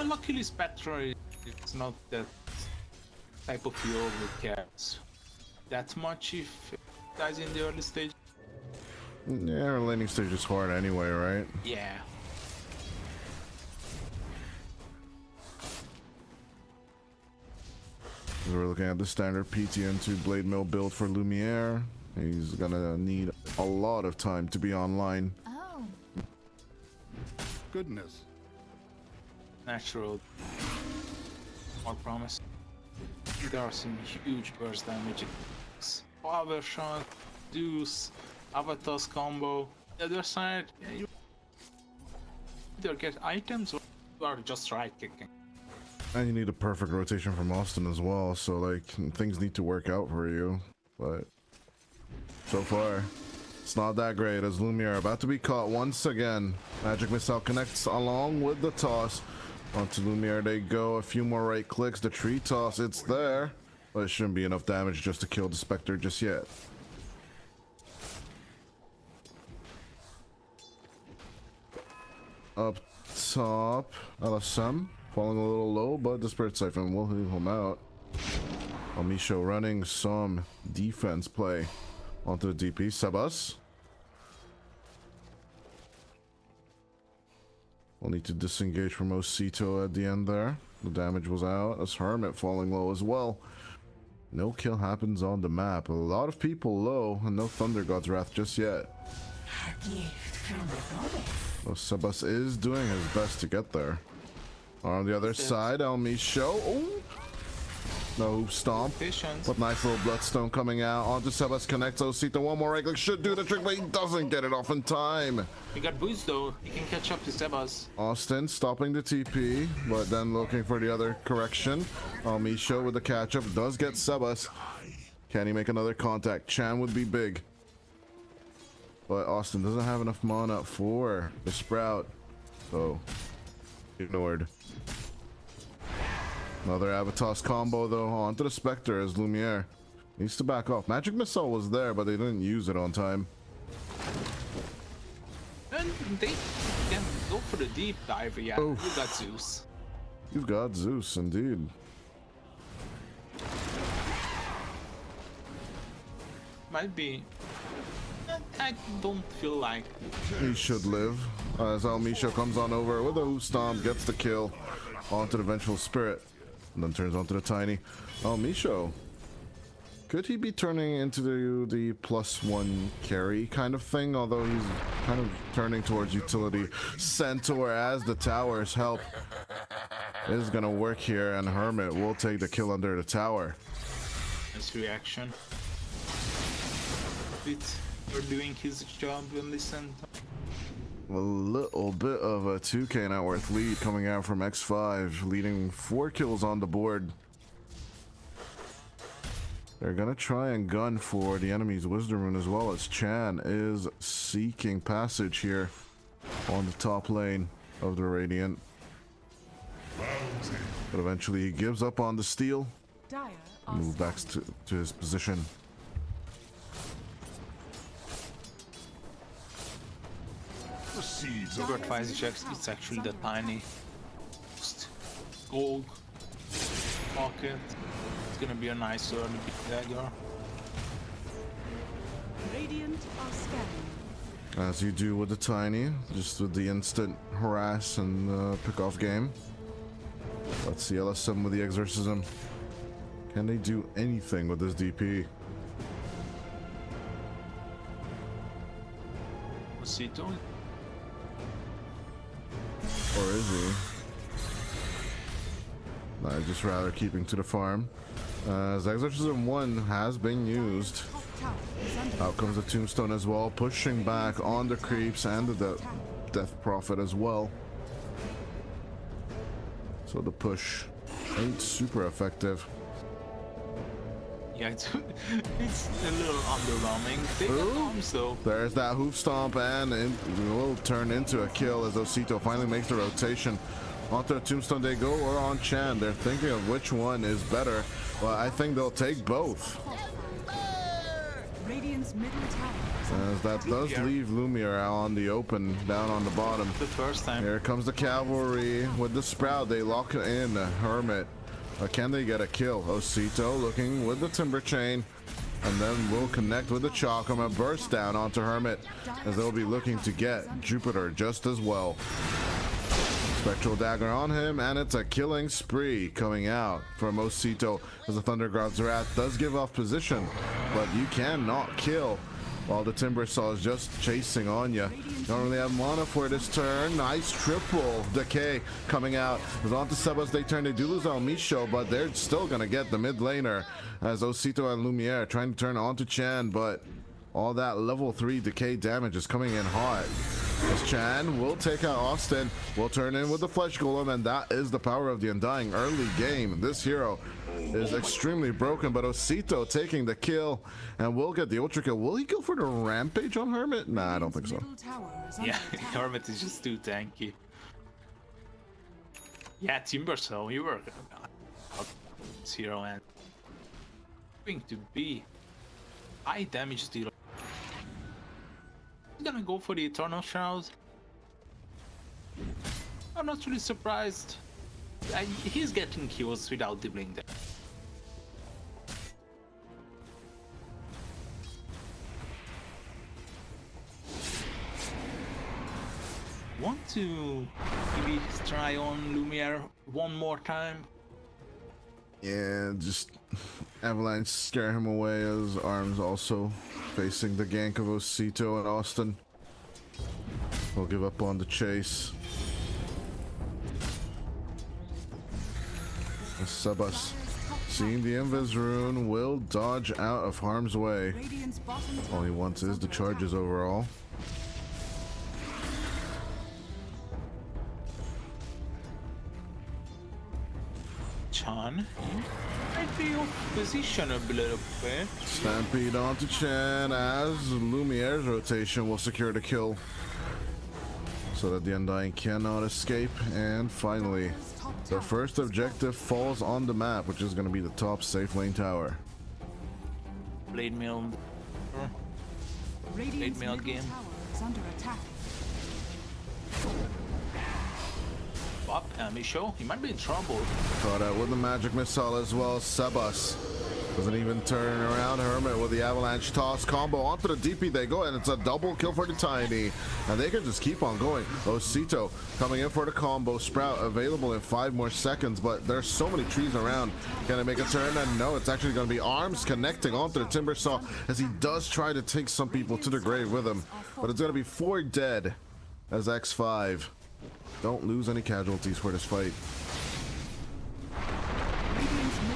I: Luckily, Spectre is not that type of hero who cares that much if it dies in the early stage.
J: Yeah, our laning stage is hard anyway, right?
I: Yeah.
J: We're looking at the standard PTN2 Blade Mill build for Lumiere. He's gonna need a lot of time to be online.
K: Oh.
D: Goodness.
I: Natural. More promise. There are some huge burst damage. Power shot, Deuce, Avatar's combo. The other side, you either get items or just right kicking.
J: And you need a perfect rotation from Austin as well, so like things need to work out for you. But so far, it's not that great as Lumiere about to be caught once again. Magic Missile connects along with the toss. Onto Lumiere they go, a few more right clicks, the tree toss, it's there. But it shouldn't be enough damage just to kill the Spectre just yet. Up top, LSM falling a little low, but the Spirit Siphon will leave him out. Amisho running some defense play onto the DP. Sebas. We'll need to disengage from Osito at the end there. The damage was out. As Hermit falling low as well. No kill happens on the map. A lot of people low and no Thunder God's Wrath just yet. Well, Sebas is doing his best to get there. On the other side, Elmi show. Oh! No stomp.
I: Patience.
J: But nice little bloodstone coming out. Onto Sebas, connects Osito. One more right click should do the trick, but he doesn't get it off in time.
I: He got boost though. He can catch up to Sebas.
J: Austin stopping the TP, but then looking for the other correction. Misho with the catch up does get Sebas. Can he make another contact? Chan would be big. But Austin doesn't have enough mana for the Sprout. So, ignored. Another Avatos combo though onto the Spectre as Lumiere needs to back off. Magic Missile was there, but they didn't use it on time.
I: And they can go for the deep dive. Yeah, you got Zeus.
J: You've got Zeus, indeed.
I: Might be. I don't feel like
J: he should live. As Misho comes on over with a hoof stomp, gets the kill onto the Vengeful Spirit, and then turns onto the Tiny. Misho, could he be turning into the +1 carry kind of thing? Although he's kind of turning towards utility. Centaur as the towers help is gonna work here, and Hermit will take the kill under the tower.
I: his reaction. We're doing his job in this center.
J: A little bit of a 2k net worth lead coming out from X5, leading 4 kills on the board. They're gonna try and gun for the enemy's Wisdom Rune as well, as Chan is seeking passage here on the top lane of the Radiant. But eventually he gives up on the steal, move back to his position.
I: Super advice checks, it's actually the Tiny. Just gold pocket. It's gonna be a nice early big dagger.
A: Radiant are scanning.
J: As you do with the Tiny, just with the instant harass and pick off game. Let's see LSM with the Exorcism. Can they do anything with this DP?
I: Osito.
J: Or is he? No, just rather keeping to the farm. As Exorcism 1 has been used. Out comes the Tombstone as well, pushing back on the creeps and the Death Prophet as well. So the push ain't super effective.
I: Yeah, it's a little underwhelming. They got bombs though.
J: There's that hoof stomp, and it will turn into a kill as Osito finally makes the rotation. Onto the Tombstone they go, or on Chan. They're thinking of which one is better. Well, I think they'll take both.
A: Radiant's middle tower.
J: As that does leave Lumiere out on the open, down on the bottom.
I: The first time.
J: Here comes the cavalry with the Sprout. They lock in Hermit. Can they get a kill? Osito looking with the Timber Chain, and then will connect with the Chakram, a burst down onto Hermit, as they'll be looking to get Jupiter just as well. Spectral Dagger on him, and it's a killing spree coming out from Osito, as the Thunder God's Wrath does give off position, but you cannot kill while the Timber Saw is just chasing on you. Don't really have mana for this turn. Nice triple decay coming out. As onto Sebas they turn. They do lose Misho, but they're still gonna get the mid laner, as Osito and Lumiere trying to turn onto Chan, but all that level 3 decay damage is coming in hot. As Chan will take out Austin, will turn in with the Flesh Golem, and that is the power of the Undying early game. This hero is extremely broken, but Osito taking the kill, and will get the Ultra Kill. Will he go for the Rampage on Hermit? Nah, I don't think so.
I: Yeah, Hermit is just too tanky. Yeah, Timbersaw, you were this hero and going to be high damage dealer. He's gonna go for the Eternal Shroud. I'm not really surprised. He's getting kills without dribbling them. Want to maybe try on Lumiere one more time?
J: Yeah, just Avalanche scare him away, as Arms also facing the gank of Osito and Austin. We'll give up on the chase. Sebas Seeing the Invis rune will dodge out of harm's way.
A: Radiant's bottom tower
J: All he wants is the
A: under
J: charges
A: attack.
J: overall.
I: Chan might be off position a little bit.
J: Stampede onto Chan as Lumiere's rotation will secure the kill. So that the Undying cannot escape. And finally,
A: Dire's top
J: their
A: tower
J: first
A: is
J: objective falls on the map, which is going to be the top safe lane tower.
I: Blade mail.
A: Radiant's
I: mail
A: middle
I: game.
A: tower is under attack.
I: Bob Misho, he might be in trouble.
J: Caught out with the magic missile as well. Sebas doesn't even turn around. Hermit with the avalanche toss combo onto the DP they go, and it's a double kill for the Tiny, and they can just keep on going. Osito coming in for the combo. Sprout available in 5 more seconds, but there's so many trees around. Can it make a turn? And no, it's actually going to be Arms connecting onto the Timber Saw as he does try to take some people to the grave with him, but it's going to be 4 dead as X5 don't lose any casualties for this fight.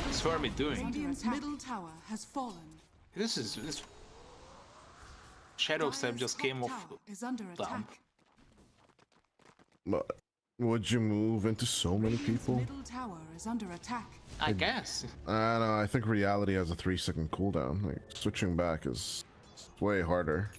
I: What's Hermit doing?
A: Radiant's middle tower has fallen.
I: This Shadow Step
A: Dire's
I: just
A: top
I: came off
A: tower is under
I: dump.
A: attack.
J: But would you move into so many
A: Radiant's
J: people?
A: middle tower is under attack.
I: I guess.
J: I know, I think reality has a 3-second cooldown. Like, switching back is way harder.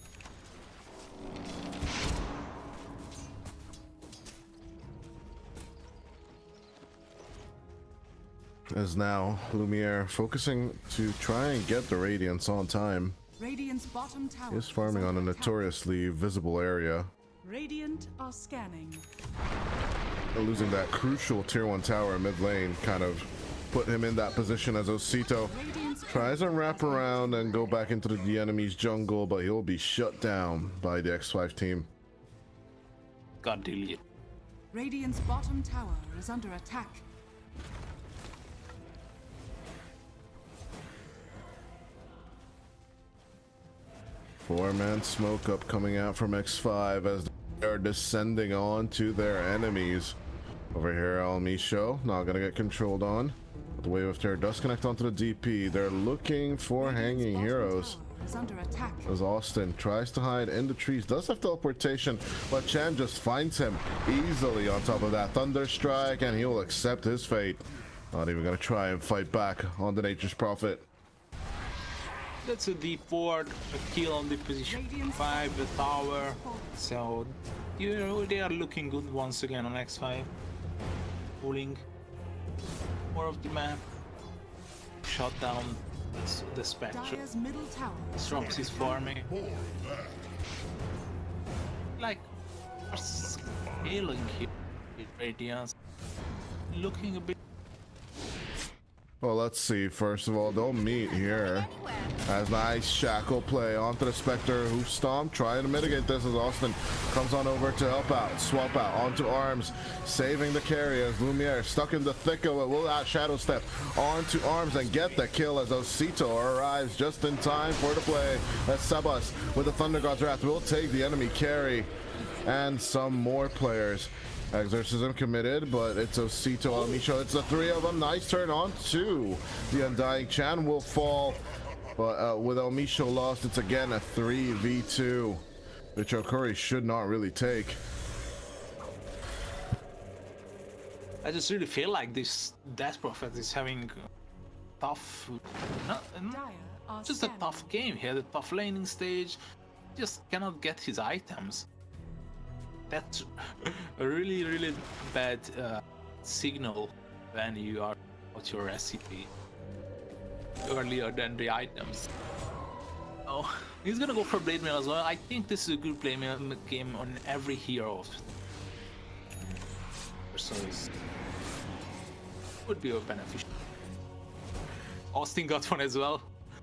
J: As now, Lumiere focusing to try and get the Radiance on time.
A: Radiant's bottom tower
J: Is farming on a
A: under attack.
J: notoriously visible area.
A: Radiant are scanning.
J: Losing that crucial tier 1 tower mid lane kind of put him in that position as Osito
A: Radiant's
J: tries to wrap around and go back into the enemy's jungle, but he'll be shut down by the X5 team.
I: Got deleted.
A: Radiant's bottom tower is under attack.
J: Four-man smoke up coming out from X5 as they're descending onto their enemies. Over here, Almisho not gonna get controlled on. The Wave of Terror does connect onto the DP. They're looking for
A: Radiant's
J: hanging
A: bottom
J: heroes.
A: tower is under attack.
J: As Austin tries to hide in the trees, does have teleportation, but Chan just finds him easily on top of that Thunder Strike, and he will accept his fate. Not even gonna try and fight back on the Nature's Prophet.
I: That's a D4, a kill on the position 5, the tower. So, you know, they are looking good once again on X5. Pulling more of the map. Shot down the Spectre.
A: Dire's middle tower is
I: Strops is farming. Like, are scaling here with Radiance. Looking a bit.
J: Well, let's see. First of all, they'll meet here. As nice shackle play onto the Spectre, who stomped, trying to mitigate this as Austin comes on over to help out, swap out onto Arms, saving the carry as Lumiere stuck in the thick of it, will out Shadow Step onto Arms and get the kill as Osito arrives just in time for the play. As Sebas with the Thunder God's Wrath will take the enemy carry, and some more players. Exorcism committed, but it's Osito Almisho. It's the 3 of them. Nice turn on 2. The Undying Chan will fall, but with Almisho lost, it's again a 3v2, which Hokori should not really take.
I: I just really feel like this Death Prophet is having tough, not just a tough game here, the tough laning stage. Just cannot get his items. That's a really, really bad signal when you are out your recipe earlier than the items. Oh, he's gonna go for Blade Mail as well. I think this is a good Blade Mail game on every hero. So it would be beneficial. Austin got one as well.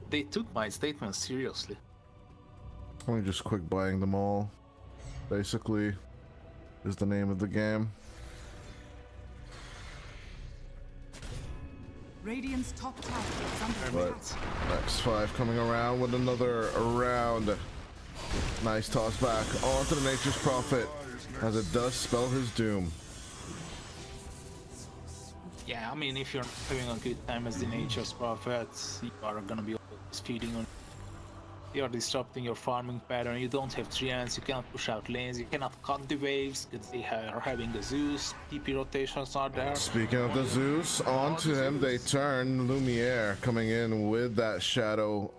I: They took my statement seriously.
J: Let me just quick buying them all. Basically, is the name of the game.
A: Radiant's top tower is under attack.
J: But X5 coming around with another round. Nice toss back onto the Nature's Prophet as it does spell his doom.
I: Yeah, I mean, if you're having a good time as the Nature's Prophet, you are gonna be always feeding on. You are disrupting your farming pattern. You don't have treants. You cannot push out lanes. You cannot cut the waves because they are having the Zeus. TP rotations are there.
J: Speaking of the Zeus, onto him they turn. Lumiere coming in with that shadow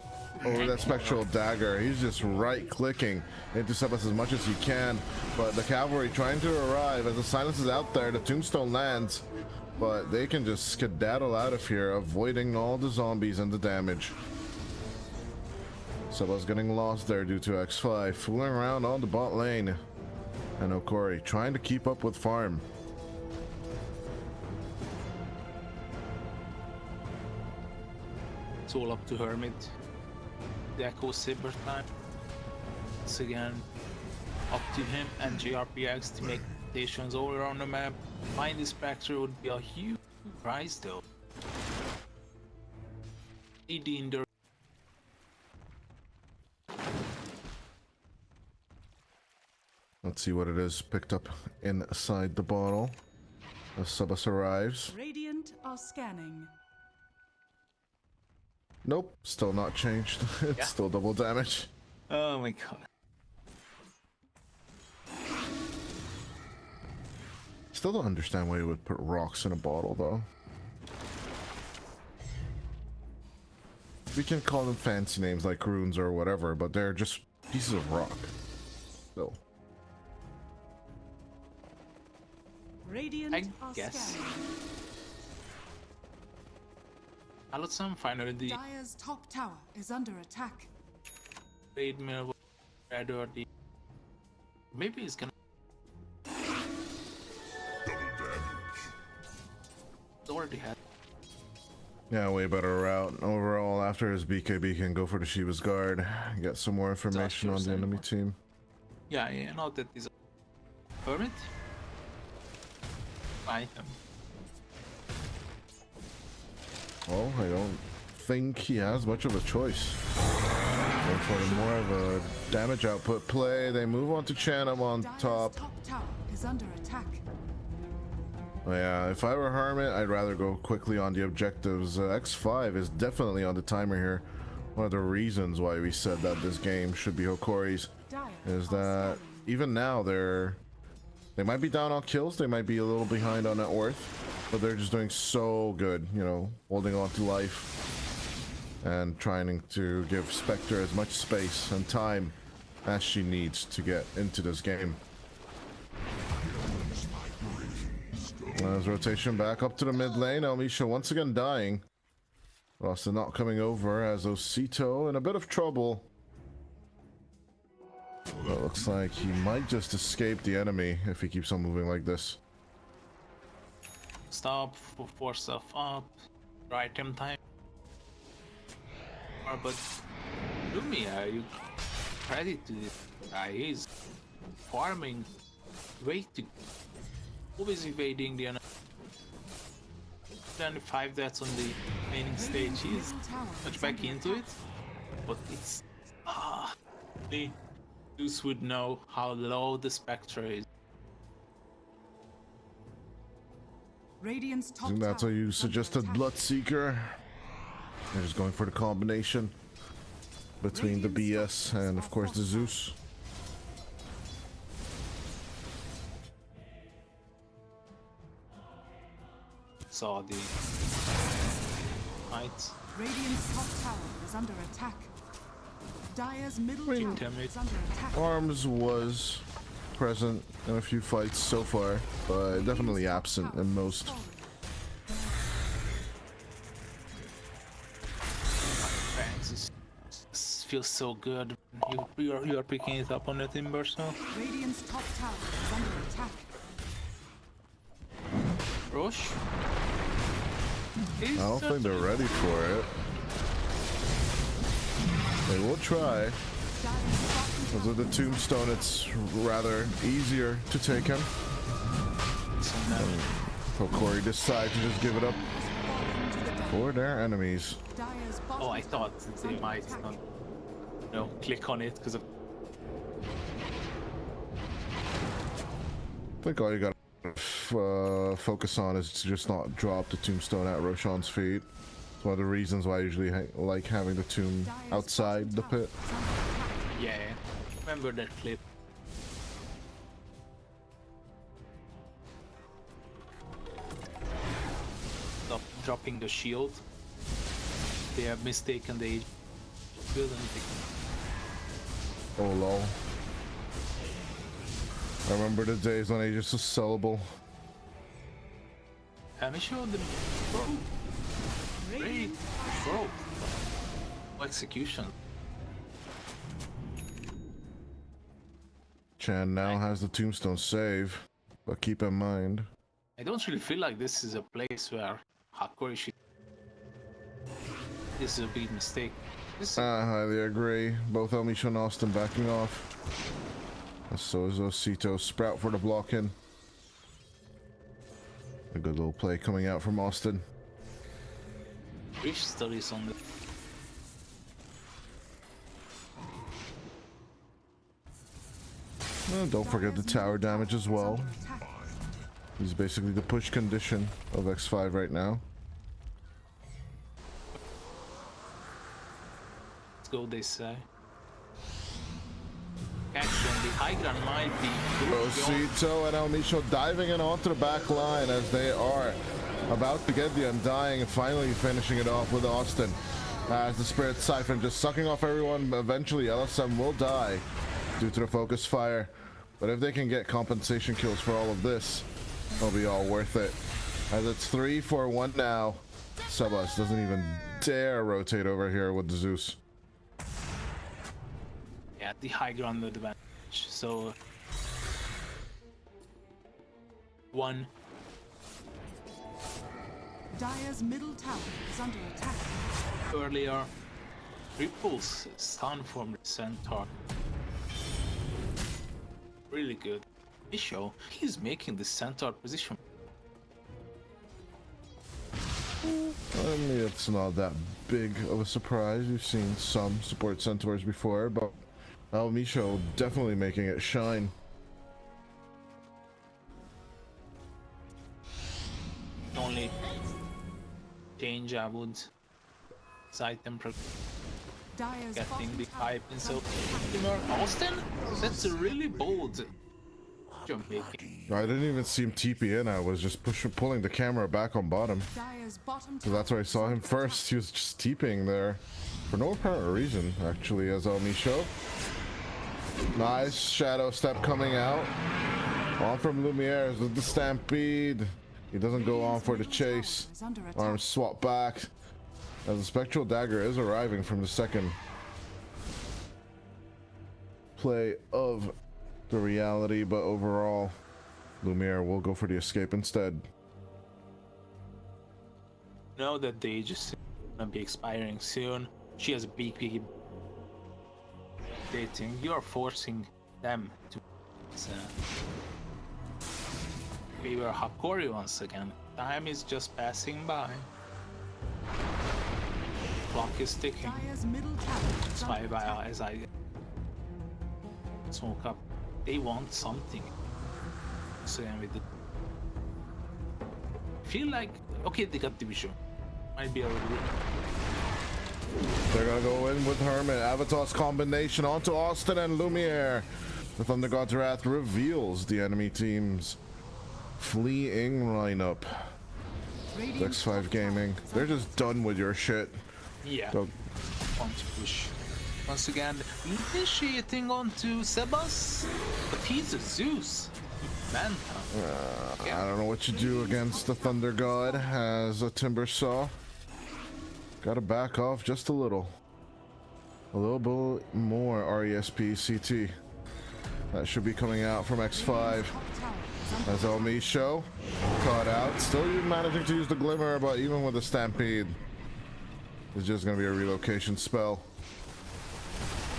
J: over that spectral dagger. He's just right clicking intercept us as much as he can, but the cavalry trying to arrive as the silence is out there. The tombstone lands, but they can just skedaddle out of here, avoiding all the zombies and the damage. Seba's getting lost there due to X5 fooling around on the bot lane, and Hokori trying to keep up with farm.
I: It's all up to Hermit. The Echo Saber time. Once again, up to him and JRPX to make stations all around the map. Find the Spectre would be a huge prize though. AD in the
J: Let's see what it is picked up inside the bottle as Subus arrives.
A: Radiant are scanning.
J: Nope, still not changed. It's still double damage.
I: Oh my god.
J: Still don't understand why you would put rocks in a bottle though. We can call them fancy names like runes or whatever, but they're just pieces of rock. Still.
A: Radiant
I: I
A: are
I: guess.
A: scanning.
I: Alotsam finally the
A: Dire's top tower is under attack.
I: raid mill red or the maybe it's gonna already had.
J: Yeah, way better route. Overall, after his BKB can go for the Shiva's Guard, get some more information on the enemy team.
I: Yeah, not that is a Hermit. Item.
J: Well, I don't think he has much of a choice. Going for more of a damage output play. They move on to Chanum on
A: Dire's
J: top.
A: top tower is under attack.
J: Yeah, if I were Hermit, I'd rather go quickly on the objectives. X5 is definitely on the timer here. One of the reasons why we said that this game should be Hokori's
A: Dire
J: is
A: are
J: that
A: scanning.
J: even now they might be down on kills, they might be a little behind on net worth, but they're just doing so good, you know, holding on to life and trying to give Spectre as much space and time as she needs to get into this game. As rotation back up to the mid lane, Elmisha once again dying. Rasta not coming over as Osito in a bit of trouble. But looks like he might just escape the enemy if he keeps on moving like this.
I: Stop, force stuff up, right him time. But Lumia, you credit to this guy, he's farming way to always evading the enemy. 25 deaths on the remaining stage, he's much back into it, but it's the Zeus would know how low the Spectre is.
A: Radiant's
J: I
A: top
J: think that's
A: tower
J: why you
A: is under
J: suggested
A: attack.
J: Bloodseeker. They're just going for the combination between the BS and of course the Zeus.
I: Saw the fight.
A: Radiant's top tower is under attack. Dire's middle tower
I: Damage.
A: is under attack.
J: Arms was present in a few fights so far, but definitely absent in most.
I: Thanks. Feels so good. You are picking it up on the timber, so.
A: Radiant's top tower is under attack.
I: Roche?
J: I don't think they're ready for it. They will try. Because with the tombstone, it's rather easier to take him. Hokori decides to just give it up for their enemies.
A: Dire's
I: Oh,
A: bottom
I: I thought
A: tower is
I: they
A: under
I: might
A: attack.
I: not, click on it because of.
J: I think all you gotta focus on is to just not drop the tombstone at Roshan's feet. It's one of the reasons why I usually like having the tomb outside the pit.
I: Yeah, remember that clip. Stop dropping the shield. They have mistaken the age.
J: Oh lol. I remember the days when Aegis was sellable.
I: And we showed them. Great throw. Execution.
J: Chan now has the tombstone save, but keep in mind.
I: I don't really feel like this is a place where Hokori should. This is a big mistake.
J: I highly agree. Both Elmisha and Austin backing off. So is Osito. Sprout for the block in. A good little play coming out from Austin.
I: Rich studies on the.
J: Well, don't forget the tower damage as well. He's basically the push condition of X5 right now.
I: Let's go, they say. Action, the high ground might be.
J: Osito and Elmisho diving in onto the back line as they are about to get the Undying and finally finishing it off with Austin. As the Spirit Siphon just sucking off everyone, eventually LSM will die due to the focus fire. But if they can get compensation kills for all of this, it'll be all worth it. As it's 3-4-1 now. Sebas doesn't even dare rotate over here with the Zeus.
I: Yeah, the high ground advantage. So 1.
A: Dire's middle tower is under attack.
I: Earlier, Ripple's stun from the centaur. Really good. Misho, he's making the centaur position.
J: I mean, it's not that big of a surprise. We've seen some support centaurs before, but Misho definitely making it shine.
I: Only change I would side them getting the hype and so Austin, that's a really bold jump making.
J: I didn't even see him TP in. I was just pulling the camera back on bottom. So that's where I saw him first. He was just TPing there for no apparent reason, actually, as Misho. Nice shadow step coming out. On from Lumiere's with the stampede. He doesn't go on for the chase. Arms swap back. As the Spectral Dagger is arriving from the second play of the reality, but overall, Lumiere will go for the escape instead.
I: Know that they just gonna be expiring soon. She has a big dating. You are forcing them to. We were Hokori once again. Time is just passing by. Clock is ticking. That's why as I smoke up, they want something. So with the feel like okay, they got division. Might be already.
J: They're gonna go in with Hermit. Avatar's combination onto Austin and Lumiere. The Thunder God's Wrath reveals the enemy team's fleeing lineup. X5 Gaming. They're just done with your shit.
I: Yeah. Want to push. Once again, initiating onto Sebas, but he's a Zeus. Man.
J: I don't know what you do against the Thunder God as a Timber Saw. Gotta back off just a little. A little bit more RESP CT. That should be coming out from X5. As Elmisho caught out. Still managing to use the Glimmer, but even with the Stampede, it's just going to be a relocation spell.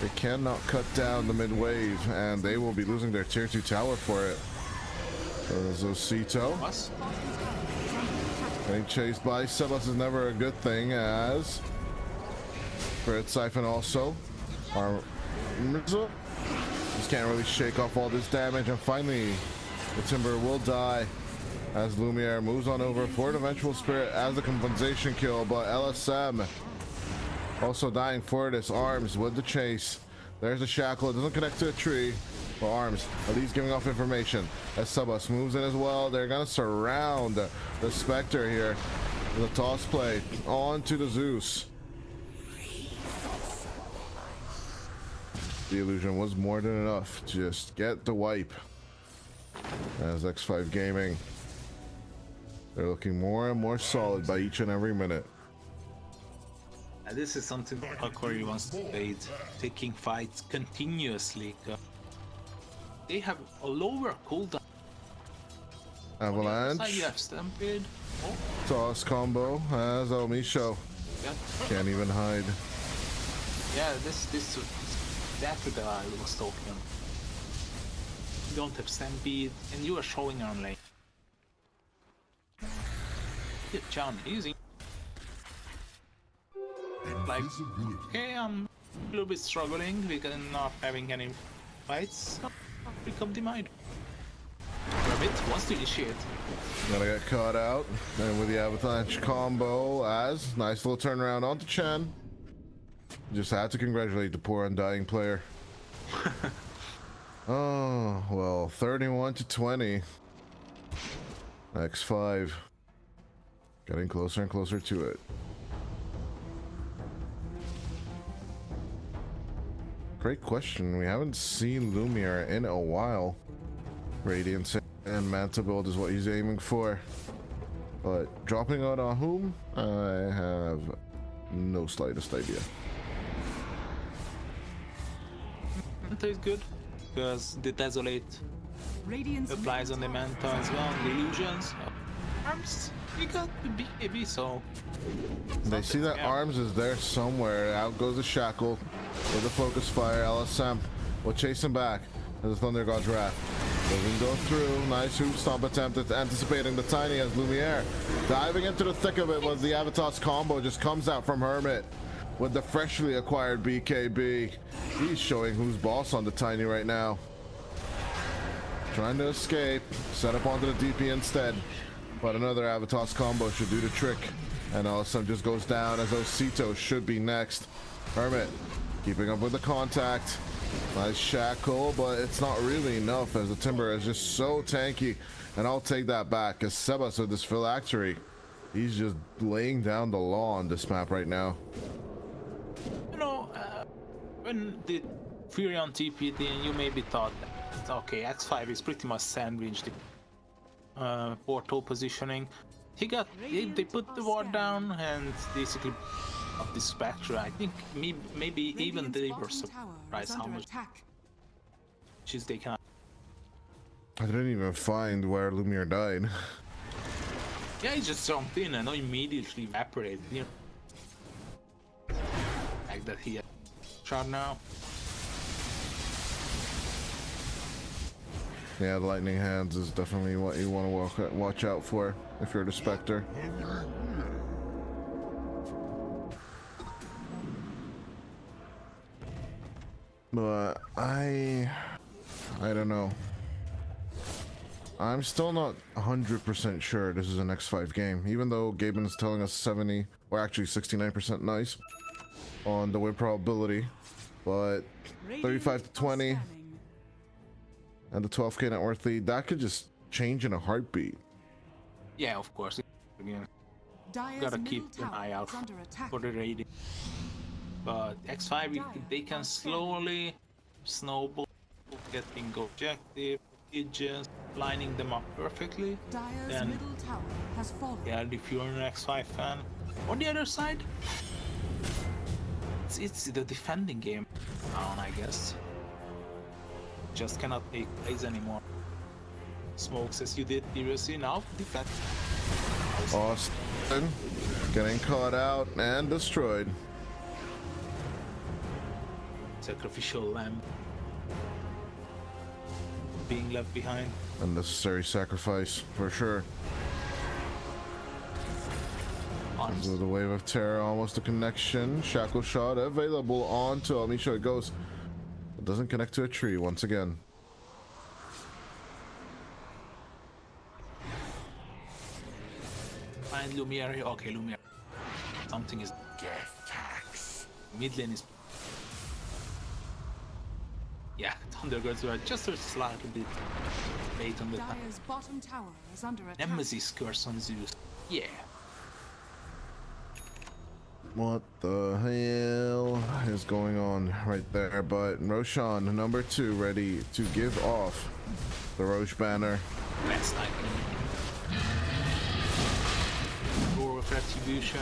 J: They cannot cut down the mid-wave, and they will be losing their tier 2 tower for it. There's Osito. Getting chased by Sebas is never a good thing, as Spirit Siphon also. Just can't really shake off all this damage, and finally The Timber will die as Lumiere moves on over for an eventual spirit as the compensation kill, but LSM also dying for this. Arms with the chase. There's a shackle. It doesn't connect to a tree. But Arms at least giving off information as Subus moves in as well. They're gonna surround the Spectre here. The toss play onto the Zeus. The illusion was more than enough to just get the wipe. As X5 Gaming, they're looking more and more solid by each and every minute.
I: This is something Hokori wants to play, taking fights continuously. They have a lower cooldown.
J: Avalanche.
I: You have Stampede. Oh.
J: Toss combo as Misho can't even hide.
I: Yeah, this exactly that I was talking. You don't have Stampede, and you are showing on lane. Good John, easy. Like, okay, I'm a little bit struggling because I'm not having any fights. Become the mind. Rabbit wants to initiate.
J: Gonna get caught out, and with the Avalanche combo, as nice little turnaround onto Chen. Just had to congratulate the poor undying player. Oh well, 31-20. X5 getting closer and closer to it. Great question. We haven't seen Lumiere in a while. Radiance and Manta build is what he's aiming for. But dropping out on whom? I have no slightest idea.
I: Manta is good because the Desolate
A: Radiance
I: applies on the Manta as well. The illusions. Arms, we got the BKB, so
J: they see that Arms is there somewhere. Out goes the Shackle with the Focus Fire. LSM will chase him back as the Thunder God's Wrath doesn't go through. Nice hoop stomp attempt at anticipating the Tiny as Lumiere diving into the thick of it, but the Avatos combo just comes out from Hermit with the freshly acquired BKB. He's showing who's boss on the Tiny right now. Trying to escape, set up onto the DP instead. But another Avatos combo should do the trick. And LSM just goes down as Osito should be next. Hermit keeping up with the contact. Nice shackle, but it's not really enough as the Timber is just so tanky. And I'll take that back as Sebas with this phylactery. He's just laying down the law on this map right now.
I: You know, when the Fury on TPD, and you maybe thought that, okay, X5 is pretty much sandwiched portal positioning. They put the ward down and basically up the Spectre. I think maybe even they were surprised how much they can.
J: I didn't even find where Lumiere died.
I: Yeah, he just jumped in and immediately evaporated. You know, like that he had shot now.
J: Yeah, the Lightning Hands is definitely what you want to watch out for if you're the Spectre. But I don't know. I'm still not 100% sure this is an X5 game, even though Gaben is telling us 70 or actually 69% nice on the win probability. But 35-20 and the 12k net worth lead, that could just change in a heartbeat.
I: Yeah, of course. Again, gotta keep an eye out for the rating. But X5, they can slowly snowball, getting objective, just lining them up perfectly. Then, yeah, if you're an X5 fan. On the other side, it's the defending game down, I guess. Just cannot take plays anymore. Smokes as you did previously, now defend.
J: Austin getting caught out and destroyed.
I: Sacrificial lamb being left behind.
J: Unnecessary sacrifice for sure. Into the wave of terror, almost a connection. Shackle shot available onto Amisha. It goes. It doesn't connect to a tree once again.
I: behind Lumiere. Okay, Lumiere. Something is. Mid lane is. Yeah, Thunder Girls were just a slightly bit late on the time.
A: Dire's bottom tower is under attack.
I: Nemesis curse on Zeus. Yeah.
J: What the hell is going on right there? But Roshan, number 2, ready to give off the Roche banner.
I: Best night. Roar of Retribution.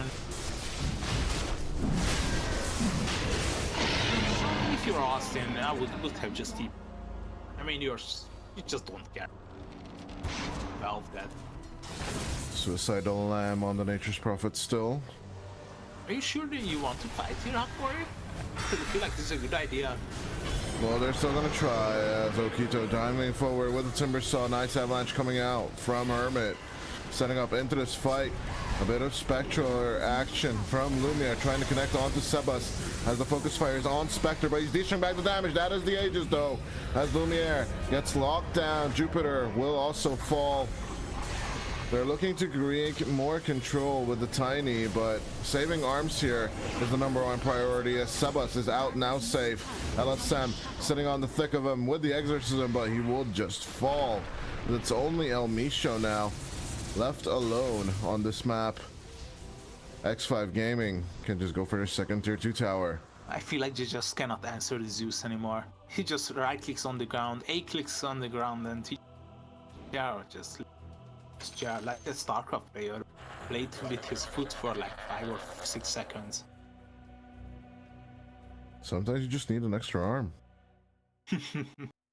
I: If you're Austin, I would have just keep. I mean, you just don't care. Valve that.
J: Suicidal Lamb on the Nature's Prophet still.
I: Are you sure that you want to fight here, Hokori? I feel like this is a good idea.
J: Well, they're still gonna try as Okito diving forward with the Timber Saw. Nice avalanche coming out from Hermit. Setting up into this fight. A bit of spectral action from Lumia trying to connect onto Sebas as the focus fires on Spectre, but he's dishing back the damage. That is the Aegis though. As Lumiere gets locked down, Jupiter will also fall. They're looking to create more control with the Tiny, but saving arms here is the #1 priority as Sebas is out now safe. LSM sitting on the thick of him with the Exorcism, but he will just fall. It's only El Micho now left alone on this map. X5 Gaming can just go for their second tier 2 tower.
I: I feel like they just cannot answer the Zeus anymore. He just right clicks on the ground, A clicks on the ground, and just like a StarCraft player played with his foot for like 5 or 6 seconds.
J: Sometimes you just need an extra arm.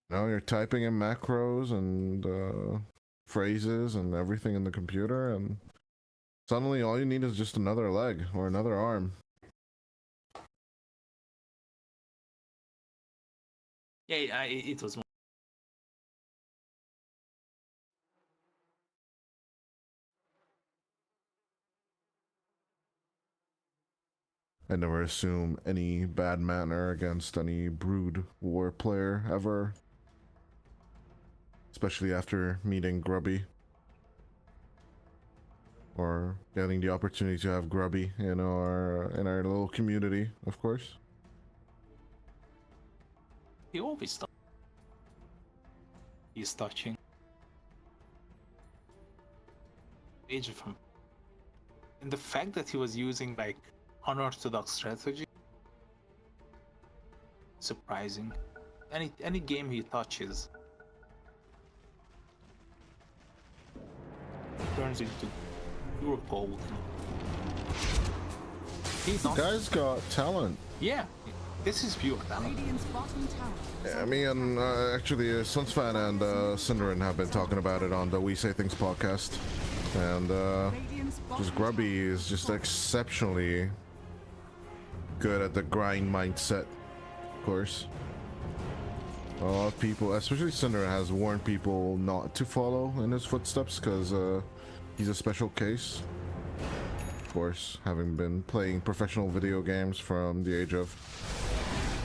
J: Now you're typing in macros and phrases and everything in the computer, and suddenly all you need is just another leg or another arm.
I: Yeah, it was.
J: I never assume any bad manner against any Brood War player ever. Especially after meeting Grubby. Or getting the opportunity to have Grubby in our little community, of course.
I: He always does. He's touching. Age from. And the fact that he was using like unorthodox strategy, surprising. Any game he touches turns into pure gold.
J: The guy's got talent.
I: Yeah, this is pure talent.
A: Radiant's bottom tower is
J: Yeah, me and actually Suns fan and Cinderin have been talking about it on the We Say Things podcast, and just Grubby is just exceptionally good at the grind mindset, of course. A lot of people, especially Cinder, has warned people not to follow in his footsteps because he's a special case. Of course, having been playing professional video games from the age of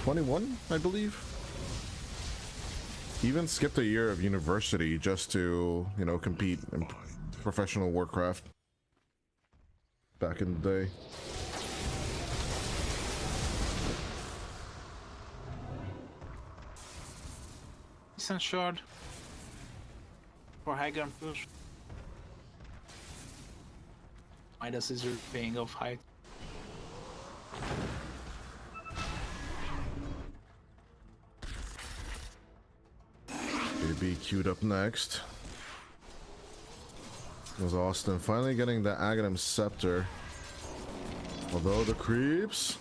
J: 21, I believe. He even skipped a year of university just to, you know, compete in professional Warcraft back in the day.
I: Decent shard for high ground push. Midas is paying off height.
J: AB queued up next. Was Austin finally getting the Aghanim Scepter. Although the creeps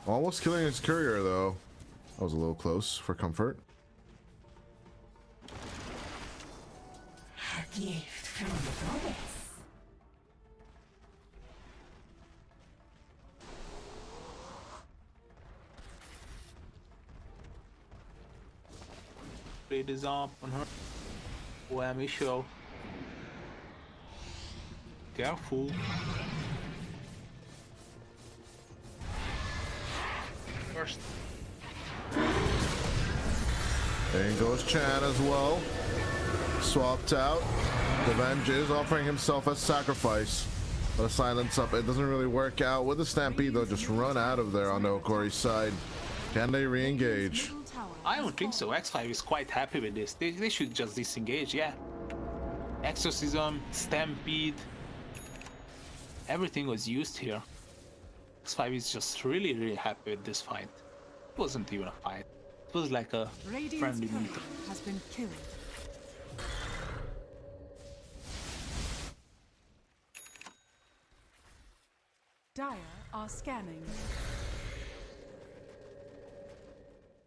J: almost killing his courier though. That was a little close for comfort.
G: A gift from the goddess.
I: Blade is up on her. Whammy show. Careful. First.
J: There goes Chan as well. Swapped out. The Venge is offering himself as sacrifice. But a silence up, it doesn't really work out. With the Stampede, they'll just run out of there on the Hokori side. Can they re-engage?
I: I don't think so. X5 is quite happy with this. They should just disengage, yeah. Exorcism, Stampede, everything was used here. X5 is just really happy with this fight. It wasn't even a fight. It was like a friendly meet.
A: Has been killed. Dire are scanning.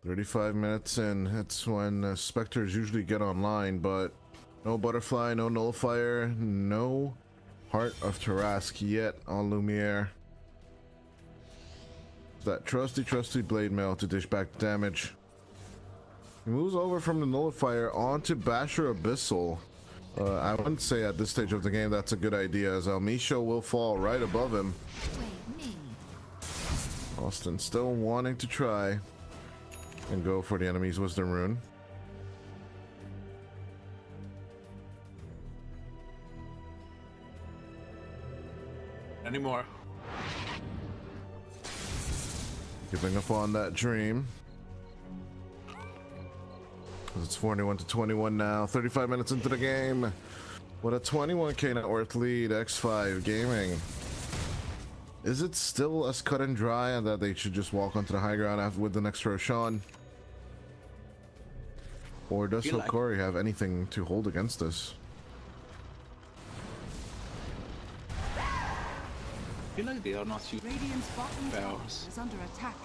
J: 35 minutes in, that's when Spectres usually get online, but no Butterfly, no Nullifier, no Heart of Tarask yet on Lumiere. That trusty Blade Mail to dish back damage. He moves over from the Nullifier onto Basher Abyssal. I wouldn't say at this stage of the game that's a good idea, as Misho will fall right above him. Austin still wanting to try and go for the enemy's Wisdom Rune.
I: Anymore.
J: Giving up on that dream. It's 41-21 now. 35 minutes into the game. With a 21k net worth lead, X5 Gaming. Is it still as cut and dry and that they should just walk onto the high ground after with the next Roshan? Or does Hokori have anything to hold against this?
I: I feel like they are not using
A: Radiant's bottom tower
I: powers.
A: is under attack.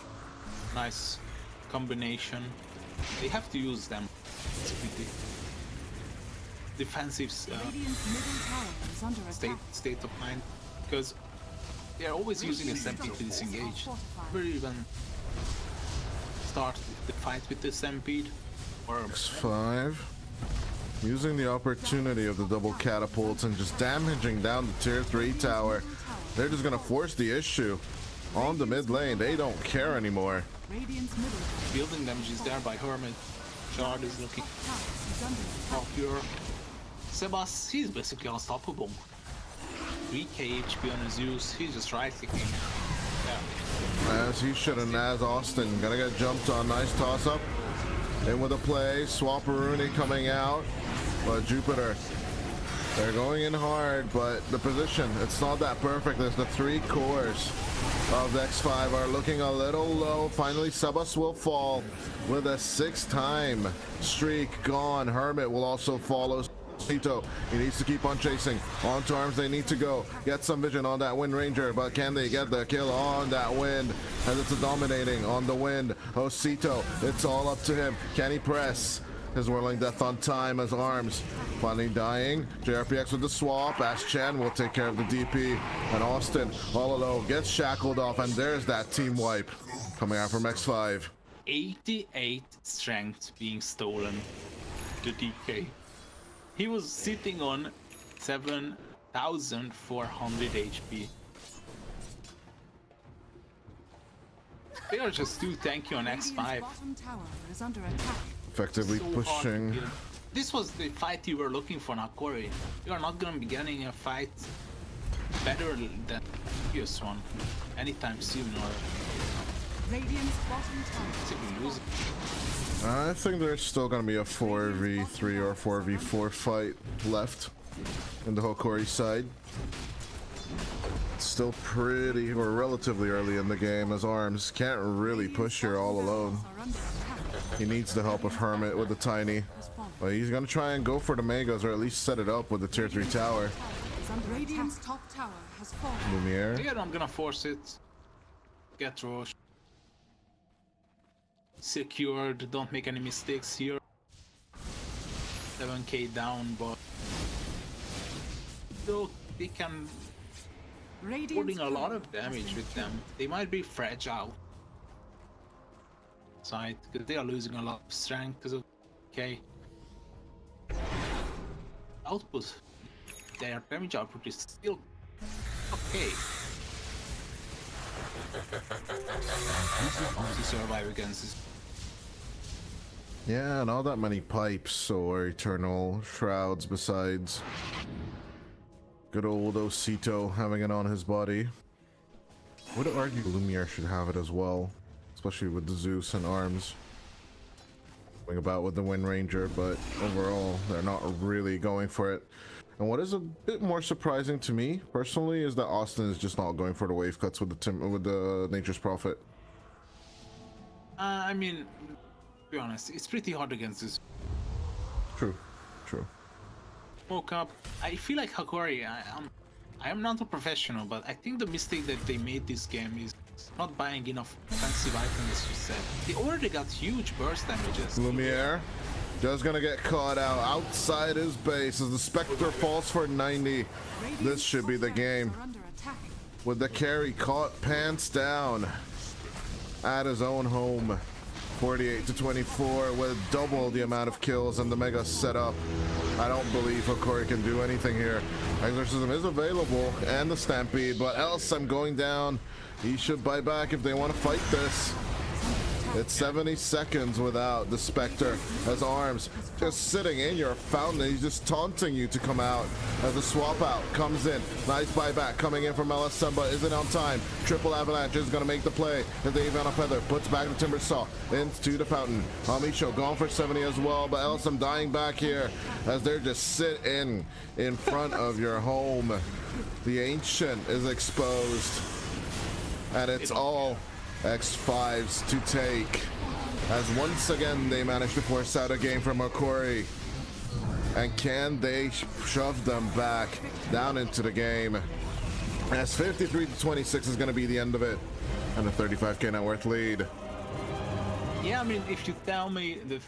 I: Nice combination. They have to use them. It's pretty defensive
A: Radiant's middle tower is under attack.
I: state of mind, because they are always using a Stampede to disengage. Never even start the fight with the Stampede. Or
J: X5 using the opportunity of the double catapults and just damaging down the tier 3 tower. They're just gonna force the issue on the mid lane. They don't care anymore.
A: Radiant's middle
I: building damage is there by Hermit. Shard is looking top pure. Sebas, he's basically unstoppable. 3k HP on his Zeus, he's just right clicking. Yeah.
J: As he should, and as Austin gonna get jumped on. Nice toss up. In with a play, Swapperoonie coming out, but Jupiter, they're going in hard, but the position, it's not that perfect. There's the 3 cores of the X5 are looking a little low. Finally, Sebas will fall with a 6-time streak gone. Hermit will also follow. Tito, he needs to keep on chasing. On to arms they need to go. Get some vision on that Wind Ranger, but can they get the kill on that Wind? As it's a dominating on the Wind. Osito, it's all up to him. Can he press? His Whirling Death on time as arms. Finally dying. JRPX with the swap. Ash Chen will take care of the DP. And Austin, all alone, gets shackled off. And there's that team wipe coming out from X5.
I: 88 strength being stolen to DK. He was sitting on 7,400 HP. They are just too tanky on X5.
A: bottom tower is under attack.
J: Effectively
I: So
J: pushing.
I: hard to kill. This was the fight you were looking for, Hokori. You are not gonna be getting a fight better than the previous one anytime soon, or
A: Radiant's bottom tower.
I: simply losing.
J: I think there's still going to be a 4v3 or 4v4 fight left in the Hokori side. It's still pretty or relatively early in the game, as Arms can't really push here all alone.
A: Are under attack.
J: He needs the help of Hermit with the Tiny. But he's going to try and go for the Megas, or at least set it up with the tier 3 tower.
A: Is under Radiant's top tower has fallen.
J: Lumiere.
I: Yeah, I'm gonna force it. Get Roche. Secured, don't make any mistakes here. 7k down, but though they can putting a lot of damage with them. They might be fragile side because they are losing a lot of strength because of K output. Their damage output is still okay. To survive against this.
J: Yeah, not that many pipes or eternal shrouds besides Good old Osito having it on his body. Would argue Lumiere should have it as well, especially with the Zeus and arms. Going about with the Wind Ranger, but overall they're not really going for it. And what is a bit more surprising to me personally is that Austin is just not going for the wave cuts with the Nature's Prophet.
I: I mean, to be honest, it's pretty hard against this.
J: True.
I: Woke up. I feel like Hokori. I am not a professional, but I think the mistake that they made this game is not buying enough offensive items, as you said. They already got huge burst damages.
J: Lumiere just gonna get caught out outside his base as the Spectre falls for 90. This should be the game. With the carry caught pants down at his own home. 48-24 with double the amount of kills and the mega setup. I don't believe Hokori can do anything here. Exorcism is available and the Stampede, but else I'm going down. He should buy back if they want to fight this. It's 70 seconds without the Spectre as arms just sitting in your fountain. He's just taunting you to come out as the swap out comes in. Nice buyback coming in from LSM, but isn't on time. Triple Avalanche is going to make the play. The Dave on a feather puts back the Timber Saw into the fountain. Amisho gone for 70 as well, but LSM dying back here as they're just sitting in front of your home. The Ancient is exposed, and it's all X5s to take, as once again they manage to force out a game from Hokori. And can they shove them back down into the game? As 53-26 is going to be the end of it, and a 35k net worth lead.
I: Yeah, I mean, if you tell me the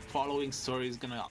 I: following story is gonna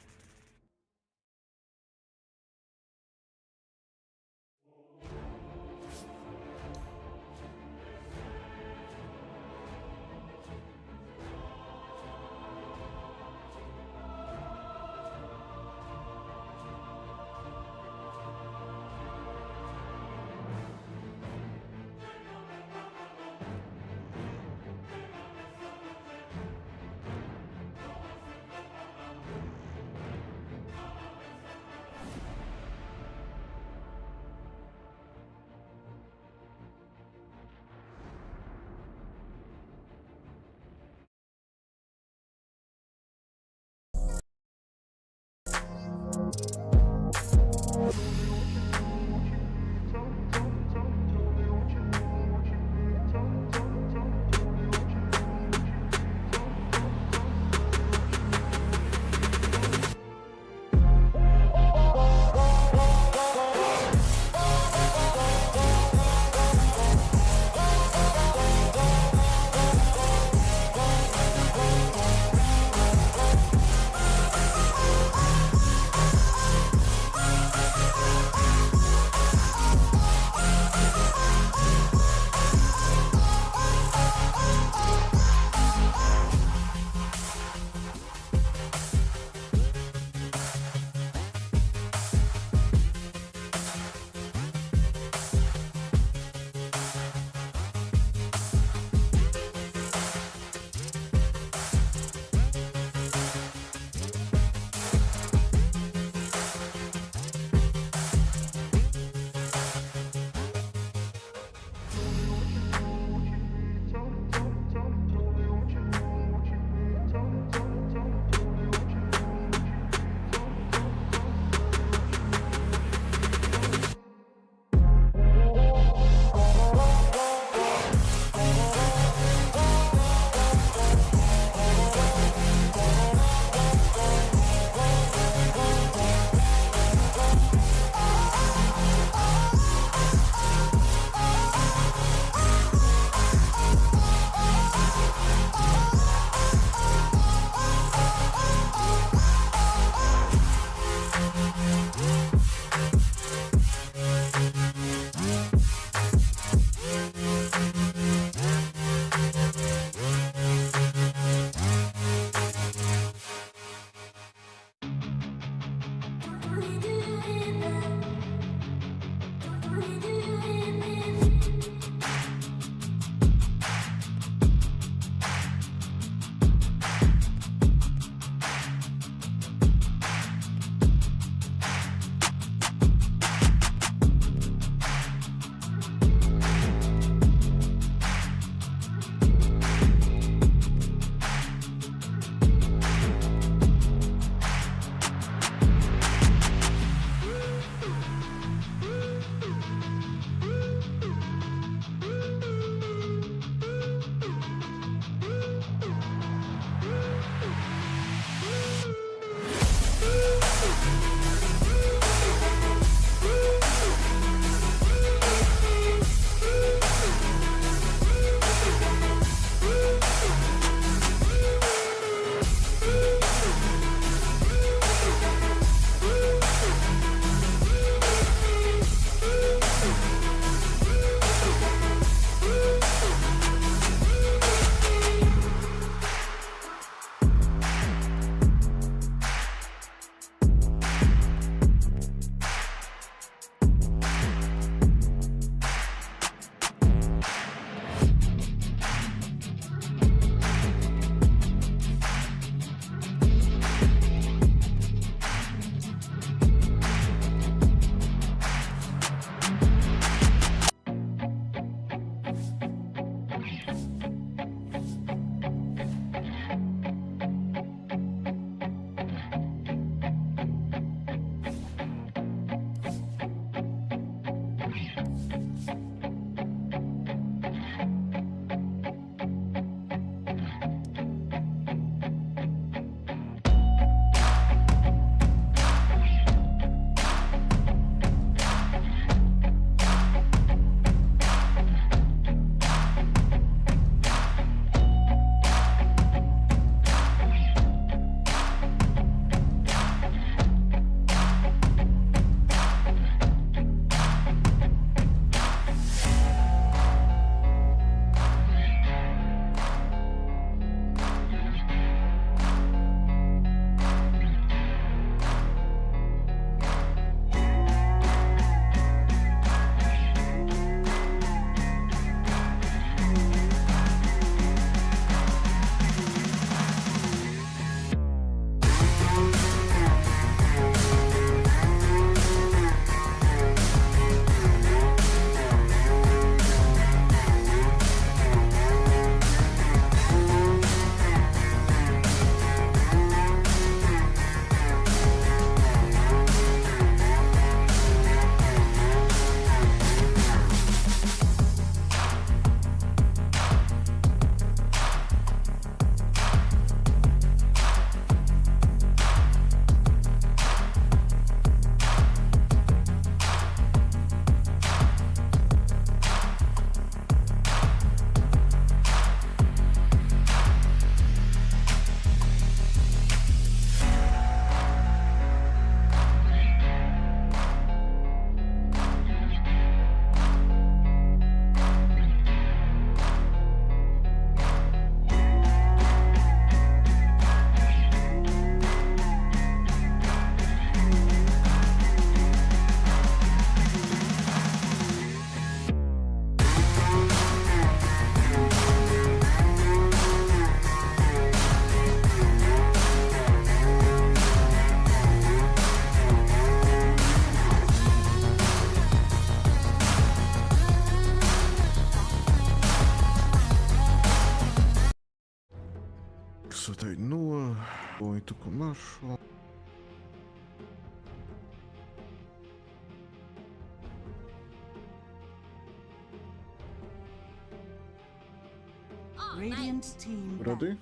A: Radiant team
J: What do I do?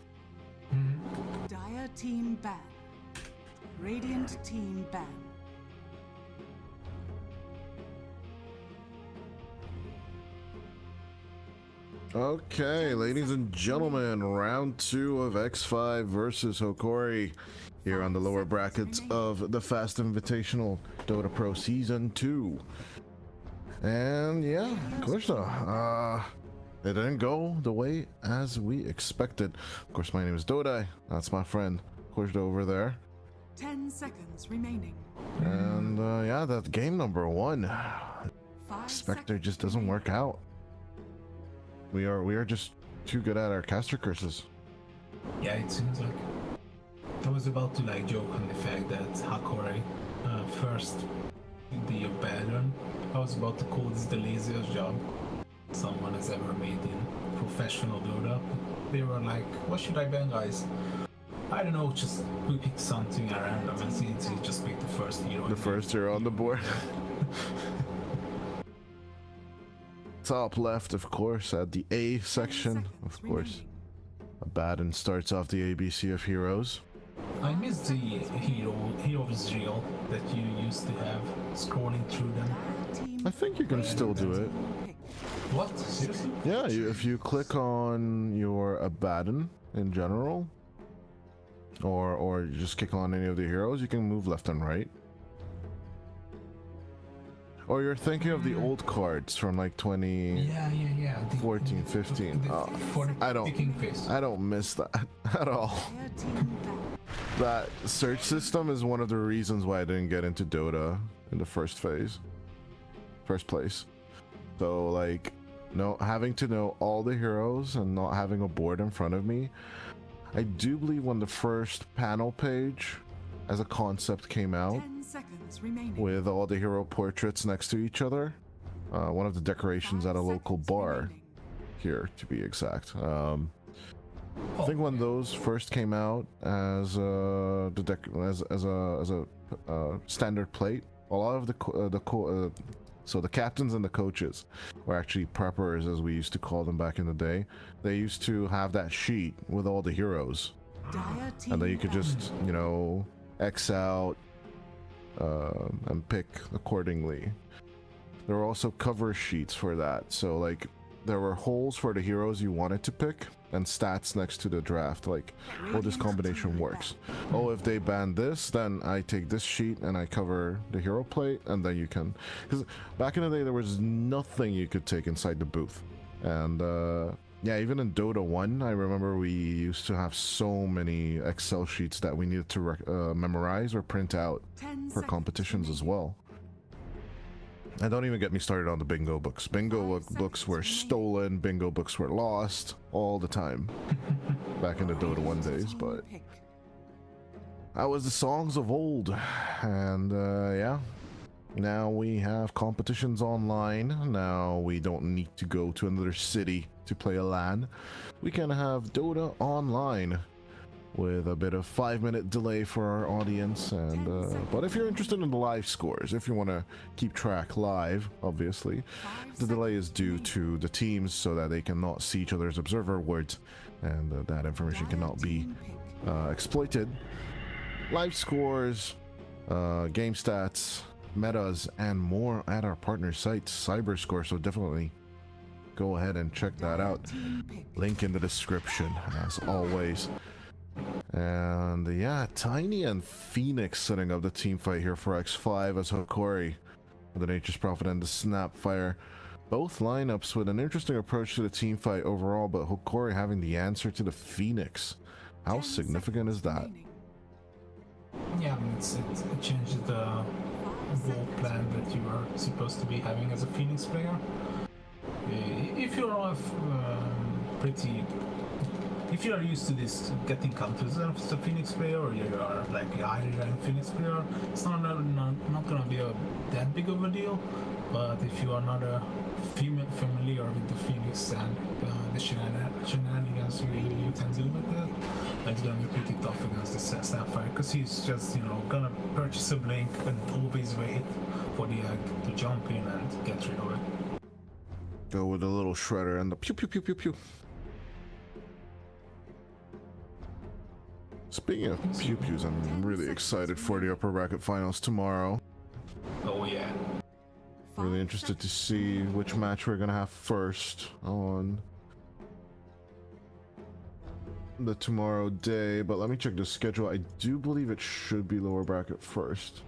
A: ban. Dire team ban. Radiant team ban.
J: Okay, ladies and gentlemen, round 2 of X5 versus Hokori here on the lower brackets of the Fast Invitational Dota Pro Season 2. And yeah, Korshda, it didn't go the way as we expected. Of course, my name is Dota. That's my friend Korshda over there.
A: 10 seconds remaining.
J: And yeah, that game number 1.
A: 5
J: Spectre
A: seconds
J: just doesn't work
A: remaining.
J: out. We are just too good at our caster curses.
L: Yeah, it seems like I was about to like joke on the fact that Hokori first the pattern. I was about to call this the laziest job someone has ever made in professional Dota. They were like, what should I ban, guys? I don't know, just we pick something at random and see just pick the first hero.
J: The first hero on the board. Top left, of course, at the A section, of course. Abaddon starts off the ABC of heroes.
L: I miss the heroes reel that you used to have, scrolling through them.
J: I think you can still do it.
L: What? Seriously?
J: Yeah, if you click on your Abaddon in general, or you just click on any of the heroes, you can move left and right. Or you're thinking of the old cards from like 2014, 15. I don't miss that at all. That search system is one of the reasons why I didn't get into Dota in the first place. So like, having to know all the heroes and not having a board in front of me. I do believe when the first panel page as a concept came out, with all the hero portraits next to each other, one of the decorations at a local bar here, to be exact. I think when those first came out as a standard plate, a lot of so the captains and the coaches were actually preppers, as we used to call them back in the day. They used to have that sheet with all the heroes, and then you could just, X out and pick accordingly. There were also cover sheets for that, so like there were holes for the heroes you wanted to pick and stats next to the draft, like, oh, this combination works. Oh, if they ban this, then I take this sheet and I cover the hero plate, and then you can, because back in the day there was nothing you could take inside the booth. And yeah, even in Dota 1, I remember we used to have so many Excel sheets that we needed to memorize or print out for competitions as well. And don't even get me started on the bingo books. Bingo books were stolen, bingo books were lost all the time back in the Dota 1 days, but that was the songs of old. And yeah, now we have competitions online. Now we don't need to go to another city to play a LAN. We can have Dota online with a bit of 5-minute delay for our audience. And but if you're interested in the live scores, if you want to keep track live, obviously the delay is due to the teams so that they cannot see each other's observer words, and that information cannot be exploited. Live scores, game stats, metas, and more at our partner site Cyberscore, so definitely go ahead and check that out. Link in the description as always. And yeah, Tiny and Phoenix setting up the team fight here for X5 as Hokori, the Nature's Prophet and the Snapfire. Both lineups with an interesting approach to the team fight overall, but Hokori having the answer to the Phoenix. How significant is that?
L: Yeah, it changes the whole plan that you were supposed to be having as a Phoenix player. If you're if you are used to this getting counters as a Phoenix player, or you are like a highly ranked Phoenix player, it's not gonna be that big of a deal. But if you are not familiar with the Phoenix and the shenanigans you can do with it, it's gonna be pretty tough against the Sapphire because he's just, you know, gonna purchase a blink and always wait for the egg to jump in and get rid of it.
J: Go with a little shredder and the pew pew pew pew pew. Speaking of pew pews, I'm really excited for the upper bracket finals tomorrow.
L: Oh yeah.
J: Really interested to see which match we're gonna have first on the tomorrow day, but let me check the schedule. I do believe it should be lower bracket first.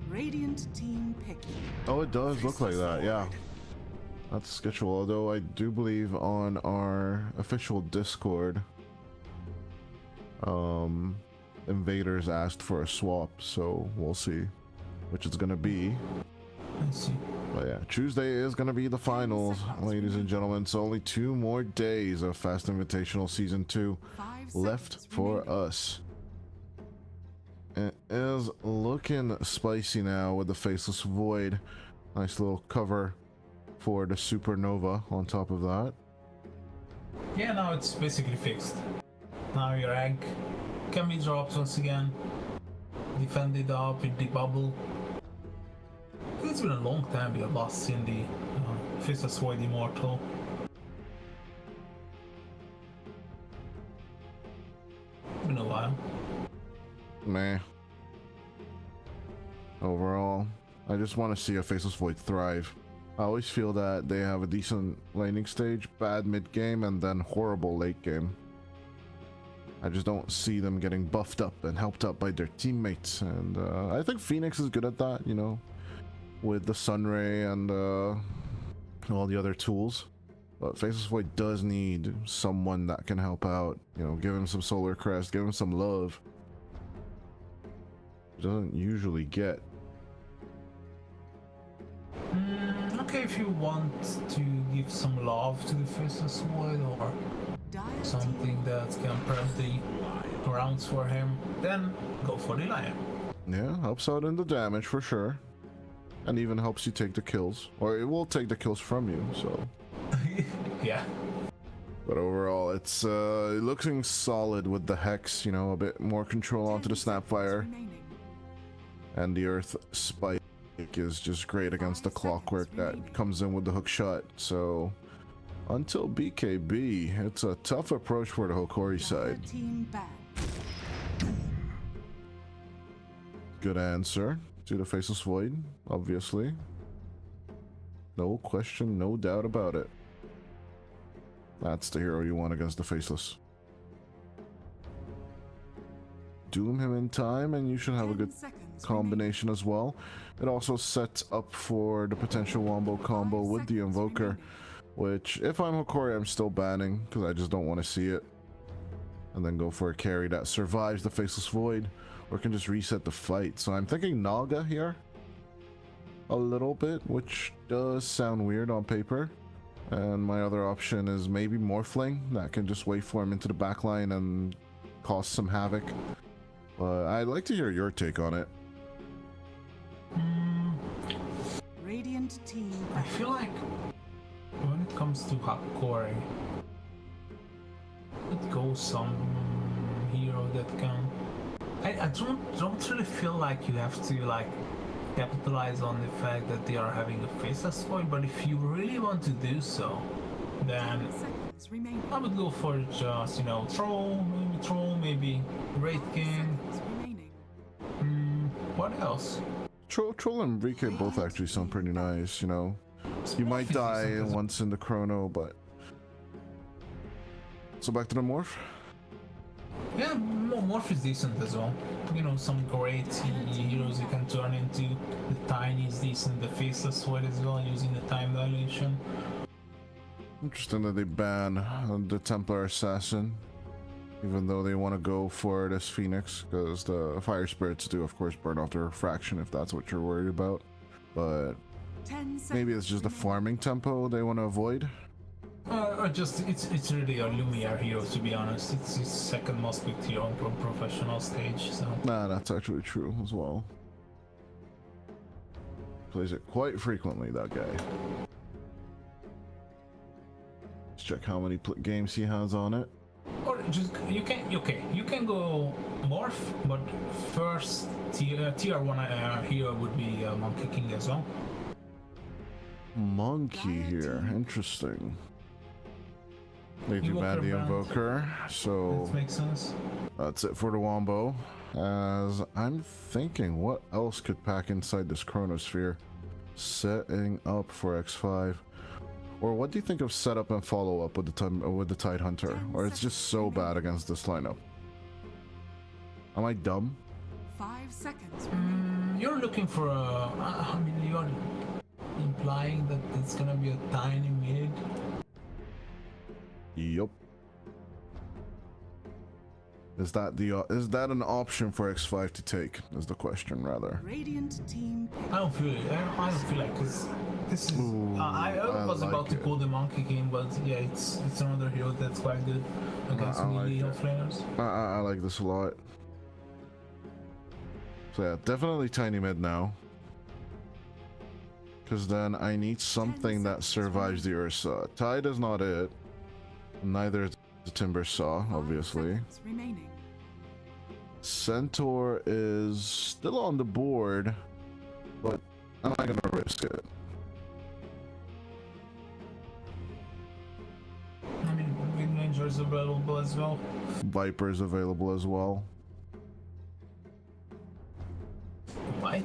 A: Radiant team pick.
J: Oh, it does look like that, yeah. That's the schedule, although I do believe on our official Discord, Invaders asked for a swap, so we'll see which it's gonna be.
L: Let's see.
J: But yeah, Tuesday is gonna be the finals, ladies and gentlemen. So only 2 more days of Fast Invitational Season 2 left for us. It is looking spicy now with the Faceless Void. Nice little cover for the Supernova on top of that.
L: Yeah, now it's basically fixed. Now your egg can be dropped once again. Defend it up with the bubble. It's been a long time we have lost in the Faceless Void Immortal. It's been a while.
J: Meh. Overall, I just want to see a Faceless Void thrive. I always feel that they have a decent laning stage, bad mid game, and then horrible late game. I just don't see them getting buffed up and helped up by their teammates, and I think Phoenix is good at that, you know, with the Sunray and all the other tools. But Faceless Void does need someone that can help out, you know, give him some Solar Crest, give him some love. Doesn't usually get.
L: Okay, if you want to give some love to the Faceless Void or something that can prep the rounds for him, then go for the Lion.
J: Yeah, helps out in the damage for sure. And even helps you take the kills. Or it will take the kills from you, so.
L: Yeah.
J: But overall, it's looking solid with the Hex, you know, a bit more control onto the Snapfire. And the Earth Spike is just great against the Clockwork that comes in with the hook shot. So until BKB, it's a tough approach for the Hokori side. Good answer to the Faceless Void, obviously. No question, no doubt about it. That's the hero you want against the Faceless. Doom him in time and you should have a good combination as well. It also sets up for the potential wombo combo with the Invoker, which if I'm Hokori I'm still banning because I just don't want to see it. And then go for a carry that survives the Faceless Void or can just reset the fight. So I'm thinking Naga here a little bit, which does sound weird on paper. And my other option is maybe Morphling that can just waveform into the backline and cause some havoc. But I'd like to hear your take on it.
A: Radiant team.
L: I feel like when it comes to Hokori, it goes some hero that can. I don't really feel like you have to like capitalize on the fact that they are having a Faceless Void, but if you really want to do so, then I would go for just, you know, Troll, maybe Wraith King. What else?
J: Troll and VK both actually sound pretty nice, you know. You might die once in the chrono, but... So back to the Morph?
L: Yeah, Morph is decent as well. You know, some great heroes you can turn into. The Tiny is decent, the Faceless Void as well, using the time dilation.
J: Interesting that they ban the Templar Assassin, even though they want to go for this Phoenix, because the Fire Spirits do, of course, burn off their refraction if that's what you're worried about. But maybe it's just the farming tempo they want to avoid.
L: Or just it's really a Lumiere hero, to be honest. It's his second most picked hero on professional stage. So
J: nah, that's actually true as well. Plays it quite frequently, that guy. Let's check how many games he has on it.
L: Or just you can go morph, but first tier 1 hero would be Monkey King as well.
J: Monkey here, interesting. They do ban the Invoker, so
L: that makes sense.
J: That's it for the Wombo. As I'm thinking, what else could pack inside this Chronosphere? Setting up for X5. Or what do you think of setup and follow up with the Tide Hunter? Or it's just so bad against this lineup? Am I dumb?
A: 5 seconds.
L: You're looking for a. I mean, you're implying that it's gonna be a tiny mid.
J: Yup. Is that an option for X5 to take? Is the question rather.
A: Radiant team.
L: I don't feel it. I don't feel like this is. I was about to pull the Monkey King, but yeah, it's another hero that's quite good against melee offlaners.
J: I like this a lot. So yeah, definitely tiny mid now. Because then I need something that survives the Ursa. Tide is not it. Neither is the Timber Saw, obviously. Centaur is still on the board, but I'm not gonna risk it.
L: I mean, Wind Ranger is available as well.
J: Viper is available as well.
L: Viper?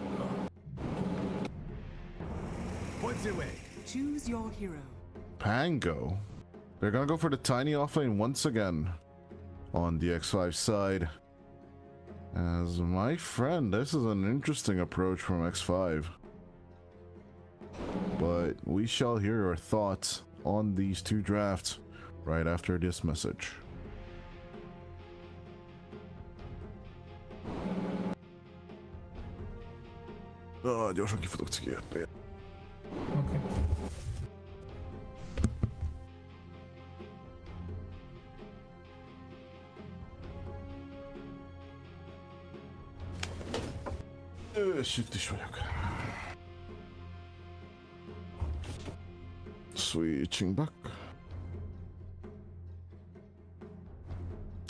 E: What's the way?
A: Choose your hero.
J: Pango. They're gonna go for the tiny offlane once again on the X5 side. As my friend, this is an interesting approach from X5. But we shall hear your thoughts on these two drafts right after this message. Gyorsan ki fogok cikérni.
L: Okay.
J: Süt is vagyok. Switching back.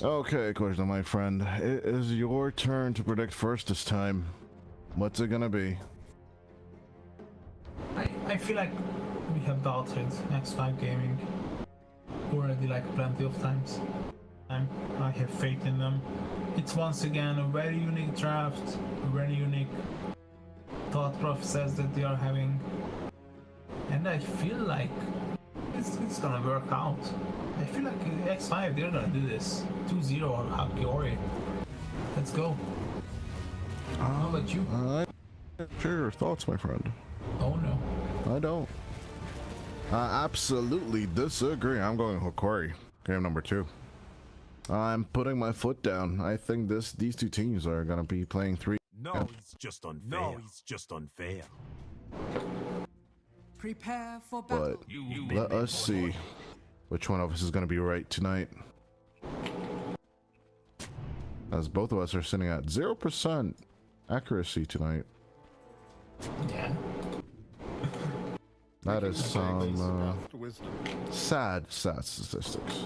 J: Okay, Korzda, my friend. It is your turn to predict first this time. What's it gonna be?
L: I feel like we have doubted X5 Gaming already like plenty of times. I have faith in them. It's once again a very unique draft, a very unique thought process that they are having. And I feel like it's gonna work out. I feel like X5, they're gonna do this. 2-0 on Hokori. Let's go. How about you?
J: Share your thoughts, my friend.
L: Oh no.
J: I don't. I absolutely disagree. I'm going Hokori. Game number 2. I'm putting my foot down. I think these two teams are gonna be playing 3.
E: No, it's just unfair. No, it's just unfair.
A: Prepare for battle.
J: But let us see which one of us is gonna be right tonight. As both of us are sitting at 0% accuracy tonight.
L: Yeah.
J: That is some sad statistics.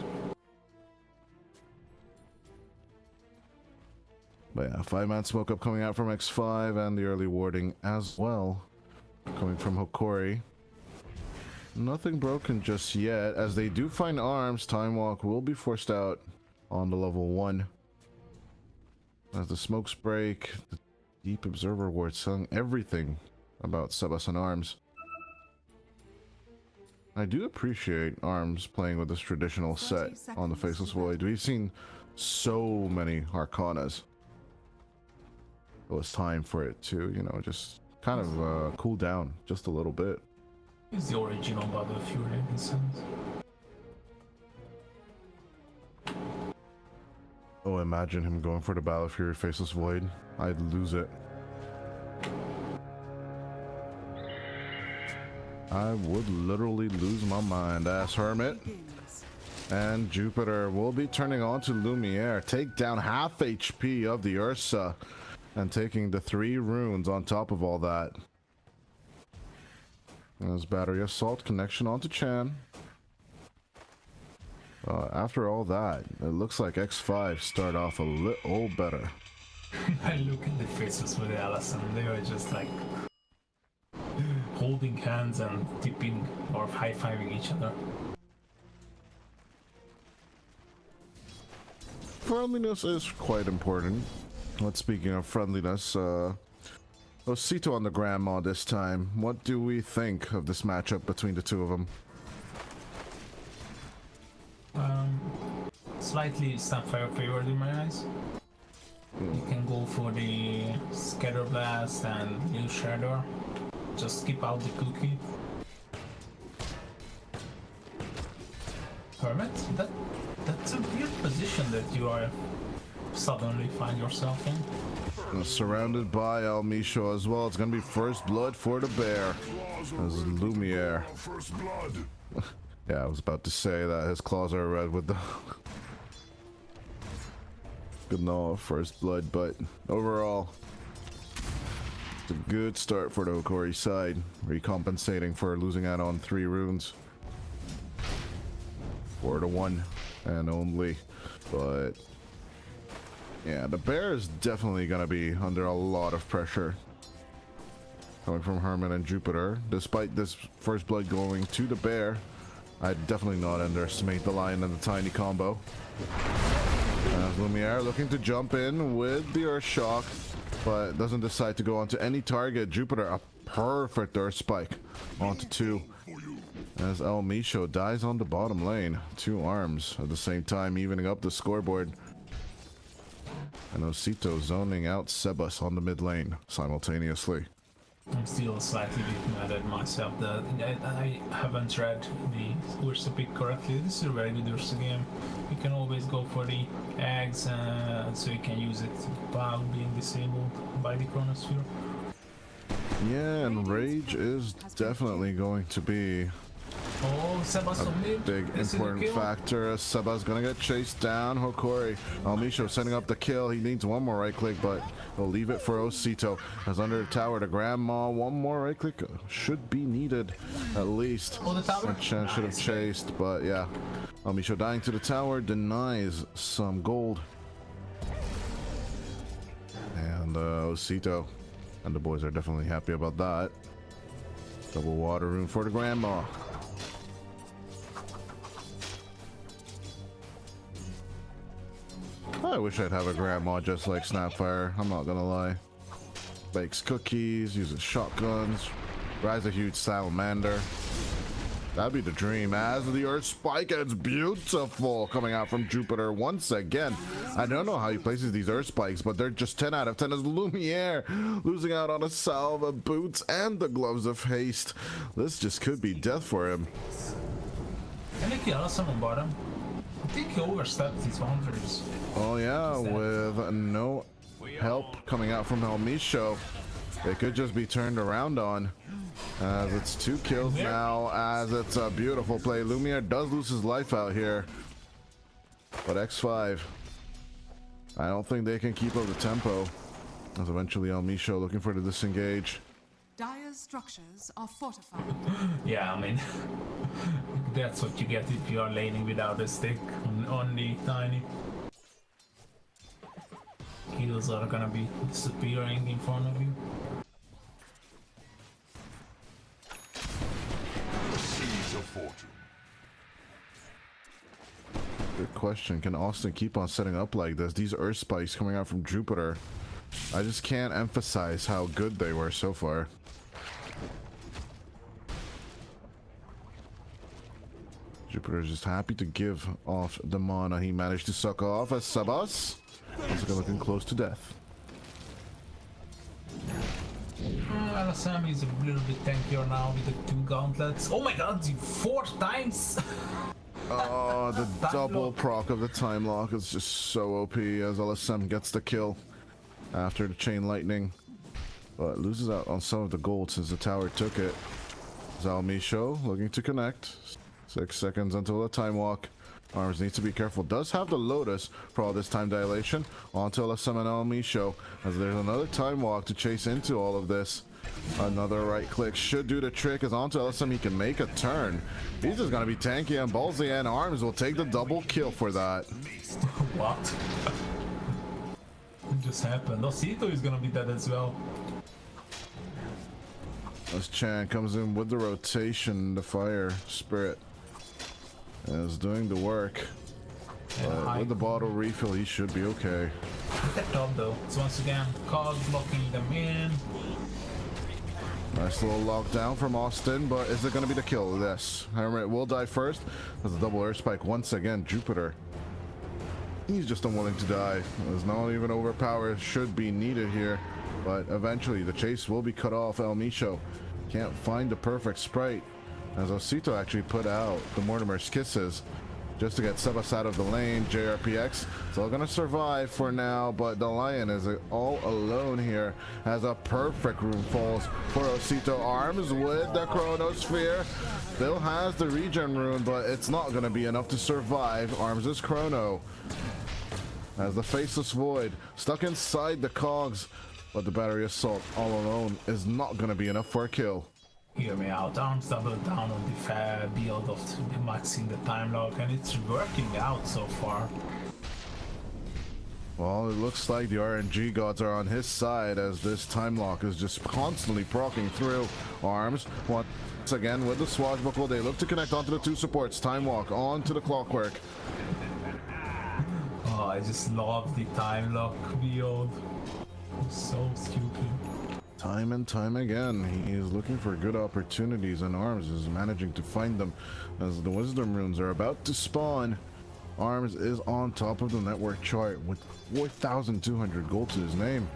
J: But yeah, 5-man smoke up coming out from X5 and the early warding as well. Coming from Hokori. Nothing broken just yet. As they do find arms, Time Walk will be forced out on the level 1. As the smokes break, the Deep Observer ward selling everything about Sebas and Arms. I do appreciate Arms playing with this traditional set on the Faceless Void. We've seen so many Arcanas. It was time for it to, you know, just kind of cool down just a little bit.
L: It's the original God of Fury in a sense.
J: Oh, imagine him going for the Battle of Fury Faceless Void. I'd lose it. I would literally lose my mind. As Hermit and Jupiter will be turning on to Lumiere. Take down half HP of the Ursa and taking the 3 runes on top of all that. As Battery Assault connection onto Chan. After all that, it looks like X5 start off a little better.
L: I look at the faces with Alice and they are just like holding hands and tipping or high-fiving each other.
J: Friendliness is quite important. But speaking of friendliness, Osito on the grandma this time. What do we think of this matchup between the two of them?
L: Slightly Snapfire favored in my eyes. You can go for the Scatter Blast and New Shadow. Just skip out the cookie. Hermit? That's a weird position that you are suddenly find yourself in.
J: Surrounded by El Micho as well. It's gonna be first blood for the bear. As Lumiere.
D: First blood.
J: Yeah, I was about to say that his claws are red with the good no first blood, but overall it's a good start for the Hokori side, recompensating for losing out on 3 runes. 4-1 and only, but yeah, the bear is definitely gonna be under a lot of pressure coming from Herman and Jupiter. Despite this first blood going to the bear, I'd definitely not underestimate the lion and the tiny combo. As Lumiere looking to jump in with the Earth Shock, but doesn't decide to go onto any target. Jupiter, a perfect Earth Spike onto 2. As El Micho dies on the bottom lane. 2 arms at the same time, evening up the scoreboard. And Osito zoning out Sebas on the mid lane simultaneously.
L: I'm still slightly mad at myself that I haven't read the Ursa pick correctly. This is a very good Ursa game. You can always go for the eggs, so you can use it while being disabled by the Chronosphere.
J: Yeah, and Rage is definitely going to be
L: Oh, Sebas on mid.
J: big important factor. Sebas gonna get chased down. Hokori. El Micho setting up the kill. He needs one more right click, but he'll leave it for Osito. As under the tower to Grandma, one more right click should be needed at least.
L: Oh, the tower?
J: Chance should have chased, but yeah. El Micho dying to the tower denies some gold. And Osito and the boys are definitely happy about that. Double water rune for the Grandma. I wish I'd have a grandma just like Snapfire, I'm not gonna lie. Bakes cookies, uses shotguns, rides a huge salamander. That'd be the dream. As the Earth Spike, it's beautiful coming out from Jupiter once again. I don't know how he places these Earth Spikes, but they're just 10 out of 10 as Lumiere losing out on a salve of boots and the gloves of haste. This just could be death for him.
L: Can I kill someone bottom? I think he overstepped his boundaries.
J: Oh yeah, with no help coming out from El Micho, it could just be turned around on. As it's 2 kills now, as it's a beautiful play. Lumiere does lose his life out here, but X5, I don't think they can keep up the tempo. As eventually El Micho looking for the disengage.
A: Dire's structures are fortified.
L: Yeah, I mean, that's what you get if you are laning without a stick on the tiny. Kills are gonna be disappearing in front of you.
D: Seeds of fortune.
J: Good question. Can Austin keep on setting up like this? These Earth Spikes coming out from Jupiter, I just can't emphasize how good they were so far. Jupiter's just happy to give off the mana he managed to suck off as Sebas. Also looking close to death.
L: Alasam is a little bit tankier now with the 2 gauntlets. Oh my god, 4 times!
J: Oh, the double proc of the time lock is just so OP as LSM gets the kill after the chain lightning, but loses out on some of the gold since the tower took it. El Micho looking to connect. 6 seconds until the time walk. Arms needs to be careful. Does have the Lotus for all this time dilation onto LSM and El Micho, as there's another time walk to chase into all of this. Another right click should do the trick, as onto LSM he can make a turn. He's just gonna be tanky and ballsy, and Arms will take the double kill for that.
L: What? It just happened. Osito is gonna be dead as well.
J: As Chan comes in with the rotation, the Fire Spirit is doing the work. With the bottle refill, he should be okay.
L: Look at top though. So once again, Cog blocking them in.
J: Nice little lockdown from Austin, but is it going to be the kill? Yes. Hermit will die first. There's a double air spike once again. Jupiter. He's just unwilling to die. There's not even overpower should be needed here, but eventually the chase will be cut off. El Micho can't find the perfect sprite, as Osito actually put out the Mortimer's Kisses just to get Sebas out of the lane. JRPX still gonna survive for now, but the Lion is all alone here as a perfect rune falls for Osito. Arms with the Chronosphere. Still has the regen rune, but it's not gonna be enough to survive. Arms is Chrono. As the Faceless Void stuck inside the cogs, but the Battery Assault all alone is not gonna be enough for a kill.
L: Hear me out. Arms double down on the fair build of maxing the time lock, and it's working out so far.
J: Well, it looks like the RNG gods are on his side, as this time lock is just constantly proccing through. Arms once again with the swashbuckle. They look to connect onto the two supports. Time walk onto the Clockwork.
L: Oh, I just love the time lock build. It's so stupid.
J: Time and time again, he is looking for good opportunities, and Arms is managing to find them as the Wisdom Runes are about to spawn. Arms is on top of the network chart with 4,200 gold to his name.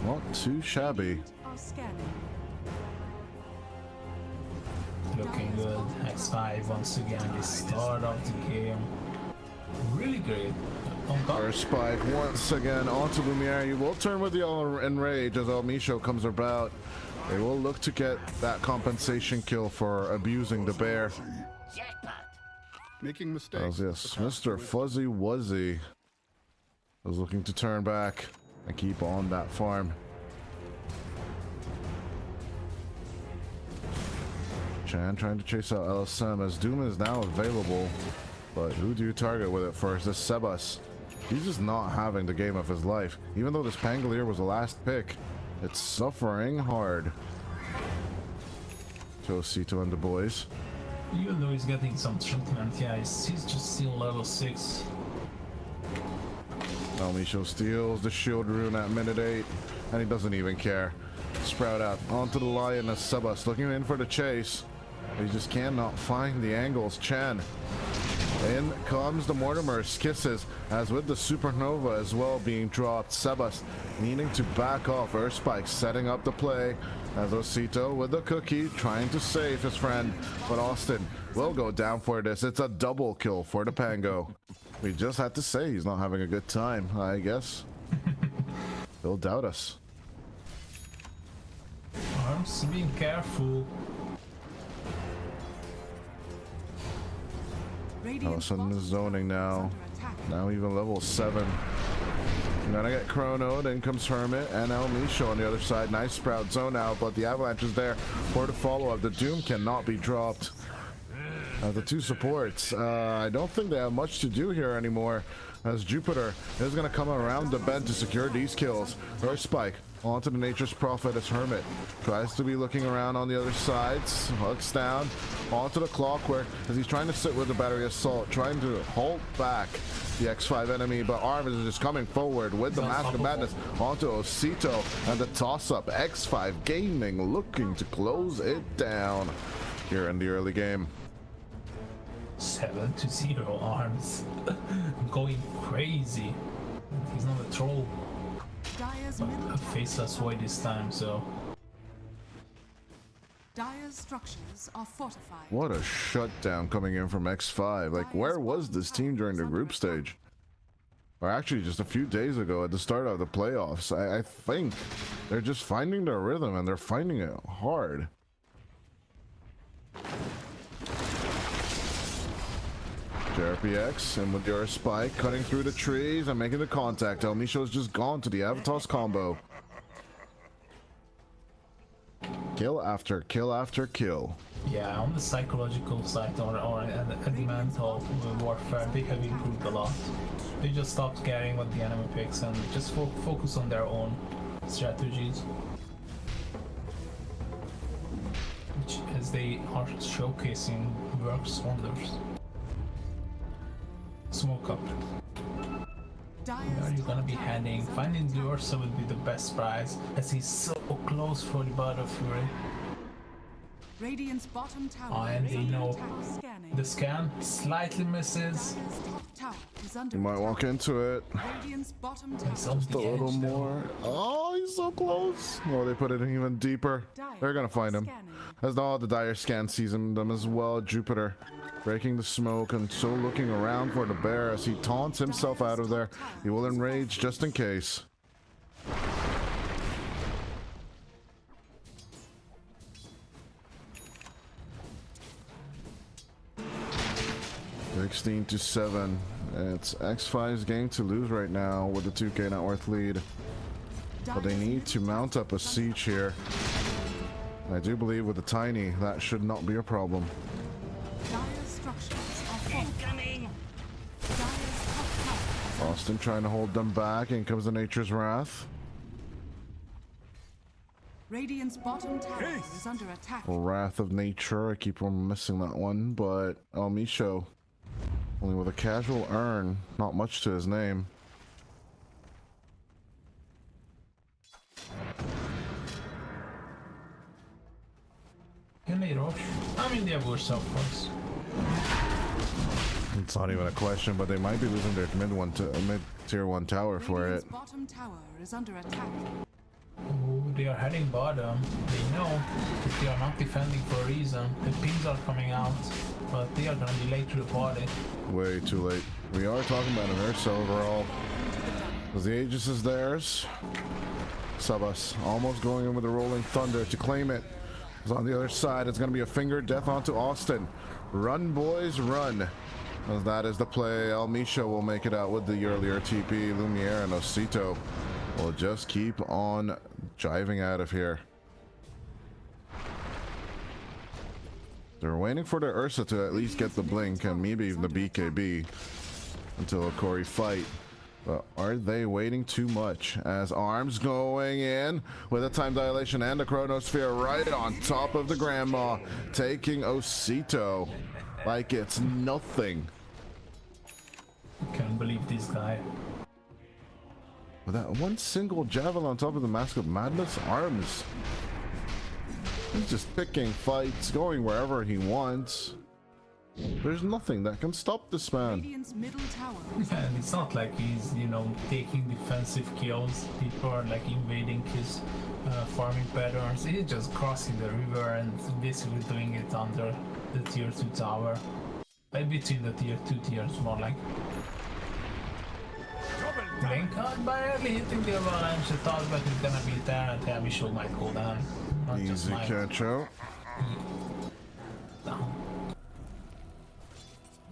J: Not too shabby.
L: Looking good. X5 once again, the start of the game. Really great.
J: First spike once again onto Lumiere. You will turn with the Enrage as El Micho comes about. They will look to get that compensation kill for abusing the bear.
M: Making mistakes.
J: Yes, Mr. Fuzzy Wuzzy is looking to turn back and keep on that farm. Chan trying to chase out LSM as Doom is now available. But who do you target with it first? This Sebas. He's just not having the game of his life. Even though this Pangolier was the last pick, it's suffering hard. Osito and the boys.
L: Even though he's getting some treatment, yeah, he's just still level 6.
J: El Micho steals the shield rune at minute 8, and he doesn't even care. Sprout out onto the Lion as Sebas looking in for the chase. He just cannot find the angles. Chan. In comes the Mortimer's Kisses, as with the Supernova as well being dropped. Sebas needing to back off. Earth Spike setting up the play as Osito with the cookie trying to save his friend. But Austin will go down for this. It's a double kill for the Pango. We just had to say he's not having a good time, I guess. He'll doubt us.
L: Arms being careful.
J: All of a sudden is zoning now. Now even level 7. We're gonna get Chrono, then comes Hermit and El Micho on the other side. Nice Sprout zone out, but the Avalanche is there for the follow-up. The Doom cannot be dropped. The two supports, I don't think they have much to do here anymore, as Jupiter is gonna come around the bend to secure these kills. Earth Spike onto the Nature's Prophet as Hermit tries to be looking around on the other sides. Hooks down onto the Clockwork as he's trying to sit with the Battery Assault, trying to hold back the X5 enemy, but Arms is just coming forward with the Mask of Madness onto Osito, and the toss-up. X5 Gaming looking to close it down here in the early game.
L: 7-0 Arms. Going crazy. He's not a troll. But a faceless void this time, so.
A: Dire's structures are fortified.
J: What a shutdown coming in from X5. Like, where was this team during the group stage? Or actually just a few days ago at the start of the playoffs. I think they're just finding their rhythm, and they're finding it hard. JRPX and with your spike cutting through the trees and making the contact. El Micho's just gone to the Avatos combo. Kill after kill after kill.
L: Yeah, on the psychological side or at the mental warfare, they have improved a lot. They just stopped caring what the enemy picks and just focus on their own strategies. Which, as they are showcasing, works wonders. Smoke up. Where are you gonna be heading? Finding the Ursa would be the best prize, as he's so close for the Battle Fury.
A: Radiant's bottom tower
L: Oh, and
A: is
L: they
A: under
L: know
A: attack. Scanning.
L: the scan slightly misses.
A: Dire's top tower is under
J: You might
A: attack.
J: walk into it.
A: Radiant's bottom tower.
L: He's on
J: Just a
L: the
J: little
L: edge, though.
J: more. Oh, he's so close. Oh, they put it in even deeper. They're gonna find him.
A: Scanning.
J: As all the dire scan sees them as well. Jupiter breaking the smoke and so looking around for the bear as he taunts himself out of there. He will enrage just in case. 16-7. It's X5's game to lose right now with the 2K net worth lead. But they need to mount up a siege here. I do believe with the tiny, that should not be a problem.
A: Dire's structures are fortified. Dire's top tower is
J: Austin trying to hold them back. In comes the Nature's Wrath.
A: Radiant's bottom tower is under attack.
J: Wrath of Nature. I keep on missing that one, but Misho, only with a casual urn, not much to his name.
L: Can they rush? I mean, they have worse of course.
J: It's not even a question, but they might be losing their mid tier 1 tower for it.
A: Radiant's bottom tower is under attack.
L: Oh, they are heading bottom. They know that they are not defending for a reason. The pings are coming out, but they are gonna be late to the party.
J: Way too late. We are talking about an Ursa overall. Because the Aegis is theirs. Subus almost going in with the Rolling Thunder to claim it. Because on the other side, it's going to be a finger death onto Austin. Run, boys, run. As that is the play. Misho will make it out with the earlier TP. Lumiere and Osito will just keep on driving out of here. They're waiting for the Ursa to at least get the blink and maybe even the BKB until Hokori fight. But are they waiting too much? As Arms going in with a time dilation and a chronosphere right on top of the grandma, taking Osito like it's nothing.
L: Can't believe this guy.
J: With that one single javelin on top of the Mask of Madness, Arms, he's just picking fights, going wherever he wants. There's nothing that can stop this man.
A: Radiant's middle tower.
L: And it's not like he's, you know, taking defensive kills. People are like invading his farming patterns. He's just crossing the river and basically doing it under the tier 2 tower. Between the tier 2 tiers, more like. Blink out barely hitting the avalanche. I thought that he's gonna be there and the Misho might go down. Not just
J: Easy
L: mine.
J: catch out.
L: Down.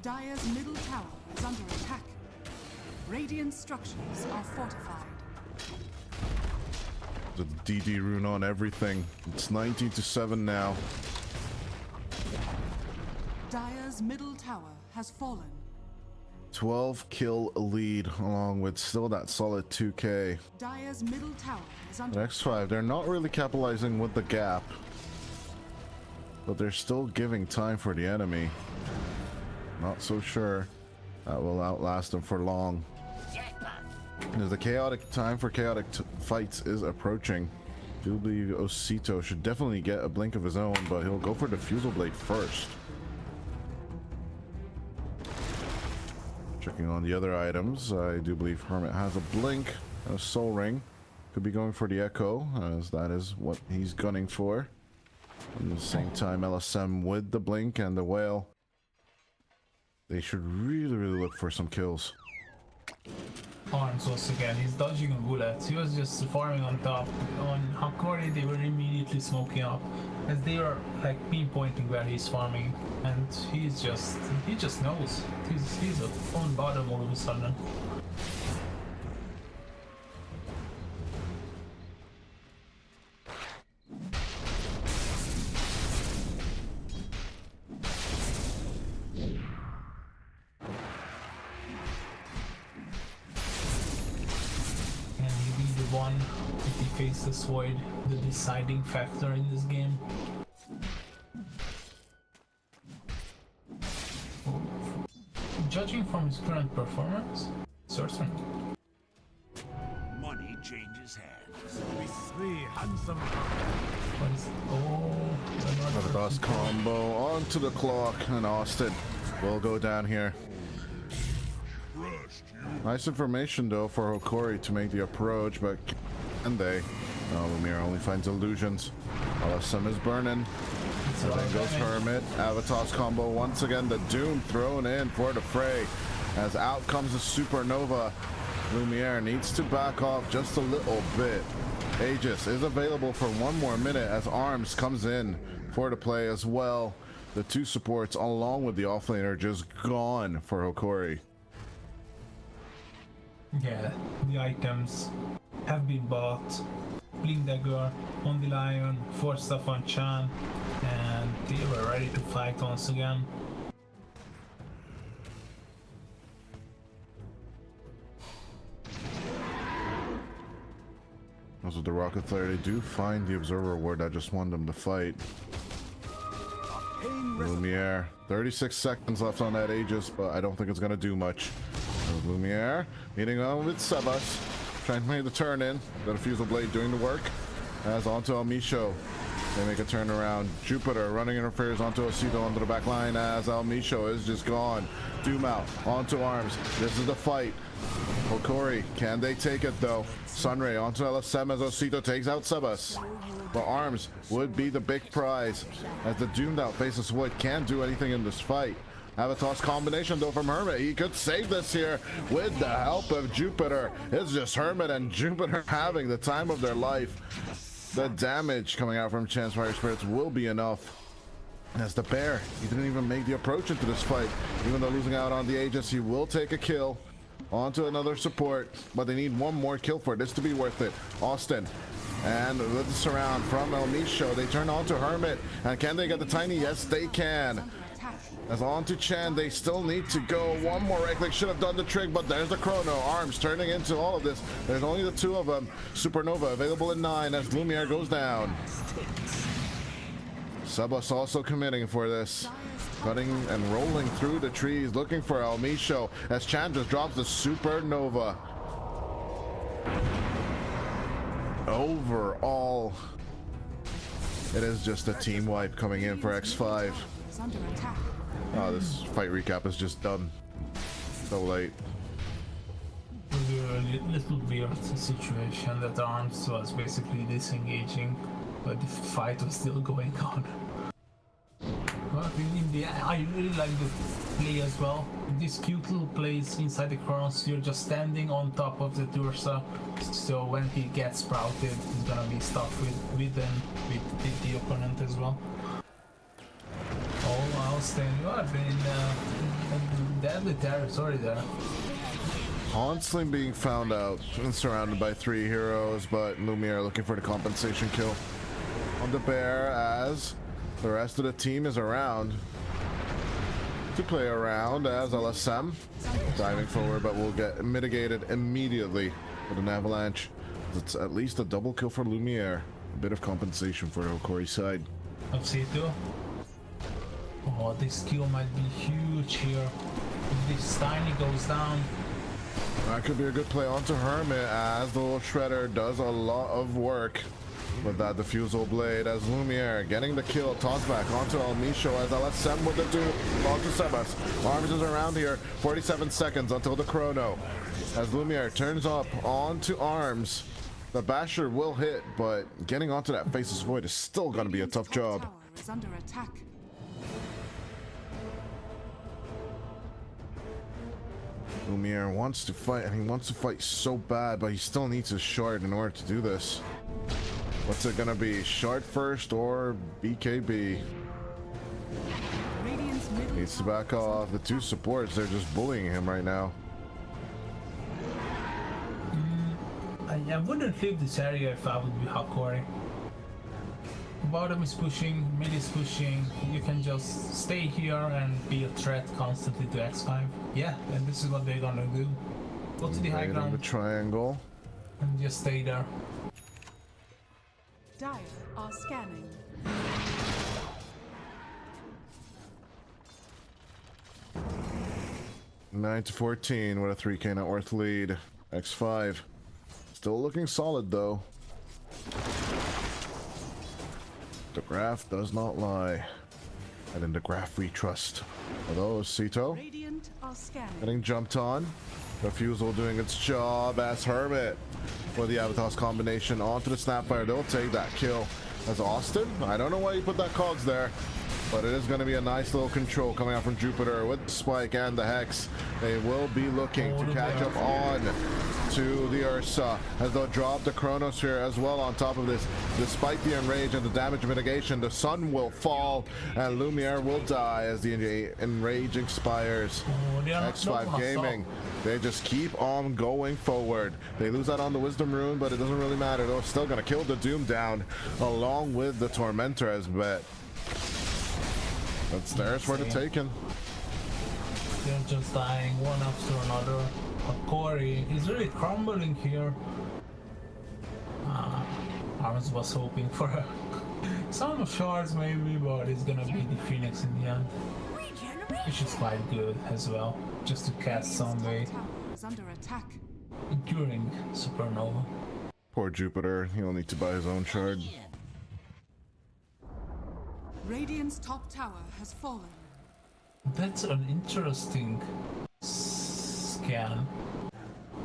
A: Dire's middle tower is under attack. Radiant structures are fortified.
J: The DD rune on everything. It's 19-7 now.
A: Dire's middle tower has fallen.
J: 12 kill lead along with still that solid 2K.
A: Dire's middle tower is under
J: X5, they're not really capitalizing with the gap, but they're still giving time for the enemy. Not so sure that will outlast them for long. As the chaotic time for chaotic fights is approaching, I do believe Osito should definitely get a blink of his own, but he'll go for the Fusel Blade first. Checking on the other items, I do believe Hermit has a blink and a soul ring. Could be going for the Echo, as that is what he's gunning for. At the same time, LSM with the blink and the whale. They should really look for some kills.
L: Arms once again, he's dodging bullets. He was just farming on top. On Hokori, they were immediately smoking up, as they are like pinpointing where he's farming, and he just knows. He's on bottom all of a sudden. 1 if he faces Void, the deciding factor in this game. Judging from his current performance, certainly.
B: Money changes hands.
E: Three handsome.
L: What is,
J: Another boss combo onto the clock, and Austin will go down here. Nice information though for Hokori to make the approach, but can they? No, Lumiere only finds illusions. LSM is burning. So then goes Hermit. Avatar's combo once again. The Doom thrown in for the fray. As out comes the Supernova. Lumiere needs to back off just a little bit. Aegis is available for 1 more minute as Arms comes in for the play as well. The 2 supports along with the offlaner just gone for Hokori.
L: Yeah, the items have been bought. Blink Dagger on the Lion, Force Stuff on Chan, and they were ready to fight once again.
J: As with the Rocket Flare, they do find the Observer Ward. I just want them to fight. Lumiere, 36 seconds left on that Aegis, but I don't think it's gonna do much. Lumiere meeting on with Sebas, trying to make the turn in. Got a Fusel Blade doing the work. As onto Almisho, they make a turnaround. Jupiter running interferes onto Osito onto the back line as Almisho is just gone. Doom out onto Arms. This is the fight. Hokori, can they take it though? Sunray onto LSM as Osito takes out Sebas. But Arms would be the big prize as the doomed out faceless Wood can't do anything in this fight. Avatar's combination though from Hermit. He could save this here with the help of Jupiter. It's just Hermit and Jupiter having the time of their life. The damage coming out from Chance Fire Spirits will be enough. As the Bear, he didn't even make the approach into this fight. Even though losing out on the Aegis, he will take a kill onto another support. But they need 1 more kill for this to be worth it. Austin. And with the surround from Almisho, they turn on to Hermit. And can they get the Tiny? Yes, they can. As on to Chan, they still need to go 1 more right click. Should have done the trick, but there's the Chrono. Arms turning into all of this. There's only the 2 of them. Supernova available in 9 as Lumiere goes down. Sebas also committing for this. Cutting and rolling through the trees, looking for Almisho as Chan just drops the Supernova. Overall, it is just a team wipe coming in for X5. Oh, this fight recap is just done. So late.
L: It was a little weird situation that Arms was basically disengaging, but the fight was still going on. But in the end, I really like the play as well. This cute little place inside the Chronos, you're just standing on top of the Dursa, so when he gets sprouted, he's gonna be stuck with the opponent as well. Oh, Austin, you have been in deadly territory there.
J: Hansling being found out and surrounded by 3 heroes, but Lumiere looking for the compensation kill on the Bear as the rest of the team is around to play around as LSM diving forward, but will get mitigated immediately with an avalanche. It's at least a double kill for Lumiere. A bit of compensation for Hokori's side.
L: Obsito. Oh, this kill might be huge here. If this Tiny goes down.
J: That could be a good play onto Hermit as the little Shredder does a lot of work with that Diffusal Blade as Lumiere getting the kill. Toss back onto Almisho as LSM with the Doom onto Sebas. Arms is around here. 47 seconds until the Chrono. As Lumiere turns up onto Arms. The Basher will hit, but getting onto that Faceless Void is still going to be a tough job.
A: Is under attack.
J: Lumiere wants to fight, and he wants to fight so bad, but he still needs his shard in order to do this. What's it gonna be? Shard first or BKB? Needs to back off. The 2 supports, they're just bullying him right now.
L: I wouldn't leave this area if I would be Hokori. Bottom is pushing, mid is pushing. You can just stay here and be a threat constantly to X5. Yeah, and this is what they're gonna do. Go to the high ground.
J: The triangle.
L: And just stay there.
A: Dire are scanning.
J: Nine to 14 with a 3K net worth lead. X5 still looking solid though. The graph does not lie, and in the graph we trust. Although Sito
A: Radiant are scanning.
J: getting jumped on. Refusal doing its job as Hermit for the Avatar's combination onto the Snapfire. They'll take that kill. As Austin, I don't know why you put that cogs there, but it is going to be a nice little control coming out from Jupiter with the Spike and the Hex. They will be looking to catch up on to the Ursa as they'll drop the Chronosphere as well on top of this. Despite the enrage and the damage mitigation, the sun will fall and Lumiere will die as the enrage expires. X5 Gaming, they just keep on going forward. They lose out on the Wisdom Rune, but it doesn't really matter. They're still going to kill the Doom down along with the Tormentor as bet. That's theirs for the taking.
L: They're just dying one after another. Hokori is really crumbling here. Arms was hoping for some shards maybe, but it's gonna be the Phoenix in the end. Which is quite good as well, just to cast some way
A: Under attack.
L: during Supernova.
J: Poor Jupiter, he'll need to buy his own shard.
A: Radiant's top tower has fallen.
L: That's an interesting scan.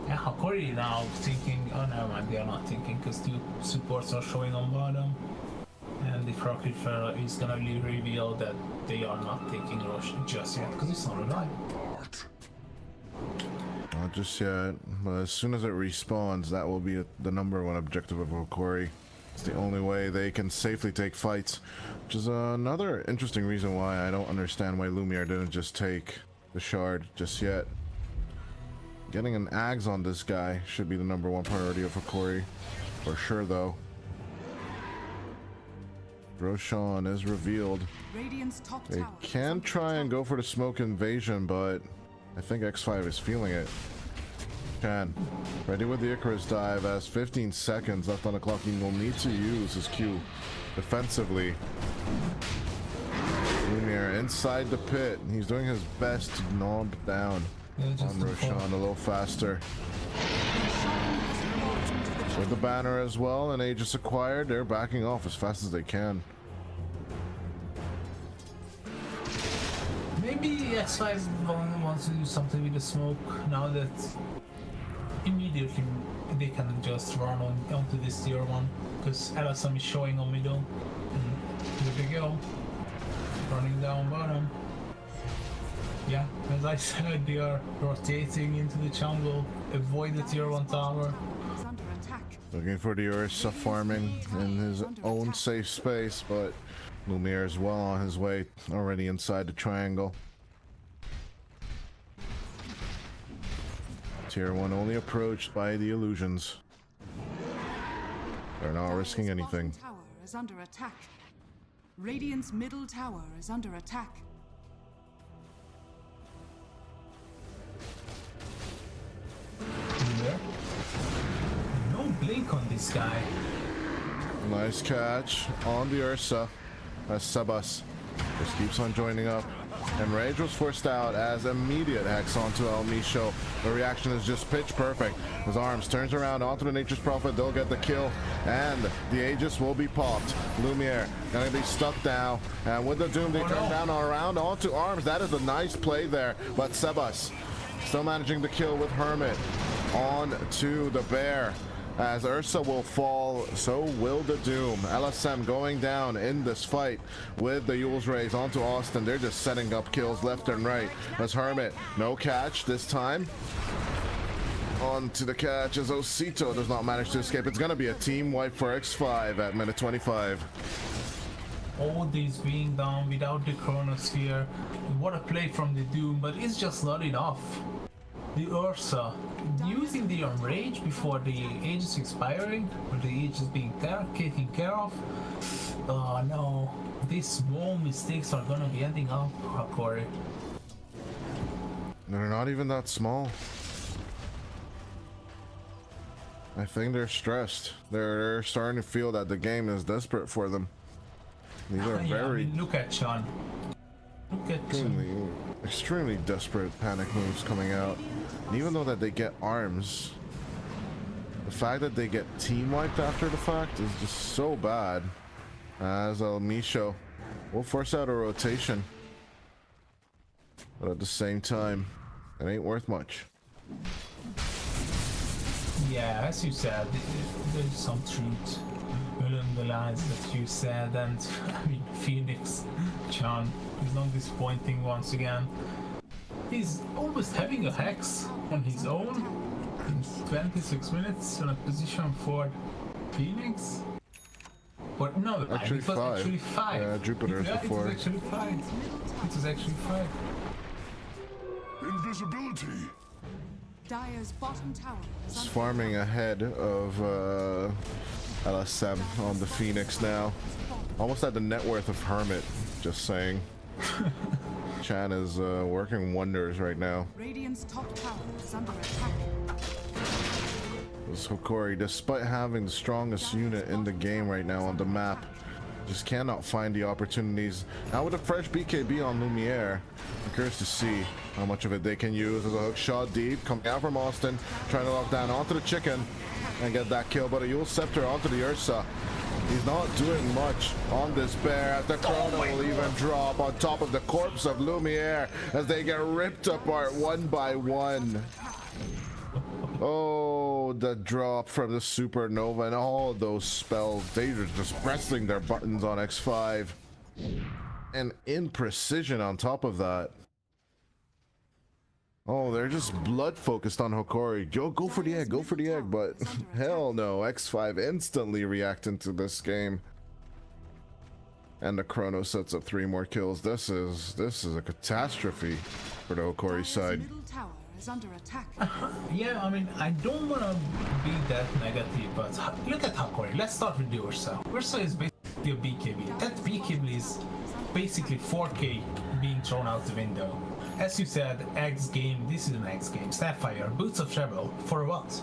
L: Yeah, Hokori now thinking, oh no man, they are not thinking because two supports are showing on bottom. And if Rocket Fella is gonna reveal that they are not taking Rush just yet because it's not alive.
J: Not just yet, but as soon as it respawns, that will be the #1 objective of Hokori. It's the only way they can safely take fights, which is another interesting reason why I don't understand why Lumiere didn't just take the shard just yet. Getting an Ags on this guy should be the #1 priority of Hokori, for sure though. Roshan is revealed.
A: Radiant's top
J: They
A: tower
J: can try and go for the smoke invasion, but I think X5 is feeling it. Can. Ready with the Icarus dive as 15 seconds left on the clock. He will need to use his Q defensively. Lumiere inside the pit. He's doing his best to knob down on Roshan a little faster. With the banner as well and Aegis acquired, they're backing off as fast as they can.
L: Maybe X5 wants to do something with the smoke now that immediately they can just run onto this tier 1 because LSM is showing on middle. And here they go. Running down bottom. Yeah, as I said, they are rotating into the jungle, avoid the tier 1 tower.
J: Looking for the Ursa farming in his own safe space, but Lumiere is well on his way, already inside the triangle. Tier 1 only approached by the illusions. They're not risking anything.
A: Tower is under attack. Radiant's middle tower is under attack.
L: There. No blink on this guy.
J: Nice catch on the Ursa as Sebas just keeps on joining up. And Rage was forced out as immediate Hex onto El Misho. The reaction is just pitch perfect. His arms turns around onto the Nature's Prophet. They'll get the kill and the Aegis will be popped. Lumiere gonna be stuck now. And with the Doom, they turn down around onto Arms. That is a nice play there. But Sebas still managing the kill with Hermit on to the Bear. As Ursa will fall, so will the Doom. LSM going down in this fight with the Yule's Rays onto Austin. They're just setting up kills left and right. As Hermit, no catch this time. On to the catch as Osito does not manage to escape. It's going to be a team wipe for X5 at minute 25.
L: All these being down without the Chronosphere. What a play from the Doom, but it's just not enough. The Ursa using the Enrage before the Aegis expiring, or the Aegis being taken care of. Oh no, these small mistakes are gonna be ending up, Hokori.
J: They're not even that small. I think they're stressed. They're starting to feel that the game is desperate for them. These are
L: Yeah, I
J: very
L: mean, look at Sean. Look at Sean.
J: extremely desperate panic moves coming out. And even though that they get arms, the fact that they get team wiped after the fact is just so bad. As Misho will force out a rotation, but at the same time, it ain't worth much.
L: Yeah, as you said, there's some truth along the lines that you said, and I mean, Phoenix, Chan, is not disappointing once again. He's almost having a hex on his own in 26 minutes on a position for Phoenix. But no,
J: actually
L: it was
J: 5.
L: actually 5.
J: Yeah, Jupiter's before.
L: It was actually 5. It was actually 5.
D: Invisibility.
A: Dire's bottom tower is
J: He's
A: under
J: farming ahead of LSM on the Phoenix now. Almost at the net worth of Hermit, just saying. Chan is working wonders right now.
A: Radiant's top tower is under attack.
J: This Hokori, despite having the strongest unit in the game right now on the map, just cannot find the opportunities. Now with a fresh BKB on Lumiere, I'm curious to see how much of it they can use. As a hook shot deep, coming out from Austin, trying to lock down onto the chicken and get that kill, but a Yule Scepter onto the Ursa. He's not doing much on this bear. The Chrono will even drop on top of the corpse of Lumiere as they get ripped apart one by one. Oh, the drop from the Supernova and all those spells. They're just pressing their buttons on X5. And in precision on top of that. Oh, they're just blood focused on Hokori. Go for the egg, go for the egg, but hell no. X5 instantly reacting to this game. And the Chrono sets up 3 more kills. This is a catastrophe for the Hokori side.
A: Middle tower is under attack.
L: Yeah, I mean, I don't want to be that negative, but look at Hokori. Let's start with the Ursa. Ursa is basically a BKB. That BKB is basically 4K being thrown out the window. As you said, X game, this is an X game. Sapphire, Boots of Travel, for what?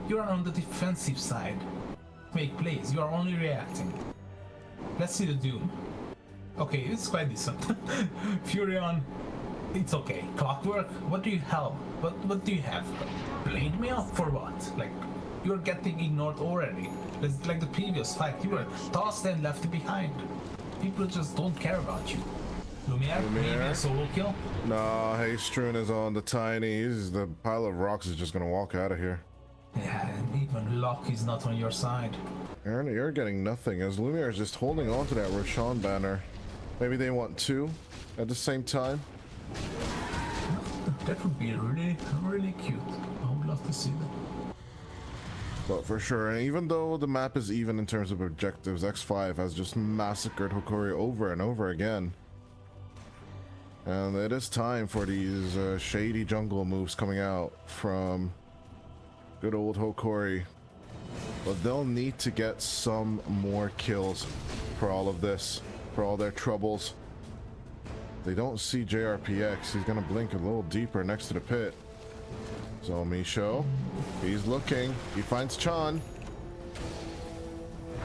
L: You are on the defensive side. Make plays, you are only reacting. Let's see the Doom. Okay, it's quite decent. Furion, it's okay. Clockwork, what do you have? What do you have? Blade Mail? For what? Like, you're getting ignored already. It's like the previous fight, you were tossed and left behind. People just don't care about you. Lumiere, maybe a solo kill?
J: No, hey, Strun is on the tiny. The pile of rocks is just gonna walk out of here.
L: Yeah, and even luck is not on your side.
J: Aaron, you're getting nothing as Lumiere is just holding on to that Roshan banner. Maybe they want 2 at the same time.
L: That would be really, really cute. I would love to see that.
J: But for sure, and even though the map is even in terms of objectives, X5 has just massacred Hokori over and over again. And it is time for these shady jungle moves coming out from good old Hokori. But they'll need to get some more kills for all of this, for all their troubles. They don't see JRPX. He's gonna blink a little deeper next to the pit. So Misho, he's looking. He finds Chan.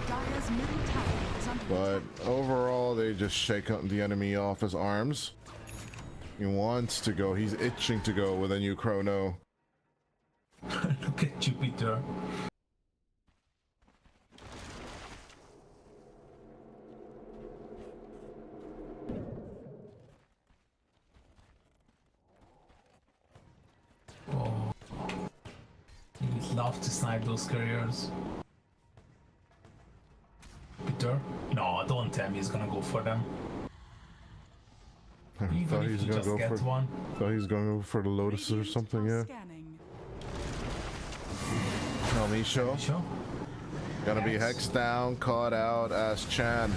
A: Dire's middle tower is under
J: But
A: attack.
J: overall, they just shake the enemy off his arms. He wants to go. He's itching to go with a new Chrono.
L: Look at Jupiter. Oh, he would love to snipe those carriers. Peter? No, don't tell me he's gonna go for them. Even
J: Thought
L: if
J: he's
L: he
J: gonna
L: just
J: go
L: gets
J: for.
L: one.
J: Thought he's gonna go for the Lotuses or something. Yeah.
A: Scanning.
J: Now Misho
L: Sure.
J: gonna be hexed down, caught out as Chan.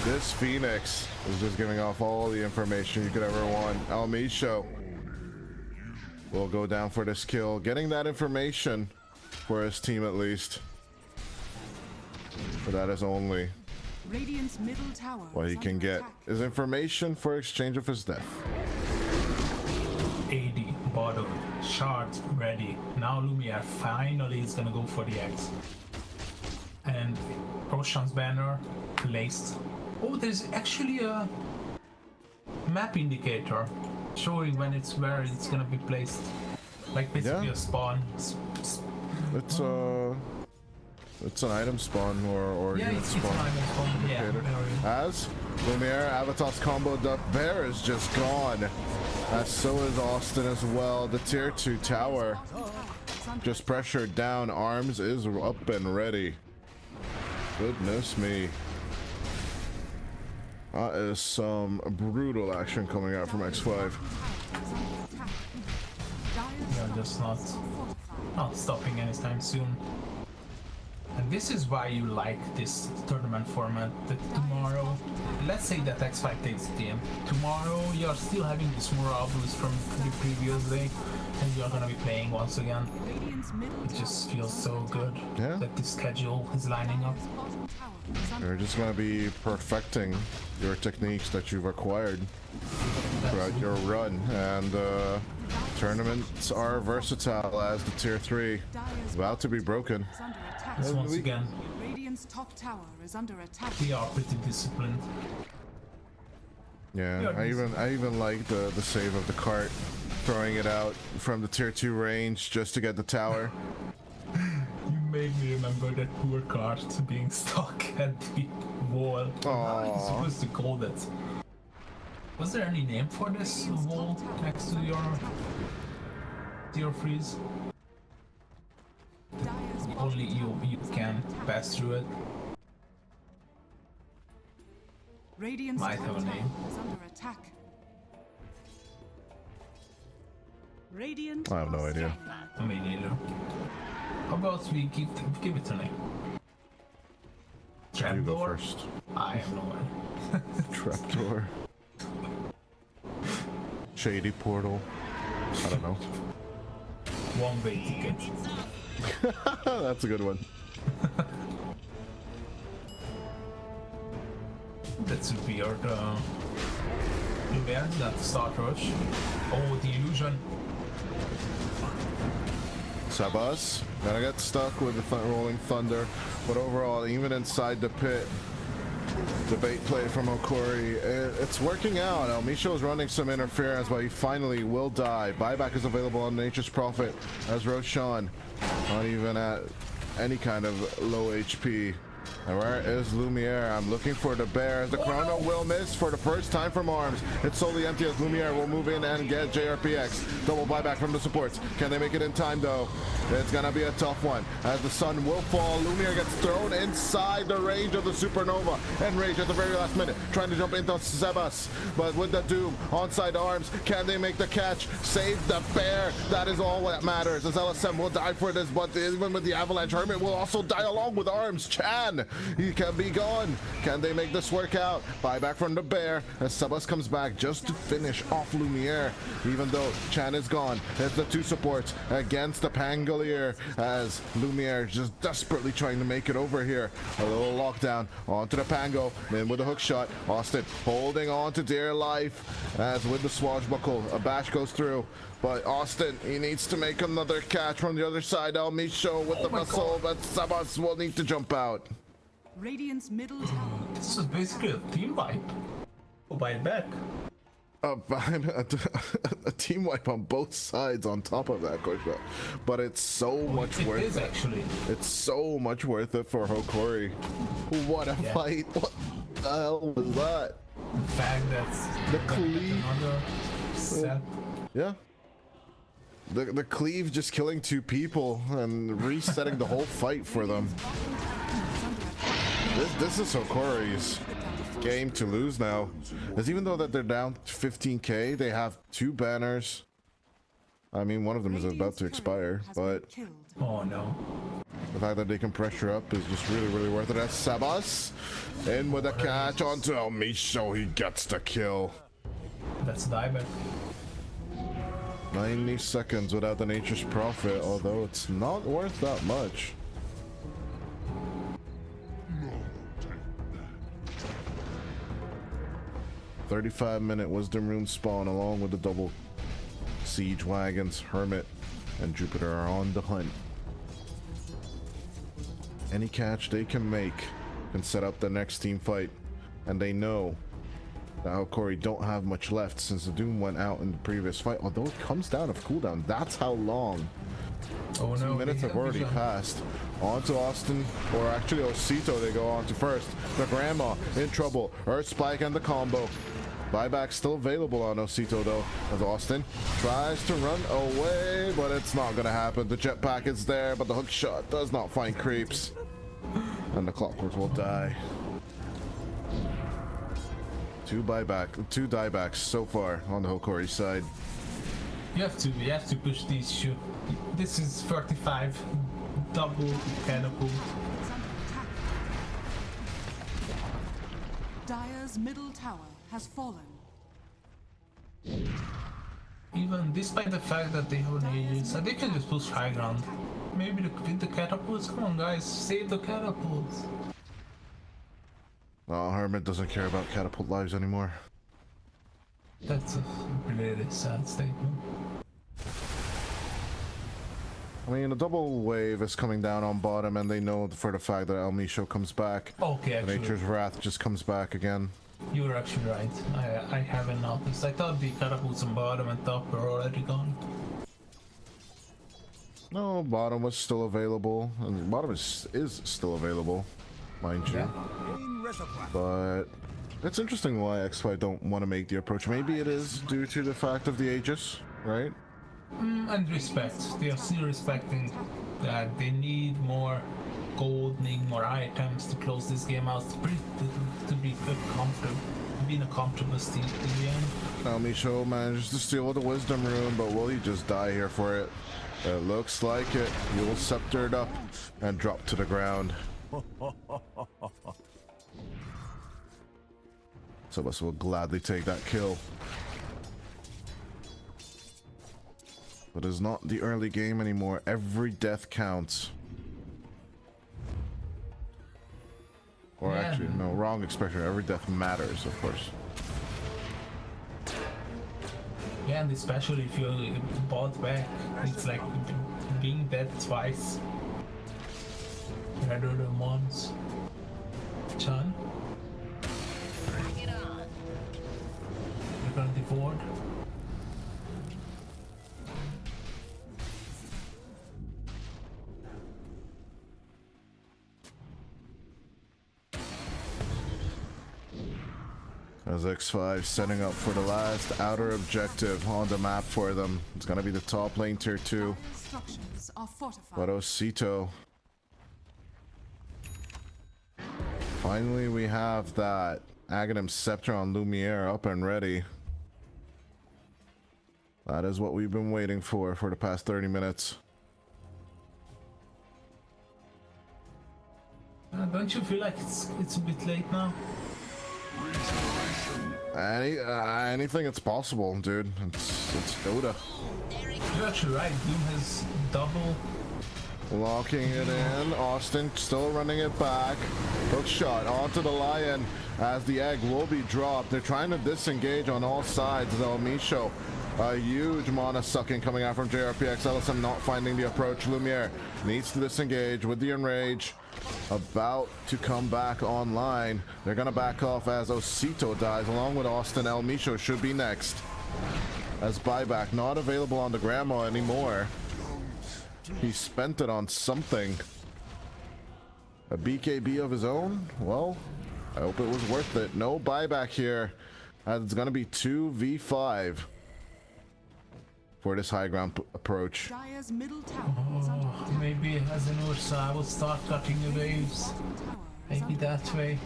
J: This Phoenix is just giving off all the information you could ever want. Almisho will go down for this kill, getting that information for his team at least. But that is only
A: Radiant's middle tower
J: what he
A: is
J: can
A: under
J: get.
A: attack.
J: Is information for exchange of his death.
L: AD, bottom, shard ready. Now Lumiere finally is gonna go for the X. And Roshan's banner placed. Oh, there's actually a map indicator showing when it's where it's gonna be placed. Like basically a spawn.
J: It's an item spawn or
L: yeah,
J: unit
L: it's
J: spawn.
L: an item spawn.
J: indicator.
L: Yeah,
J: As Lumiere, Avatar's combo, the bear is just gone. As so is Austin as well. The tier 2 tower just pressured down. Arms is up and ready. Goodness me. That is some brutal action coming out from X5.
L: Yeah, just not stopping anytime soon. And this is why you like this tournament format. That tomorrow, let's say that X5 takes the game. Tomorrow you're still having this Mura boost from the previous day, and you're gonna be playing once again. It just feels so good that the schedule is lining up.
J: You're just gonna be perfecting your techniques that you've acquired throughout your run, and tournaments are versatile as the tier 3 is about to be broken.
L: Once again,
A: Radiant's top tower is under attack.
L: we are pretty disciplined.
J: Yeah, I even like the save of the cart, throwing it out from the tier 2 range just to get the tower.
L: You made me remember that poor cart being stuck at the wall. How are you supposed to call that? Was there any name for this wall next to your freeze? Only you can pass through it.
A: Radiant's
L: Might have a name.
A: is under attack. Radiant
J: I have no idea.
L: Me neither. How about we give it a name?
J: You go
L: Trapdoor?
J: first.
L: I have no idea.
J: Trapdoor. Shady portal. I don't know.
L: One-way ticket.
J: That's a good one.
L: That's weird. Lumiere, that start rush. Oh, the illusion.
J: Sabas gonna get stuck with the rolling thunder, but overall, even inside the pit, the bait play from Hokori, it's working out. El Micho's running some interference, but he finally will die. Buyback is available on Nature's Prophet as Roshan, not even at any kind of low HP. And where is Lumiere? I'm looking for the bear. The chrono will miss for the first time from Arms. It's solely empty as Lumiere will move in and get JRPX. Double buyback from the supports. Can they make it in time though? It's gonna be a tough one as the sun will fall. Lumiere gets thrown inside the range of the supernova. Enrage at the very last minute, trying to jump into Sebas, but with the Doom onside Arms, can they make the catch? Save the bear. That is all that matters. As LSM will die for this, but even with the avalanche, Hermit will also die along with Arms. Chan, he can be gone. Can they make this work out? Buyback from the bear as Sebas comes back just to finish off Lumiere. Even though Chan is gone, it's the two supports against the Pangolier as Lumiere just desperately trying to make it over here. A little lockdown onto the Pango, then with a hook shot. Austin holding on to dear life as with the swashbuckle, a bash goes through. But Austin, he needs to make another catch from the other side. El Micho with the muscle, but Sabas will need to jump out.
A: Radiant's middle tower.
L: This is basically a team wipe. Oh, buy it back.
J: A team wipe on both sides on top of that, Koshba. But it's so much worth it.
L: It is actually.
J: It's so much worth it for Hokori. What a fight. What the hell was that?
L: The fact that
J: the cleave.
L: Another set.
J: Yeah. The cleave just killing two people and resetting the whole fight for them. This is Hokori's game to lose now. Because even though that they're down 15k, they have two banners. I mean, one of them is about to expire, but
L: oh no.
J: The fact that they can pressure up is just really, really worth it. That's Sabas in with a catch onto El Micho. He gets the kill.
L: That's dieback.
J: 90 seconds without the Nature's Prophet, although it's not worth that much. $35-minute Wisdom Rune spawn along with the double siege wagons. Hermit and Jupiter are on the hunt. Any catch they can make can set up the next team fight, and they know that Hokori don't have much left since the Doom went out in the previous fight, although it comes down of cooldown. That's how long.
L: Oh,
J: 2
L: no,
J: minutes have already passed. On to Austin, or actually Osito they go on to first. The grandma in trouble. Earth Spike and the combo. Buyback still available on Osito though, as Austin tries to run away, but it's not gonna happen. The jetpack is there, but the hook shot does not find creeps. And the clockwork will die. Two diebacks so far on the Hokori side.
L: You have to push these shoot. This is 35 double catapult.
A: Dire's middle tower has fallen.
L: Even despite the fact that they have an Aegis, they can just push high ground. Maybe with the catapults. Come on, guys, save the catapults.
J: Oh, Hermit doesn't care about catapult lives anymore.
L: That's a really sad statement.
J: I mean, a double wave is coming down on bottom, and they know for the fact that El Misho comes back.
L: Okay, actually.
J: Nature's Wrath just comes back again.
L: You're actually right. I haven't noticed. I thought the catapults on bottom and top were already gone.
J: No, bottom was still available. And bottom is still available, mind you.
L: Yeah.
J: But it's interesting why XY don't want to make the approach. Maybe it is due to the fact of the Aegis, right?
L: And respect. They are still respecting that they need more gold, need more items to close this game out to be comfortable, be in a comfortable state in the end.
J: El Misho manages to steal the Wisdom Rune, but will he just die here for it? It looks like it. He will scepter it up and drop to the ground. Some of us will gladly take that kill. But it's not the early game anymore. Every death counts. Or actually, no, wrong expression. Every death matters, of course.
L: Yeah, and especially if you bought back, it's like being dead twice rather than once. Chan?
C: Bring it on.
L: You're gonna devour.
J: As X5 setting up for the last outer objective on the map for them. It's gonna be the top lane tier 2.
A: Structures are fortified.
J: But Osito. Finally we have that Aghanim Scepter on Lumiere up and ready. That is what we've been waiting for the past 30 minutes.
L: Don't you feel like it's a bit late now?
J: Anything it's possible, dude. It's Dota.
L: You're actually right. Doom has double.
J: Locking it in. Austin still running it back. Hook shot onto the Lion as the egg will be dropped. They're trying to disengage on all sides. El Misho, a huge mana sucking coming out from JRPX. Ellison not finding the approach. Lumiere needs to disengage with the Enrage. About to come back online. They're gonna back off as Osito dies along with Austin. El Misho should be next. As buyback not available on the grandma anymore. He spent it on something. A BKB of his own? Well, I hope it was worth it. No buyback here, as it's gonna be 2v5 for this high ground approach.
A: Dire's middle tower is under attack.
L: Maybe as an Ursa, I will start cutting the waves.
A: Bottom tower is
L: Maybe
A: under
L: that way.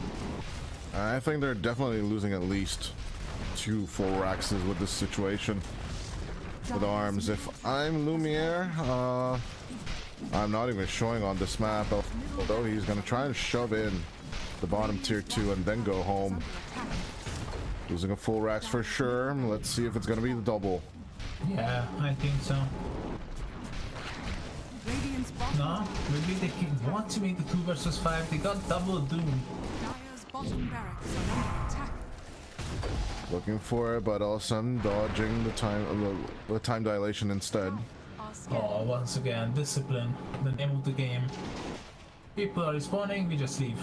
J: I think they're definitely losing at least 2 full Raxes with this situation. With arms. If I'm Lumiere, I'm not even showing on this map, although he's gonna try and shove in the bottom tier 2 and then go home. Losing a full Rax for sure. Let's see if it's gonna be the double.
L: Yeah, I think so.
A: Radiant's bottom
L: No, maybe they want to make the 2 versus 5. They got double Doom.
A: Dire's bottom barracks are under attack.
J: Looking for it, but also dodging the time dilation instead.
A: Our skin.
L: Oh, once again, discipline, the name of the game. People are respawning, we just leave.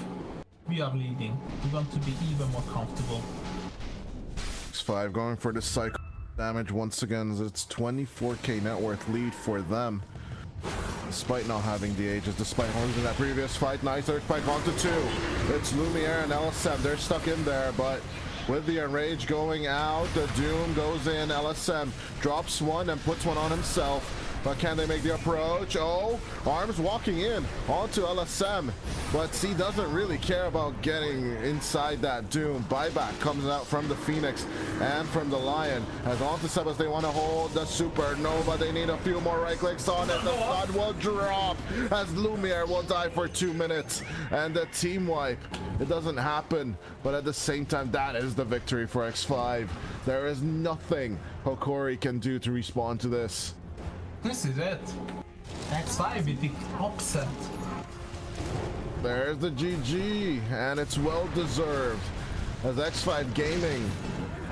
L: We are leading. We want to be even more comfortable.
J: X5 going for the cycle damage once again. It's 24k net worth lead for them. Despite not having the ages, despite horns in that previous fight. Nice third spike onto 2. It's Lumiere and LSM. They're stuck in there, but with the enrage going out, the Doom goes in. LSM drops one and puts one on himself. But can they make the approach? Oh, Arms walking in onto LSM. But C doesn't really care about getting inside that Doom. Buyback comes out from the Phoenix and from the Lion. As onto Sebas, they want to hold the Supernova. They need a few more right clicks on it. The sun will drop as Lumiere will die for 2 minutes. And the team wipe. It doesn't happen. But at the same time, that is the victory for X5. There is nothing Hokori can do to respond to this.
L: This is it. X5 with the upset.
J: There's the GG, and it's well deserved. As X5 Gaming,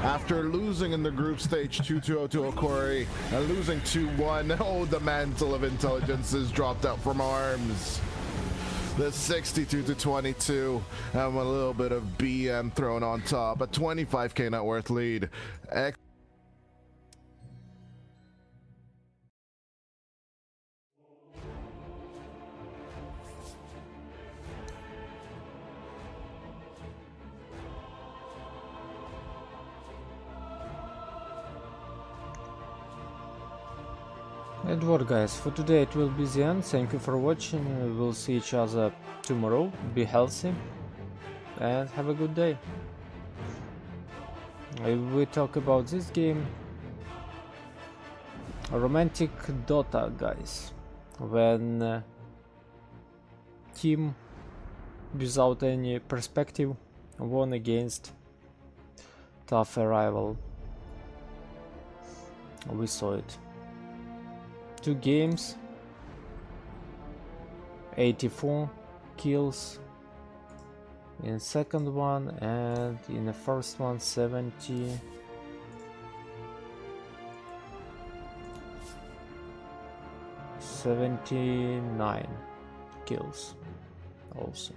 J: after losing in the group stage 2-0 to Hokori and losing 2-1, oh, the mantle of intelligence is dropped out from Arms. The 62-22, and a little bit of BM thrown on top. A 25k net worth lead.
F: Edward, guys, for today it will be the end. Thank you for watching. We'll see each other tomorrow. Be healthy and have a good day. We talk about this game, a romantic Dota, guys, when team without any perspective won against tough rival. We saw it. 2 games, 84 kills in second one, and in the first one 79 kills also.